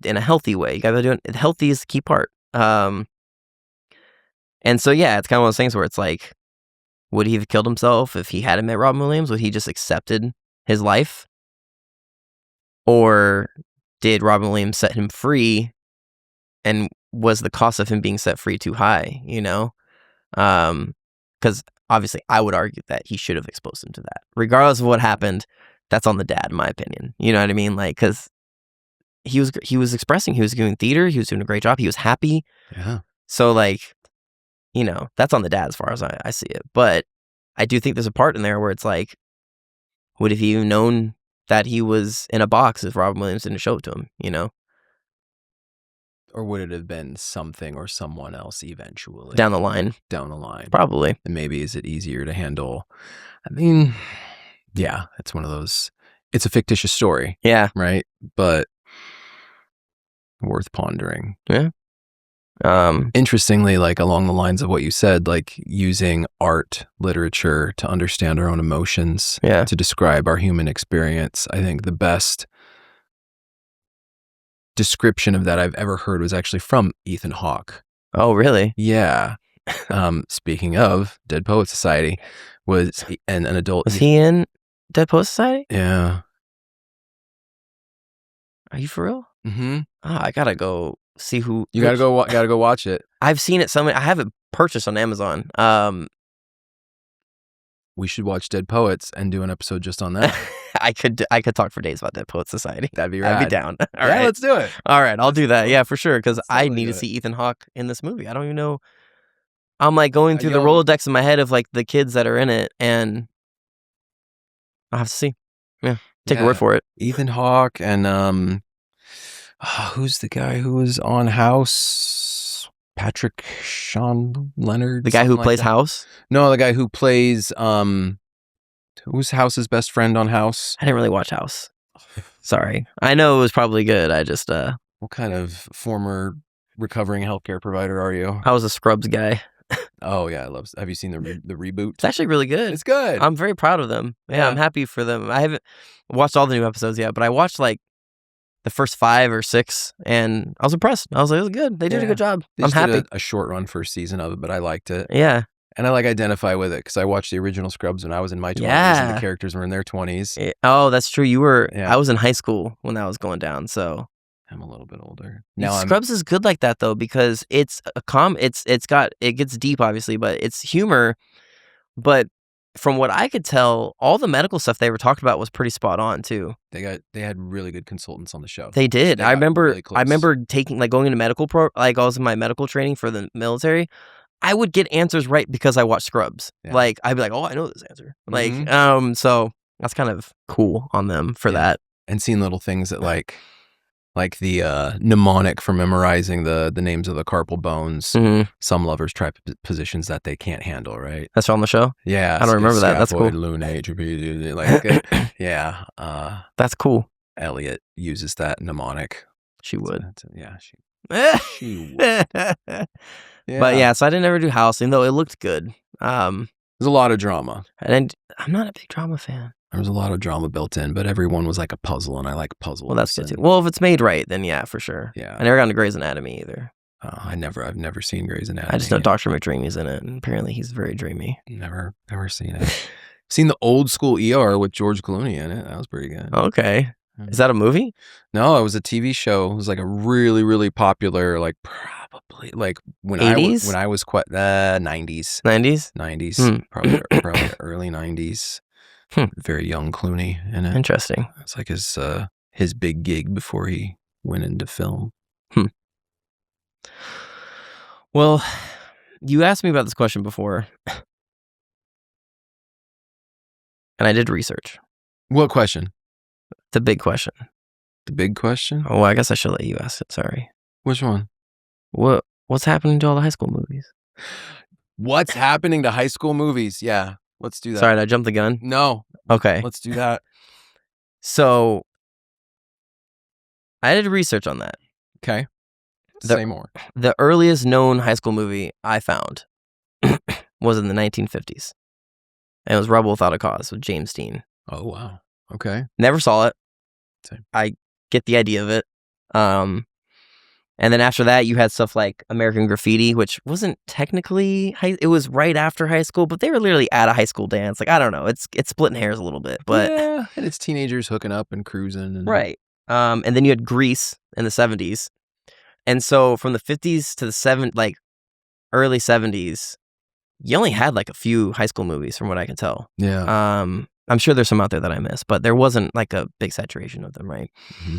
in a healthy way, you gotta do it. Healthy is the key part. And so yeah, it's kind of one of those things where it's like, would he have killed himself if he hadn't met Robin Williams? Would he just accepted his life, or did Robin Williams set him free? And was the cost of him being set free too high? You know. Because obviously I would argue that he should have exposed him to that. Regardless of what happened, that's on the dad, in my opinion. You know what I mean? Like, because he was expressing, he was doing theater, he was doing a great job, he was happy. Yeah. So, like, you know, that's on the dad as far as I see it. But I do think there's a part in there where it's like, would have he even known that he was in a box if Robin Williams didn't show it to him, you know? Or would it have been something or someone else eventually? Down the line. Probably. And maybe is it easier to handle? I mean, yeah, it's one of those, it's a fictitious story. Yeah. Right? But worth pondering. Yeah. Interestingly, like along the lines of what you said, like using art, literature to understand our own emotions, to describe our human experience. I think the best description of that I've ever heard was actually from Ethan Hawke. Oh, really? Yeah. Speaking of Dead Poet Society, was an adult. Was he in Dead Poet Society? Yeah. Are you for real? Mm-hmm. Oh, I gotta go see who. You gotta go watch it. I've seen it I have it purchased on Amazon. We should watch Dead Poets and do an episode just on that. I could talk for days about Dead Poet Society. That'd be rad. I'd be down. All yeah, right. let's do it. All right, I'll do that. Yeah, for sure. Because I totally need do to it. see Ethan Hawke in this movie. I don't even know. I'm like going through the Yo. Rolodex in my head of like the kids that are in it, and I'll have to see. Yeah, take a word for it. Ethan Hawke and who's the guy who was on House? Patrick Sean Leonard. The guy who something plays like that. House? No, the guy who plays who's House's best friend on House? I didn't really watch House. Sorry. I know it was probably good. I just What kind of former recovering healthcare provider are you? I was a Scrubs guy. Oh yeah, have you seen the reboot? It's actually really good. It's good. I'm very proud of them. Yeah, I'm happy for them. I haven't watched all the new episodes yet, but I watched like the first 5 or 6, and I was impressed. I was like, it was good. They did a good job. They I'm just did happy. a short run first season of it, but I liked it. Yeah. And I like identify with it because I watched the original Scrubs when I was in my 20s and the characters were in their 20s. Oh, that's true. You were. Yeah. I was in high school when that was going down, so I'm a little bit older. Scrubs is good like that though, because it's a it gets deep obviously, but it's humor. But from what I could tell, all the medical stuff they were talking about was pretty spot on too. They had really good consultants on the show. They did. They I remember really close. I remember taking like going into medical like I was in my medical training for the military. I would get answers right because I watched Scrubs. Yeah. Like I'd be like, "Oh, I know this answer." Like so that's kind of cool on them for that. And seeing little things that like the mnemonic for memorizing the names of the carpal bones. Mhm. Some lovers try positions that they can't handle, right? That's on the show? Yeah. I don't remember that. That's cool. Lunate, like yeah. That's cool. Elliot uses that mnemonic. She would. Yeah, she would. But yeah, so I didn't ever do House, even though it looked good. There's a lot of drama. And I'm not a big drama fan. There was a lot of drama built in, but everyone was like a puzzle, and I like puzzles. Well, that's good too. Well, if it's made right, then yeah, for sure. Yeah. I never got into Grey's Anatomy either. I've never seen Grey's Anatomy. I just know Dr. McDreamy's in it, and apparently he's very dreamy. Never seen it. Seen the old school ER with George Clooney in it. That was pretty good. Okay. Is that a movie? No, it was a TV show. It was like a really, really popular, like probably like when 80s? when I was quite 90s. 90s? 90s. Probably early 90s. Very young Clooney in it. Interesting. It's like his big gig before he went into film. Well, you asked me about this question before, and I did research. What question? The big question. The big question? Oh, I guess I should let you ask it. Sorry. Which one? What's happening to all the high school movies? What's happening to high school movies? Yeah, let's do that. Sorry, did I jump the gun? No. Okay. Let's do that. So, I did research on that. Okay. Say more. The earliest known high school movie I found was in the 1950s. And it was Rebel Without a Cause with James Dean. Oh, wow. Okay. Never saw it. Same. I get the idea of it. And then after that, you had stuff like American Graffiti, which wasn't technically it was right after high school, but they were literally at a high school dance. Like, I don't know. It's splitting hairs a little bit, but yeah, and it's teenagers hooking up and cruising. And... right. And then you had Grease in the 70s. And so from the 50s to the early 70s, you only had like a few high school movies from what I can tell. Yeah. I'm sure there's some out there that I missed, but there wasn't like a big saturation of them, right? Mm-hmm.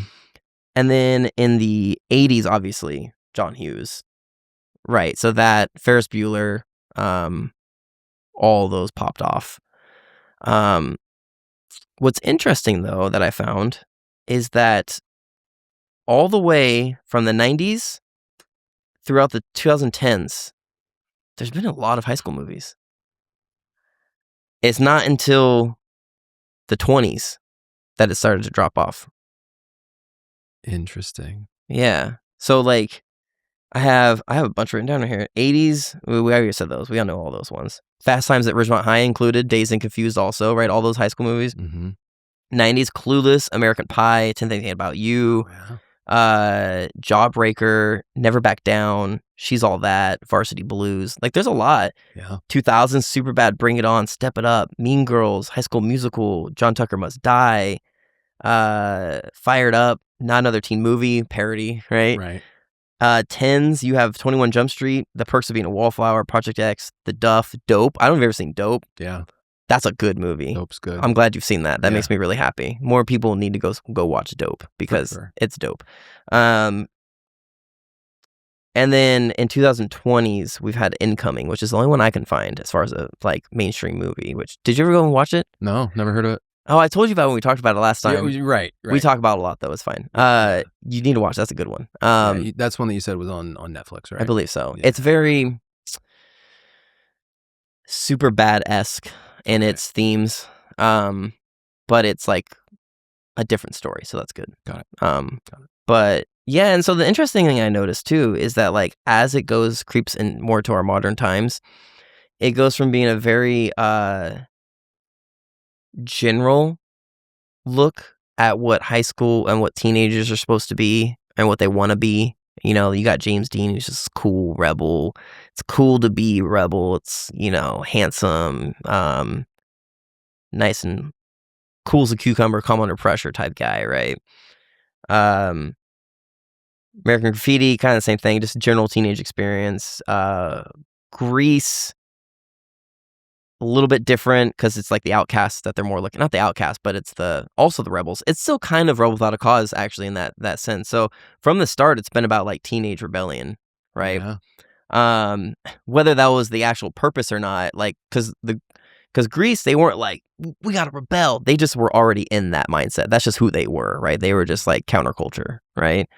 And then in the 80s, obviously, John Hughes. Right. So that, Ferris Bueller, all those popped off. What's interesting, though, that I found is that all the way from the 90s throughout the 2010s, there's been a lot of high school movies. It's not until the 20s that it started to drop off. Interesting. Yeah. So like I have a bunch written down here. 80s, we already said those. We all know all those ones. Fast Times at Ridgemont High included, Dazed and Confused also, right? All those high school movies. Mm-hmm. 90s, Clueless, American Pie, 10 Things About You, Jawbreaker, Never Back Down, She's All That, Varsity Blues. Like there's a lot. Yeah. 2000s, Superbad, Bring It On, Step It Up, Mean Girls, High School Musical, John Tucker Must Die, Fired Up, Not Another Teen Movie, parody, right? Right. 10s, you have 21 Jump Street, The Perks of Being a Wallflower, Project X, The Duff, Dope. I don't know if you've ever seen Dope. Yeah. That's a good movie. Dope's good. I'm glad you've seen that. That makes me really happy. More people need to go watch Dope because it's dope. And then in 2020s, we've had Incoming, which is the only one I can find as far as a like mainstream movie. Which did you ever go and watch it? No, never heard of it. Oh, I told you about it when we talked about it last time. Yeah, right. We talk about it a lot though. It's fine. You need to watch. That's a good one. That's one that you said was on Netflix, right? I believe so. Yeah. It's very Superbad-esque in its themes, but it's like a different story, so that's good. Got it. But yeah, and so the interesting thing I noticed too is that like as it creeps in more to our modern times, it goes from being a very general look at what high school and what teenagers are supposed to be and what they want to be. You know, you got James Dean, who's just a cool rebel. It's cool to be rebel. It's, you know, handsome, nice and cool as a cucumber, calm under pressure type guy, right? American Graffiti, kind of the same thing, just general teenage experience. Grease, a little bit different because it's like the outcasts that they're more looking, not the outcasts, but it's also the rebels. It's still kind of Rebel Without a Cause actually in that sense. So from the start, it's been about like teenage rebellion, right? Yeah. Whether that was the actual purpose or not, like because Grease, they weren't like, we gotta rebel. They just were already in that mindset. That's just who they were, right? They were just like counterculture, right?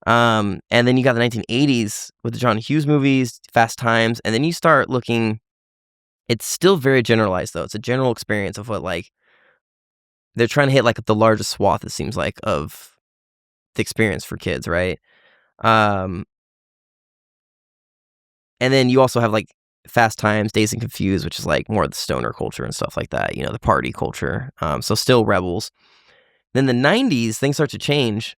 And then you got the 1980s with the John Hughes movies, Fast Times, and then you start looking. It's still very generalized though. It's a general experience of what like they're trying to hit like the largest swath, it seems like, of the experience for kids, right? And then you also have like Fast Times, Dazed and Confused, which is like more of the stoner culture and stuff like that, you know, the party culture. So still rebels. Then the 90s, things start to change.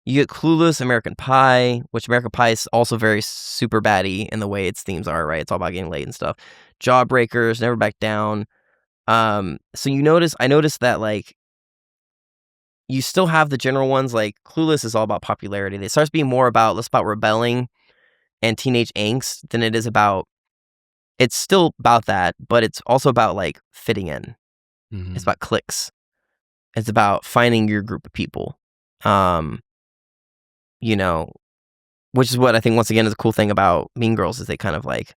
You get Clueless, American Pie, which American Pie is also very super baddie in the way its themes are, right? It's all about getting laid and stuff. Jawbreakers, Never Back Down. So I noticed that like you still have the general ones, like Clueless is all about popularity. It starts being more about less about rebelling and teenage angst than it is about. It's still about that, but it's also about like fitting in. Mm-hmm. It's about cliques. It's about finding your group of people. You know, which is what I think once again is a cool thing about Mean Girls is they kind of like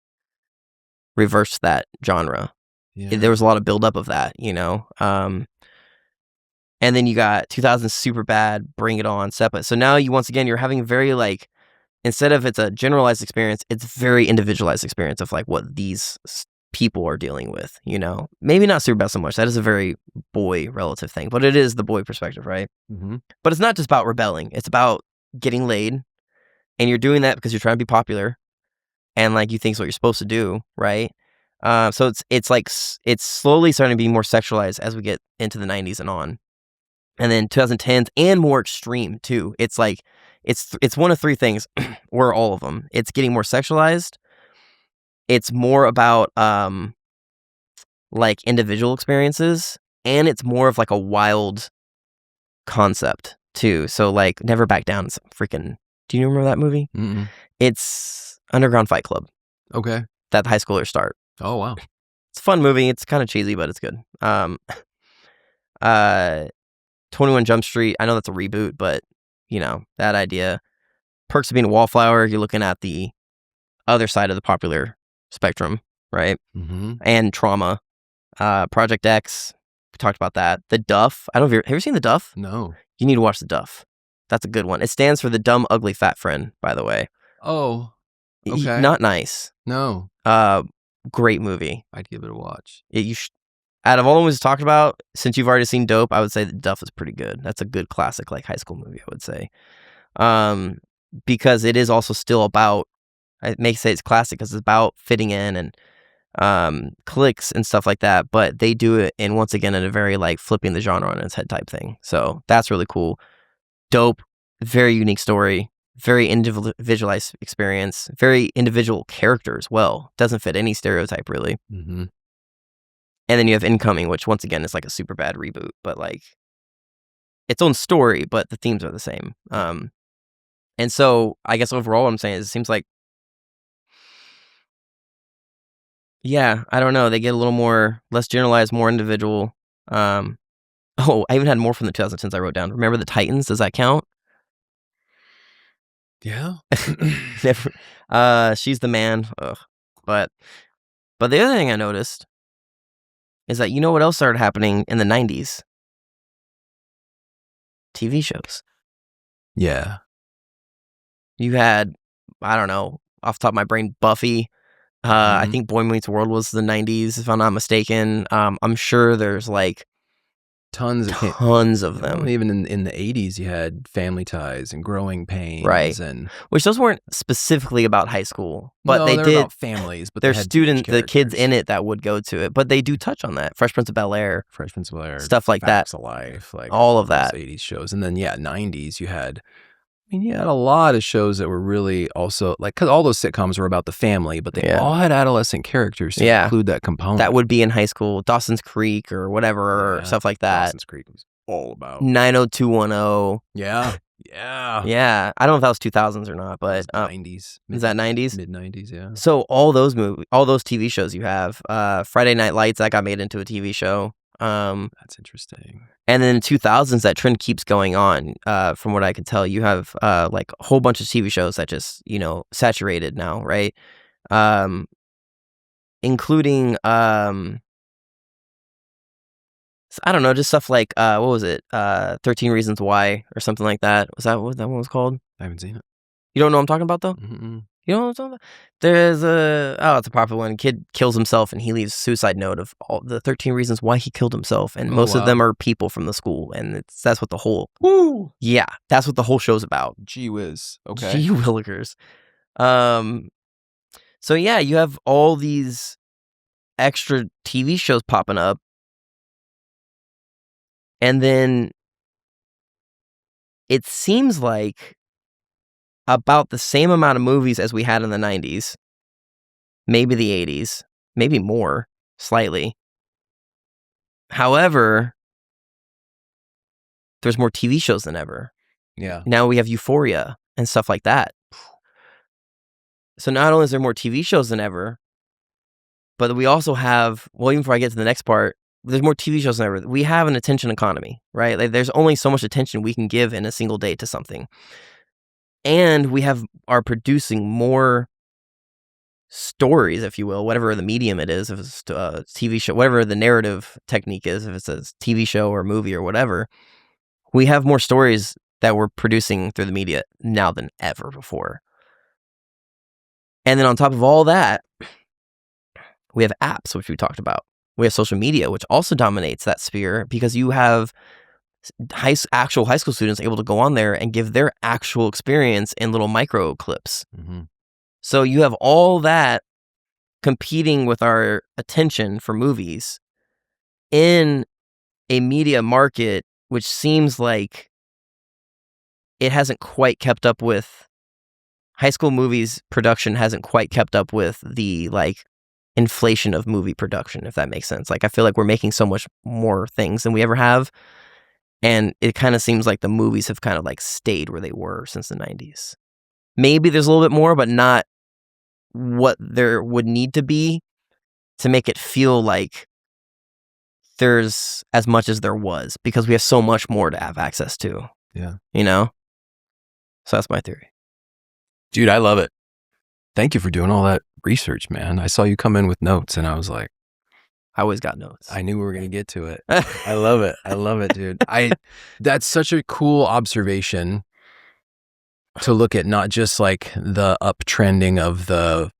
reversed that genre. Yeah. There was a lot of buildup of that, you know. And then you got 2000 Superbad, Bring It On, Sepa. So now you're having very like, instead of it's a generalized experience, it's very individualized experience of like what these people are dealing with, you know. Maybe not Superbad so much. That is a very boy relative thing, but it is the boy perspective, right? Mm-hmm. But it's not just about rebelling. It's about getting laid and you're doing that because you're trying to be popular, and like you think it's what you're supposed to do, right? So it's like it's slowly starting to be more sexualized as we get into the 90s and on, and then 2010s and more extreme too. It's like it's one of three things, or all of them. It's getting more sexualized. It's more about like individual experiences, and it's more of like a wild concept too. So like Never Back Down is freaking. Do you remember that movie? Mm-mm. It's Underground Fight Club Okay. that the high schoolers start. Oh, wow. It's a fun movie. It's kind of cheesy, but it's good. 21 Jump Street. I know that's a reboot, but you know that idea. Perks of Being a Wallflower. You're looking at the other side of the popular spectrum, right? Mm-hmm. And Trauma. Project X. We talked about that. The Duff. I don't know if have you ever seen The Duff? No. You need to watch The Duff. That's a good one. It stands for The Dumb, Ugly, Fat Friend, by the way. Oh, okay. Not nice. No. Great movie. I'd give it a watch. Out of all the movies talked about, since you've already seen Dope, I would say The Duff is pretty good. That's a good classic, like high school movie, I would say. Because it is also still about, it makes it classic because it's about fitting in and cliques and stuff like that. But they do it, and once again, in a very like flipping the genre on its head type thing. So that's really cool. Dope, very unique story, very individualized experience, very individual character as well. Doesn't fit any stereotype really. Mm-hmm. And then you have Incoming, which once again is like a super bad reboot, but like its own story, but the themes are the same. And so I guess overall what I'm saying is it seems like, yeah, I don't know. They get a little more, less generalized, more individual. I even had more from the 2010s I wrote down. Remember the Titans? Does that count? Yeah. Never. She's the man. Ugh. But the other thing I noticed is that you know what else started happening in the 90s? TV shows. Yeah. You had, I don't know, off the top of my brain, Buffy. I think Boy Meets World was the 90s, if I'm not mistaken. I'm sure there's like tons of them. Well, even in the 80s, you had Family Ties and Growing Pains, right? And which those weren't specifically about high school, but they did about families. But their the kids in it that would go to it. But they do touch on that. Fresh Prince of Bel-Air, stuff like Facts that. of Life, like all of that 80s shows, and then 90s, you had. I mean, you had a lot of shows that were really also like, because all those sitcoms were about the family, but they all had adolescent characters to include that component. That would be in high school, Dawson's Creek or whatever, or stuff like that. Dawson's Creek was all about 90210. Yeah. Yeah. I don't know if that was 2000s or not, but 90s. Is that 90s? Mid 90s, yeah. So all those TV shows you have, Friday Night Lights, that got made into a TV show. That's interesting. And then in 2000s, that trend keeps going on. From what I can tell, you have like a whole bunch of TV shows that just, saturated now, right? Including I don't know, just stuff like what was it? 13 Reasons Why or something like that. Was that what that one was called? I haven't seen it. You don't know what I'm talking about though? Mm-mm. You know what I'm talking about? There's it's a popular one. Kid kills himself and he leaves a suicide note of all the 13 reasons why he killed himself, and most of them are people from the school, and that's what the whole that's what the whole show's about. Gee whiz. Okay. Gee willikers. So yeah, you have all these extra TV shows popping up, and then it seems like about the same amount of movies as we had in the 90s, maybe the 80s, maybe more, slightly. However, there's more TV shows than ever. Yeah. Now we have Euphoria and stuff like that. So not only is there more TV shows than ever, but we also have, well, even before I get to the next part, there's more TV shows than ever. We have an attention economy, right? Like there's only so much attention we can give in a single day to something. And we are producing more stories, if you will, whatever the medium it is, if it's a TV show, whatever the narrative technique is, if it's a TV show or movie or whatever, we have more stories that we're producing through the media now than ever before. And then on top of all that, we have apps, which we talked about. We have social media, which also dominates that sphere because you have actual high school students able to go on there and give their actual experience in little micro clips. Mm-hmm. So you have all that competing with our attention for movies in a media market which seems like it hasn't quite kept up with high school movies production, hasn't quite kept up with the like inflation of movie production, if that makes sense. Like I feel like we're making so much more things than we ever have, and it kind of seems like the movies have kind of like stayed where they were since the 90s. Maybe there's a little bit more, but not what there would need to be to make it feel like there's as much as there was, because we have so much more to have access to. Yeah. You know? So that's my theory. Dude, I love it. Thank you for doing all that research, man. I saw you come in with notes and I was like, I always got notes. I knew we were going to get to it. I love it. I love it, dude. That's such a cool observation to look at, not just like the uptrending of the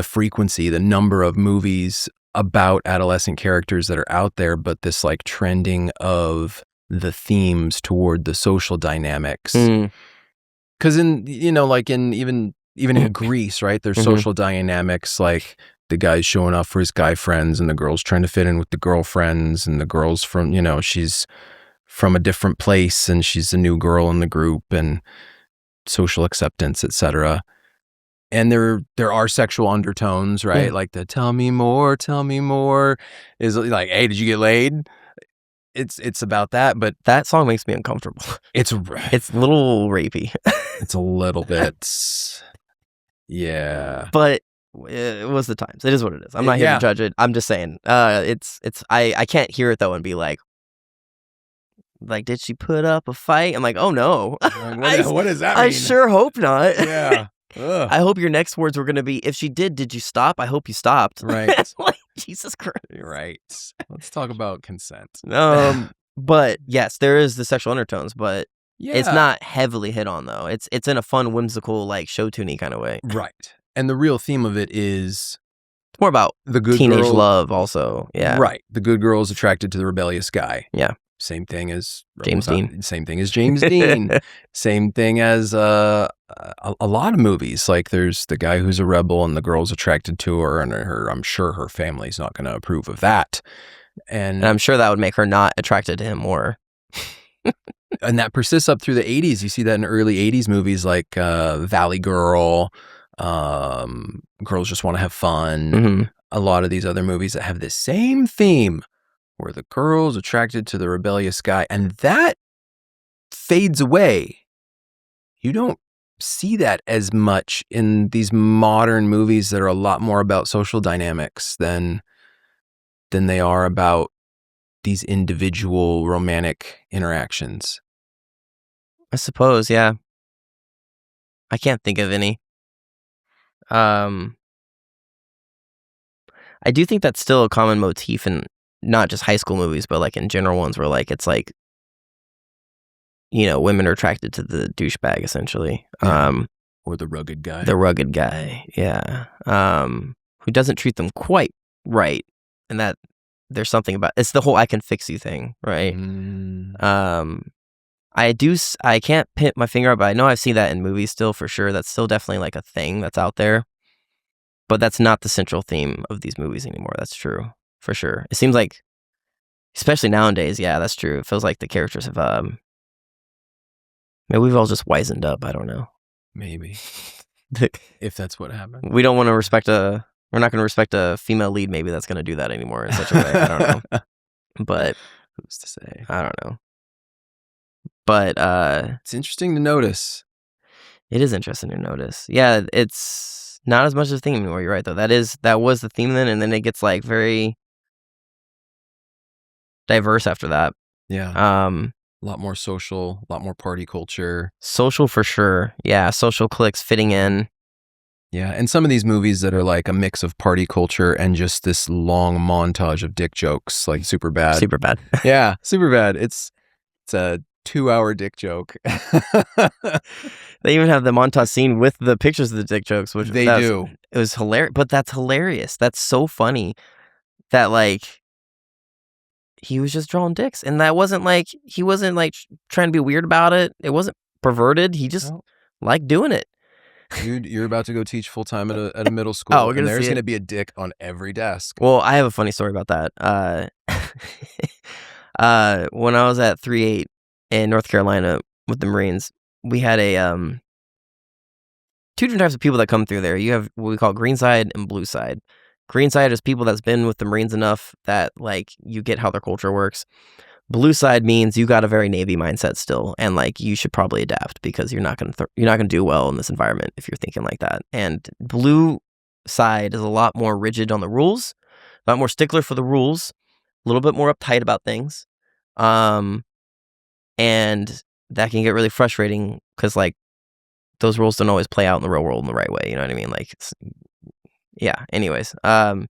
frequency, the number of movies about adolescent characters that are out there, but this like trending of the themes toward the social dynamics. Because in, you know, like in even in Greece, right, there's social dynamics, like the guy's showing off for his guy friends and the girl's trying to fit in with the girlfriends, and the girl's from, you know, she's from a different place and she's a new girl in the group, and social acceptance, etc. And there are sexual undertones, right? Yeah. Like the tell me more is like, hey, did you get laid? It's about that, but that song makes me uncomfortable. It's a little rapey. It's a little bit, yeah. But it was the times. It is what it is. I'm not here to judge it. I'm just saying, I can't hear it though and be like, did she put up a fight? I'm like, oh no. What does that mean? I sure hope not. Yeah. I hope your next words were going to be, if she did you stop? I hope you stopped. Right. Like, Jesus Christ. Right. Let's talk about consent. But yes, there is the sexual undertones, but yeah, it's not heavily hit on though. It's in a fun, whimsical, like show tuney kind of way. Right. And the real theme of it is it's more about the good teenage girl, love also. Yeah. Right. The good girl is attracted to the rebellious guy. Yeah. Same thing as James Dean. Same thing as James Dean. Same thing as a lot of movies. Like there's the guy who's a rebel and the girl's attracted to her, and I'm sure her family's not going to approve of that. And I'm sure that would make her not attracted to him more. And that persists up through the 80s. You see that in early 80s movies like Valley Girl, Girls Just Want to Have Fun. A lot of these other movies that have the same theme, where the girl's attracted to the rebellious guy, and that fades away. You don't see that as much in these modern movies that are a lot more about social dynamics than they are about these individual romantic interactions. I suppose, yeah. I can't think of any. I do think that's still a common motif in not just high school movies, but like in general ones where like it's like, you know, women are attracted to the douchebag essentially. Yeah. Or the rugged guy. The rugged guy, yeah. Who doesn't treat them quite right. And that there's something about it's the whole I can fix you thing, right? I can't pin my finger up, but I know I've seen that in movies still for sure. That's still definitely like a thing that's out there. But that's not the central theme of these movies anymore. That's true, for sure. It seems like, especially nowadays, yeah, that's true. It feels like the characters have, maybe we've all just wizened up. I don't know. Maybe. If that's what happened. We don't want to respect we're not going to respect a female lead maybe that's going to do that anymore in such a way. I don't know. But who's to say? I don't know. But it's interesting to notice. It is interesting to notice. Yeah, it's not as much of a theme anymore. You're right, though. That was the theme then, and then it gets like very diverse after that. Yeah. A lot more social, a lot more party culture. Social for sure. Yeah, social cliques fitting in. Yeah, and some of these movies that are like a mix of party culture and just this long montage of dick jokes, like Superbad. Superbad. Yeah, Superbad. It's a 2-hour dick joke. They even have the montage scene with the pictures of the dick jokes, which they do. It was hilarious, but that's hilarious. That's so funny that like he was just drawing dicks, and that wasn't like he wasn't like trying to be weird about it. It wasn't perverted. He just liked doing it. Dude, you're about to go teach full time at a middle school, Oh, we're and gonna there's see it. gonna be a dick on every desk. Well, I have a funny story about that. When I was at 3-8 in North Carolina with the Marines, we had a two different types of people that come through there. You have what we call green side and blue side. Green side is people that's been with the Marines enough that like you get how their culture works. Blue side means you got a very Navy mindset still, and like you should probably adapt because you're not gonna do well in this environment if you're thinking like that. And blue side is a lot more rigid on the rules, a lot more stickler for the rules, a little bit more uptight about things, and that can get really frustrating because like those rules don't always play out in the real world in the right way. You know what I mean? Like, yeah. Anyways, and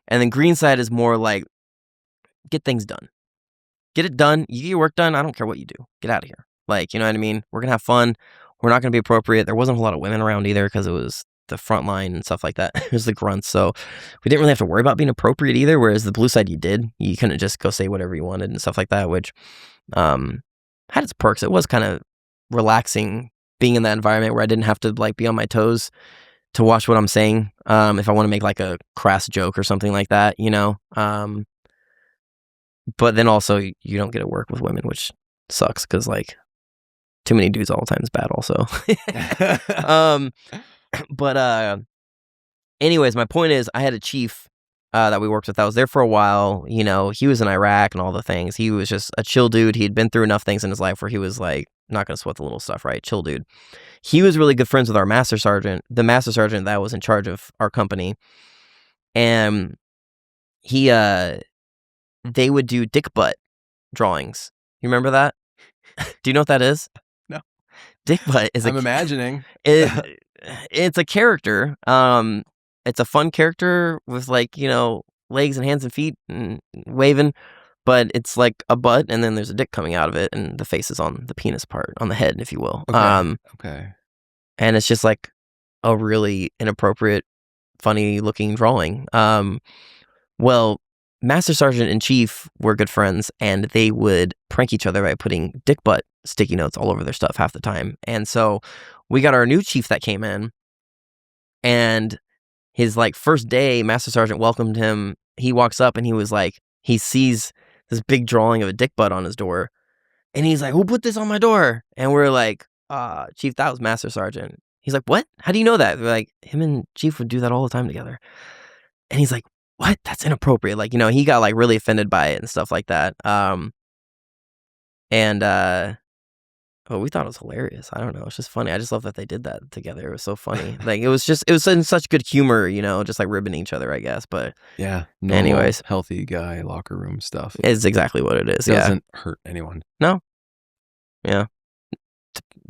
then green side is more like get things done. Get it done. You get your work done. I don't care what you do. Get out of here. Like, you know what I mean? We're going to have fun. We're not going to be appropriate. There wasn't a lot of women around either because it was the front line and stuff like that. It was the grunts. So we didn't really have to worry about being appropriate either. Whereas the blue side, you did. You couldn't just go say whatever you wanted and stuff like that, which had its perks. It was kind of relaxing being in that environment where I didn't have to like be on my toes to watch what I'm saying. If I want to make like a crass joke or something like that, you know? But then also you don't get to work with women, which sucks because like too many dudes all the time is bad also. But anyways, my point is I had a chief that we worked with. I was there for a while. You know, he was in Iraq and all the things. He was just a chill dude. He'd been through enough things in his life where he was like, not going to sweat the little stuff, right? Chill dude. He was really good friends with our master sergeant, the master sergeant that was in charge of our company. And he, they would do dick butt drawings. You remember that? Do you know what that is? No. Dick butt is I'm imagining. It's a character. It's a fun character with like, you know, legs and hands and feet and waving, but it's like a butt and then there's a dick coming out of it and the face is on the penis part, on the head, if you will. Okay. And it's just like a really inappropriate, funny looking drawing. Well, Master Sergeant and Chief were good friends, and they would prank each other by putting dick butt sticky notes all over their stuff half the time. And so we got our new chief that came in, and his like first day, Master Sergeant welcomed him. He walks up and he was like, he sees this big drawing of a dick butt on his door, and he's like, "Who put this on my door?" And we're like, Chief, that was Master Sergeant." He's like, "What? How do you know that?" We're like, "Him and Chief would do that all the time together." And he's like, "What? That's inappropriate." Like, you know, he got like really offended by it and stuff like that. Oh, we thought it was hilarious. I don't know. It's just funny. I just love that they did that together. It was so funny. Like, it was in such good humor, you know, just like ribbing each other, I guess. But yeah. Anyways, healthy guy locker room stuff. It's exactly what it is. Doesn't hurt anyone. No. Yeah.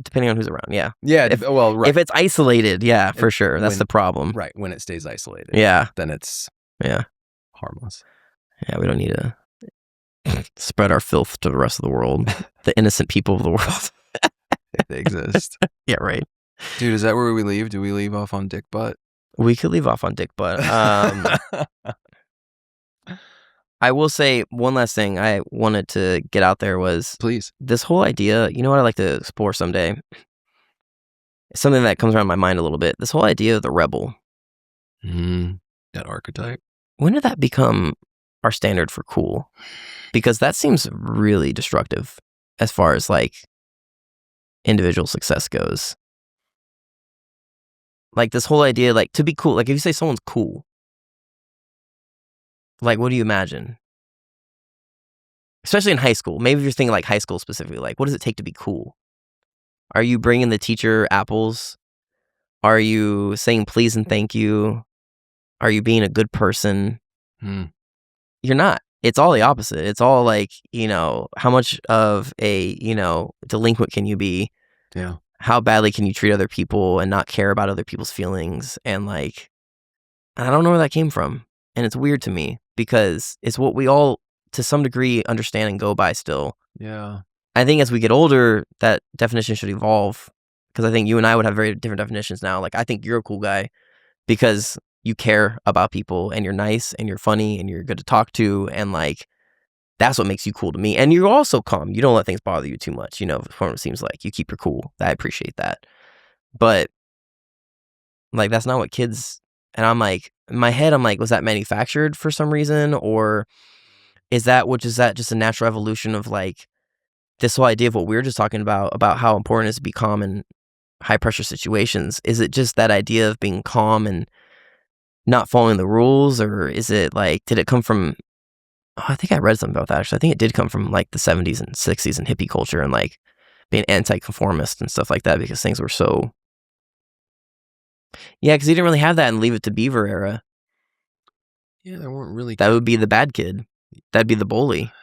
Depending on who's around. Yeah. Yeah. If it's isolated, yeah, for sure. That's the problem. Right. When it stays isolated. Yeah. Then it's harmless. Yeah. We don't need to spread our filth to the rest of the world. The innocent people of the world. If they exist. Yeah, right. Dude, is that where we leave? Do we leave off on dick butt? We could leave off on dick butt. I will say one last thing I wanted to get out there was please this whole idea. You know what I'd like to explore someday? It's something that comes around my mind a little bit. This whole idea of the rebel. That archetype. When did that become our standard for cool? Because that seems really destructive as far as like individual success goes. Like this whole idea, like to be cool, like if you say someone's cool, like what do you imagine? Especially in high school. Maybe if you're thinking like high school specifically, like what does it take to be cool? Are you bringing the teacher apples? Are you saying please and thank you? Are you being a good person? You're not. It's all the opposite. It's all like, you know, how much of a, you know, delinquent can you be? Yeah. How badly can you treat other people and not care about other people's feelings? And like, I don't know where that came from. And it's weird to me because it's what we all, to some degree, understand and go by still. Yeah. I think as we get older, that definition should evolve because I think you and I would have very different definitions now. Like, I think you're a cool guy because you care about people and you're nice and you're funny and you're good to talk to and like That's what makes you cool to me. And you're also calm. You don't let things bother you too much, from what it seems like. You keep your cool. I appreciate that. But, like, that's not what kids... And I'm like, in my head, I'm like, was that manufactured for some reason? Or is that just a natural evolution of, like, this whole idea of what we were just talking about how important it is to be calm in high-pressure situations? Is it just that idea of being calm and not following the rules? Or is it, like, did it come from... Oh, I think I read something about that, actually. I think it did come from, like, the 70s and 60s and hippie culture and, like, being anti-conformist and stuff like that because things were so... Yeah, because you didn't really have that in Leave It to Beaver era. Yeah, there weren't really... That would be the bad kid. That'd be the bully.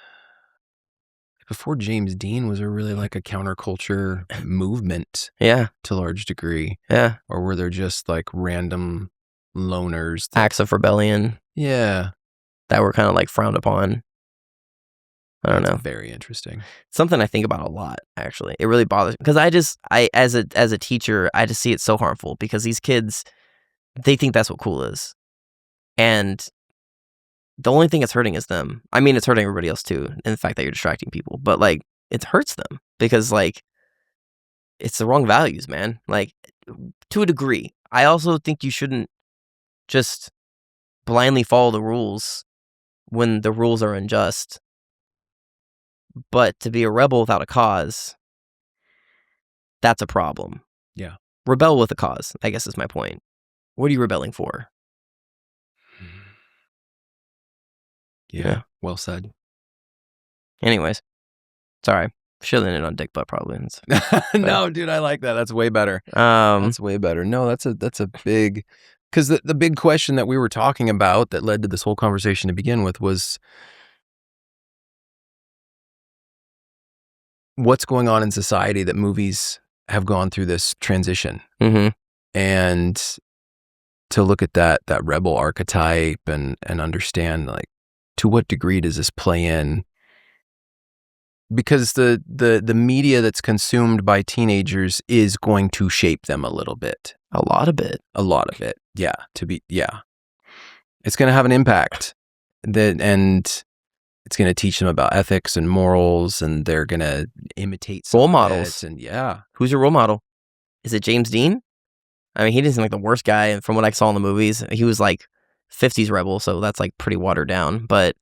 Before James Dean, was there really, like, a counterculture movement Yeah, to a large degree? yeah. Or were there just, like, random loners? Acts of rebellion Yeah. that were kind of, like, frowned upon. I don't know. Very interesting. Something I think about a lot, actually. It really bothers me because as a teacher, I just see it so harmful because these kids, they think that's what cool is. And the only thing it's hurting is them. I mean, it's hurting everybody else too, in the fact that you're distracting people. But, like, it hurts them because, like, it's the wrong values, man. Like, to a degree. I also think you shouldn't just blindly follow the rules when the rules are unjust. But to be a rebel without a cause, that's a problem. Yeah. Rebel with a cause, I guess is my point. What are you rebelling for? Yeah. Well said. Anyways, sorry. Should have ended on dick butt probably. No, dude, I like that. That's way better. Um, That's way better. No, that's a big... Because the big question that we were talking about that led to this whole conversation to begin with was, what's going on in society that movies have gone through this transition? mm-hmm. And to look at that rebel archetype and understand, like, to what degree does this play in? Because the media that's consumed by teenagers is going to shape them a little bit. A lot of it. A lot of it. Yeah. It's going to have an impact and it's going to teach them about ethics and morals, and they're going to imitate Role some of models. it, and yeah. Who's your role model? Is it James Dean? I mean, he didn't seem like the worst guy. And from what I saw in the movies, he was like 50s rebel. So that's like pretty watered down. But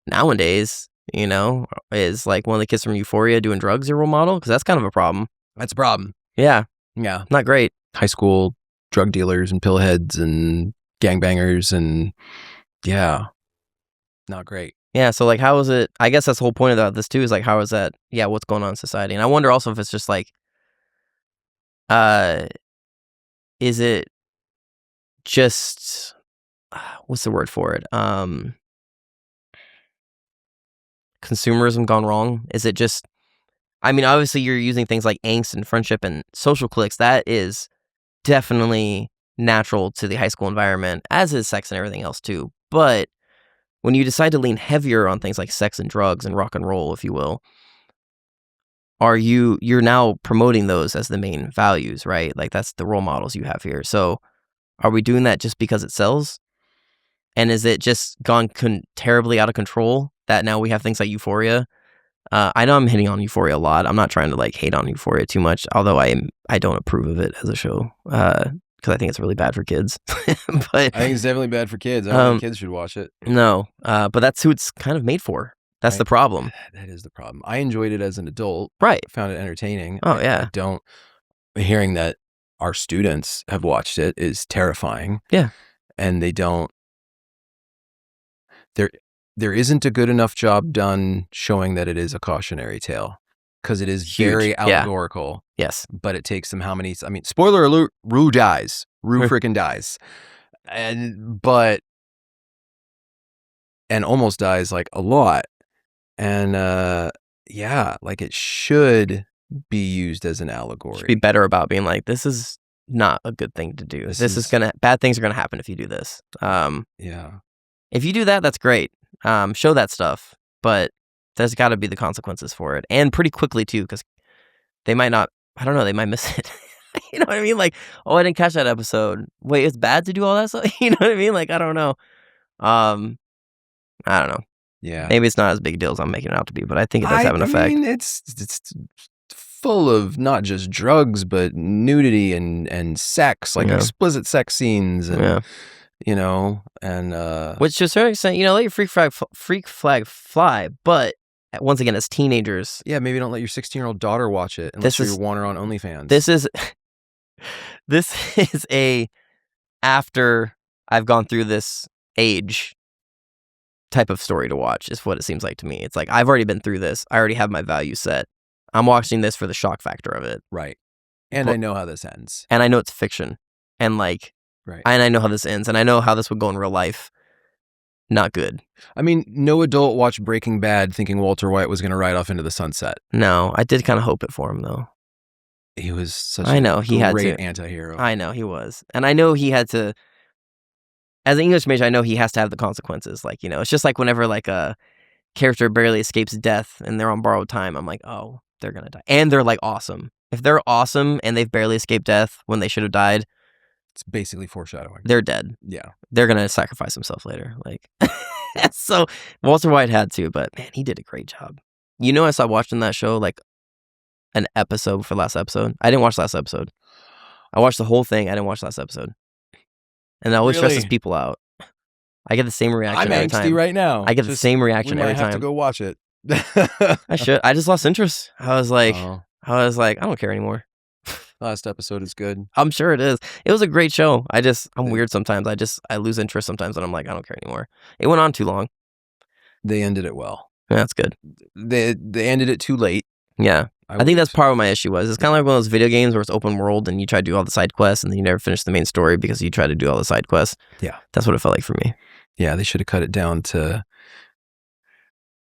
nowadays, is like one of the kids from Euphoria doing drugs your role model? Because that's kind of a problem. That's a problem. Yeah. Yeah. Not great. High school drug dealers and pillheads and gangbangers and yeah, not great. Yeah, so, like, how is it... I guess that's the whole point about this, too, is, like, how is that... Yeah, what's going on in society? And I wonder also if it's just, like... Is it just... What's the word for it? Consumerism gone wrong? Is it just... I mean, obviously, you're using things like angst and friendship and social cliques. That is definitely natural to the high school environment, as is sex and everything else, too. But... when you decide to lean heavier on things like sex and drugs and rock and roll, if you will, you're now promoting those as the main values, right? Like, that's the role models you have here. So are we doing that just because it sells? And is it just gone terribly out of control that now we have things like Euphoria? I know I'm hitting on Euphoria a lot. I'm not trying to, like, hate on Euphoria too much, although I don't approve of it as a show. Because I think it's really bad for kids. But I think it's definitely bad for kids. I don't think kids should watch it. No, but that's who it's kind of made for. That's the problem. That is the problem. I enjoyed it as an adult. Right. Found it entertaining. Oh, yeah. I don't... Hearing that our students have watched it is terrifying. Yeah. And they don't... There isn't a good enough job done showing that it is a cautionary tale. Because it is Huge. very Yeah. allegorical. Yes. But it takes them how many... I mean, spoiler alert, Rue dies. Rue freaking dies. And almost dies, like, a lot. And yeah, like, it should be used as an allegory. Should be better about being like, this is not a good thing to do. Bad things are gonna happen if you do this. Yeah. If you do that, that's great. Show that stuff, but there's got to be the consequences for it, and pretty quickly too, because they might not. I don't know. They might miss it. You know what I mean? Like, oh, I didn't catch that episode. Wait, it's bad to do all that stuff. You know what I mean? Like, I don't know. I don't know. Yeah. Maybe it's not as big a deal as I'm making it out to be, but I think it does have an effect. I mean, it's full of not just drugs, but nudity and sex, like Yeah. explicit sex scenes, and Yeah. you know, and Which to a certain extent, you know, let your freak flag fly, but once again, as teenagers, yeah, maybe don't let your 16-year-old daughter watch it unless you want her on OnlyFans. this is a after I've gone through this age type of story to watch, is what it seems like to me. It's like, I've already been through this. I already have my values set. I'm watching this for the shock factor of it. Right. And I know how this ends. And I know it's fiction. And like, right. And I know how this ends. And I know how this would go in real life. Not good. I mean, no adult watched Breaking Bad thinking Walter White was going to ride off into the sunset. No, I did kind of hope it for him, though. He was such a great anti-hero. I know he was. And I know he had to, as an English major, I know he has to have the consequences. Like, you know, it's just like whenever like a character barely escapes death and they're on borrowed time, I'm like, oh, they're going to die. And they're like awesome. If they're awesome and they've barely escaped death when they should have died, it's basically foreshadowing. They're dead. Yeah. They're going to sacrifice himself later. Like, so Walter White had to, but man, he did a great job. You know, I stopped watching that show like an episode before last episode. I didn't watch last episode. I watched the whole thing. I didn't watch last episode. And that always stresses people out. I get the same reaction every time. I'm angsty right now. I get the same reaction every time. I have to go watch it. I should. I just lost interest. I was like, I don't care anymore. Last episode is good. I'm sure it is. It was a great show. I'm weird sometimes. I lose interest sometimes, and I'm like, I don't care anymore. It went on too long. They ended it well. Yeah, that's good. They ended it too late. Yeah. I think that's part of what my issue was. It's kind of like one of those video games where it's open world and you try to do all the side quests and then you never finish the main story because you try to do all the side quests. Yeah. That's what it felt like for me. Yeah, they should have cut it down to...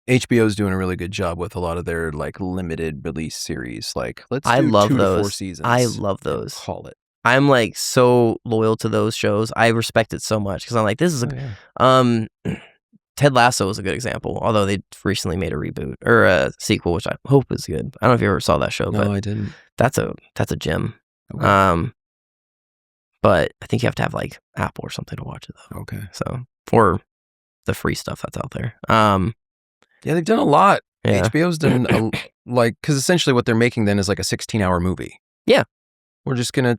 HBO's doing a really good job with a lot of their like limited release series. Like, let's do 2 to 4 seasons. I love those. Call it. I'm like so loyal to those shows. I respect it so much because I'm like, this is Ted Lasso is a good example, although they recently made a reboot or a sequel, which I hope is good. I don't know if you ever saw that show, but I didn't. That's a gem. Okay. But I think you have to have like Apple or something to watch it though. Okay. So, or the free stuff that's out there. Yeah, they've done a lot. Yeah. HBO's done because essentially what they're making then is like a 16-hour movie. Yeah. We're gonna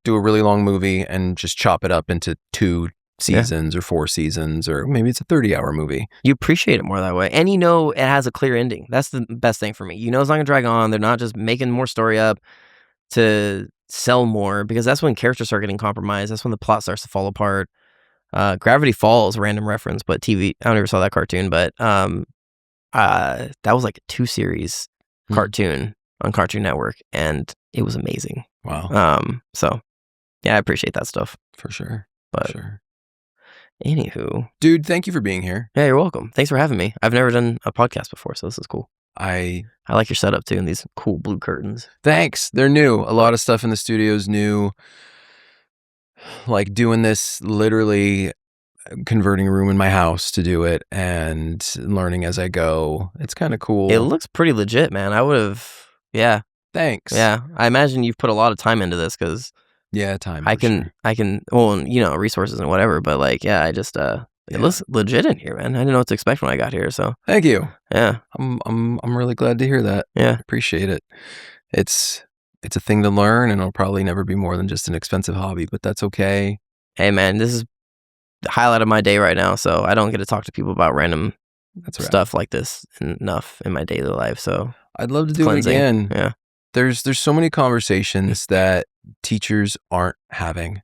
do a really long movie and just chop it up into 2 seasons or 4 seasons, or maybe it's a 30-hour movie. You appreciate it more that way. And you know it has a clear ending. That's the best thing for me. You know it's not going to drag on. They're not just making more story up to sell more, because that's when characters start getting compromised. That's when the plot starts to fall apart. Gravity Falls, random reference, but TV, I don't ever saw that cartoon, but that was like a 2-series cartoon on Cartoon Network, and it was amazing. Wow. So yeah, I appreciate that stuff. For sure. But sure. Anywho. Dude, thank you for being here. Yeah, you're welcome. Thanks for having me. I've never done a podcast before, so this is cool. I like your setup too, and these cool blue curtains. Thanks. They're new. A lot of stuff in the studio is new. Like doing this, literally converting a room in my house to do it and learning as I go. It's kind of cool. It looks pretty legit, man. I would have, yeah. Thanks. Yeah. I imagine you've put a lot of time into this because time. I can, well, you know, resources and whatever, but like, yeah, I just, it looks legit in here, man. I didn't know what to expect when I got here, so. Thank you. Yeah. I'm really glad to hear that. Yeah. Appreciate it. It's a thing to learn, and it'll probably never be more than just an expensive hobby, but that's okay. Hey, man, this is the highlight of my day right now, so I don't get to talk to people about random stuff like this enough in my daily life, so. I'd love to do it again. Yeah. There's so many conversations that teachers aren't having.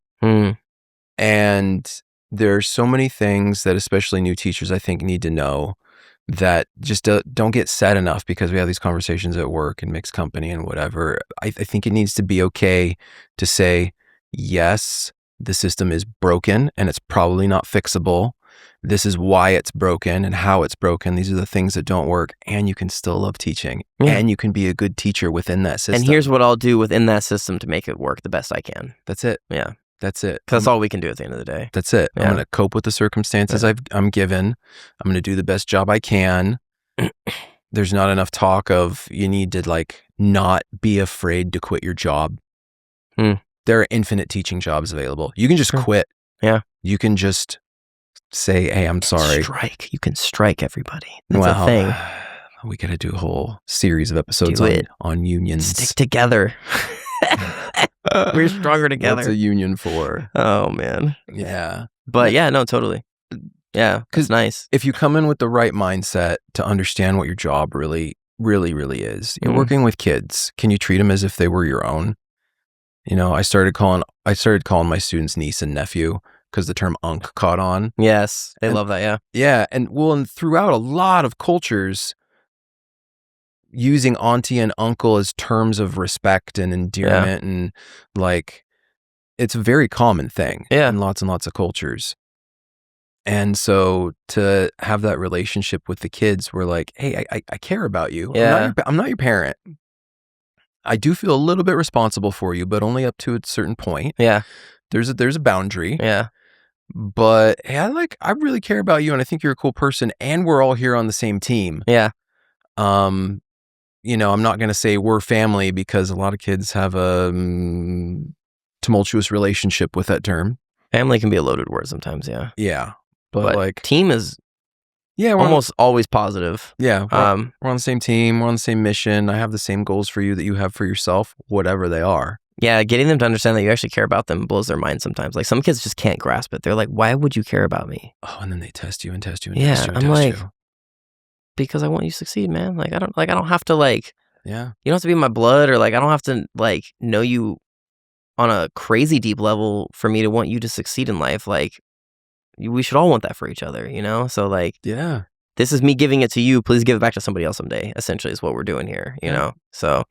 And there's so many things that especially new teachers, I think, need to know that just don't get said enough because we have these conversations at work and mixed company and whatever. I think it needs to be okay to say, yes, the system is broken and it's probably not fixable. This is why it's broken and how it's broken. These are the things that don't work, and you can still love teaching and you can be a good teacher within that system. And here's what I'll do within that system to make it work the best I can. That's it. Yeah. That's it. Because that's all we can do at the end of the day. That's it. Yeah. I'm going to cope with the circumstances I'm given. I'm going to do the best job I can. There's not enough talk of you need to like not be afraid to quit your job. There are infinite teaching jobs available. You can just quit. Yeah. You can just say, hey, I'm sorry. Strike. You can strike everybody. That's a Well, thing. we got to do a whole series of episodes Do it. on unions. Stick together. We're stronger together. What's a union for? Oh, man. Yeah. But yeah, no, totally. Yeah, it's nice. If you come in with the right mindset to understand what your job really is, you're working with kids. Can you treat them as if they were your own? You know, I started calling my students niece and nephew because the term "unk" caught on. Yes, they love that. Yeah. Yeah, and throughout a lot of cultures, using auntie and uncle as terms of respect and endearment and like, it's a very common thing in lots and lots of cultures. And so to have that relationship with the kids, we're like, hey, I care about you. Yeah. I'm not your parent. I do feel a little bit responsible for you, but only up to a certain point. Yeah. There's a boundary. Yeah. But hey, I really care about you, and I think you're a cool person, and we're all here on the same team. Yeah. You know, I'm not going to say we're family because a lot of kids have a tumultuous relationship with that term. Family can be a loaded word sometimes. Yeah. Yeah. But like team is we're almost always positive. Yeah. We're on the same team. We're on the same mission. I have the same goals for you that you have for yourself, whatever they are. Yeah. Getting them to understand that you actually care about them blows their mind sometimes. Like some kids just can't grasp it. They're like, why would you care about me? Oh, and then they test you and test you and test you and I'm test like, you. Because I want you to succeed, man. Like, I don't have to like, yeah. You don't have to be in my blood, or like, I don't have to like know you on a crazy deep level for me to want you to succeed in life. Like, we should all want that for each other, you know? So like, yeah, this is me giving it to you. Please give it back to somebody else someday, essentially is what we're doing here, you know? So.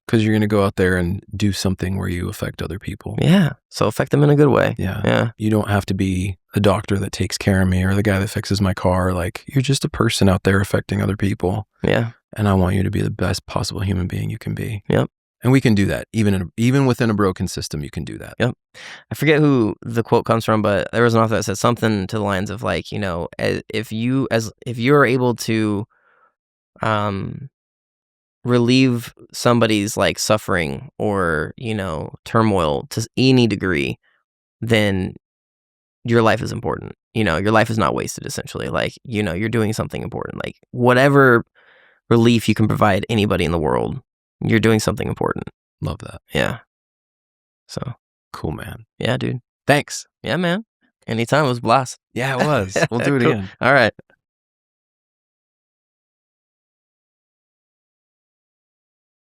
Because you're going to go out there and do something where you affect other people. Yeah. So affect them in a good way. Yeah. Yeah. You don't have to be the doctor that takes care of me or the guy that fixes my car. Like, you're just a person out there affecting other people. Yeah. And I want you to be the best possible human being you can be. Yep. And we can do that. Even within a broken system, you can do that. Yep. I forget who the quote comes from, but there was an author that said something to the lines of like, you know, if you're able to relieve somebody's like suffering or, you know, turmoil to any degree, then your life is important. You know, your life is not wasted, essentially. Like, you know, you're doing something important. Like, whatever relief you can provide anybody in the world, you're doing something important. Love that. Yeah. So. Cool, man. Yeah, dude. Thanks. Yeah, man. Anytime. It was a blast. Yeah, it was. We'll do it Cool. again. All right.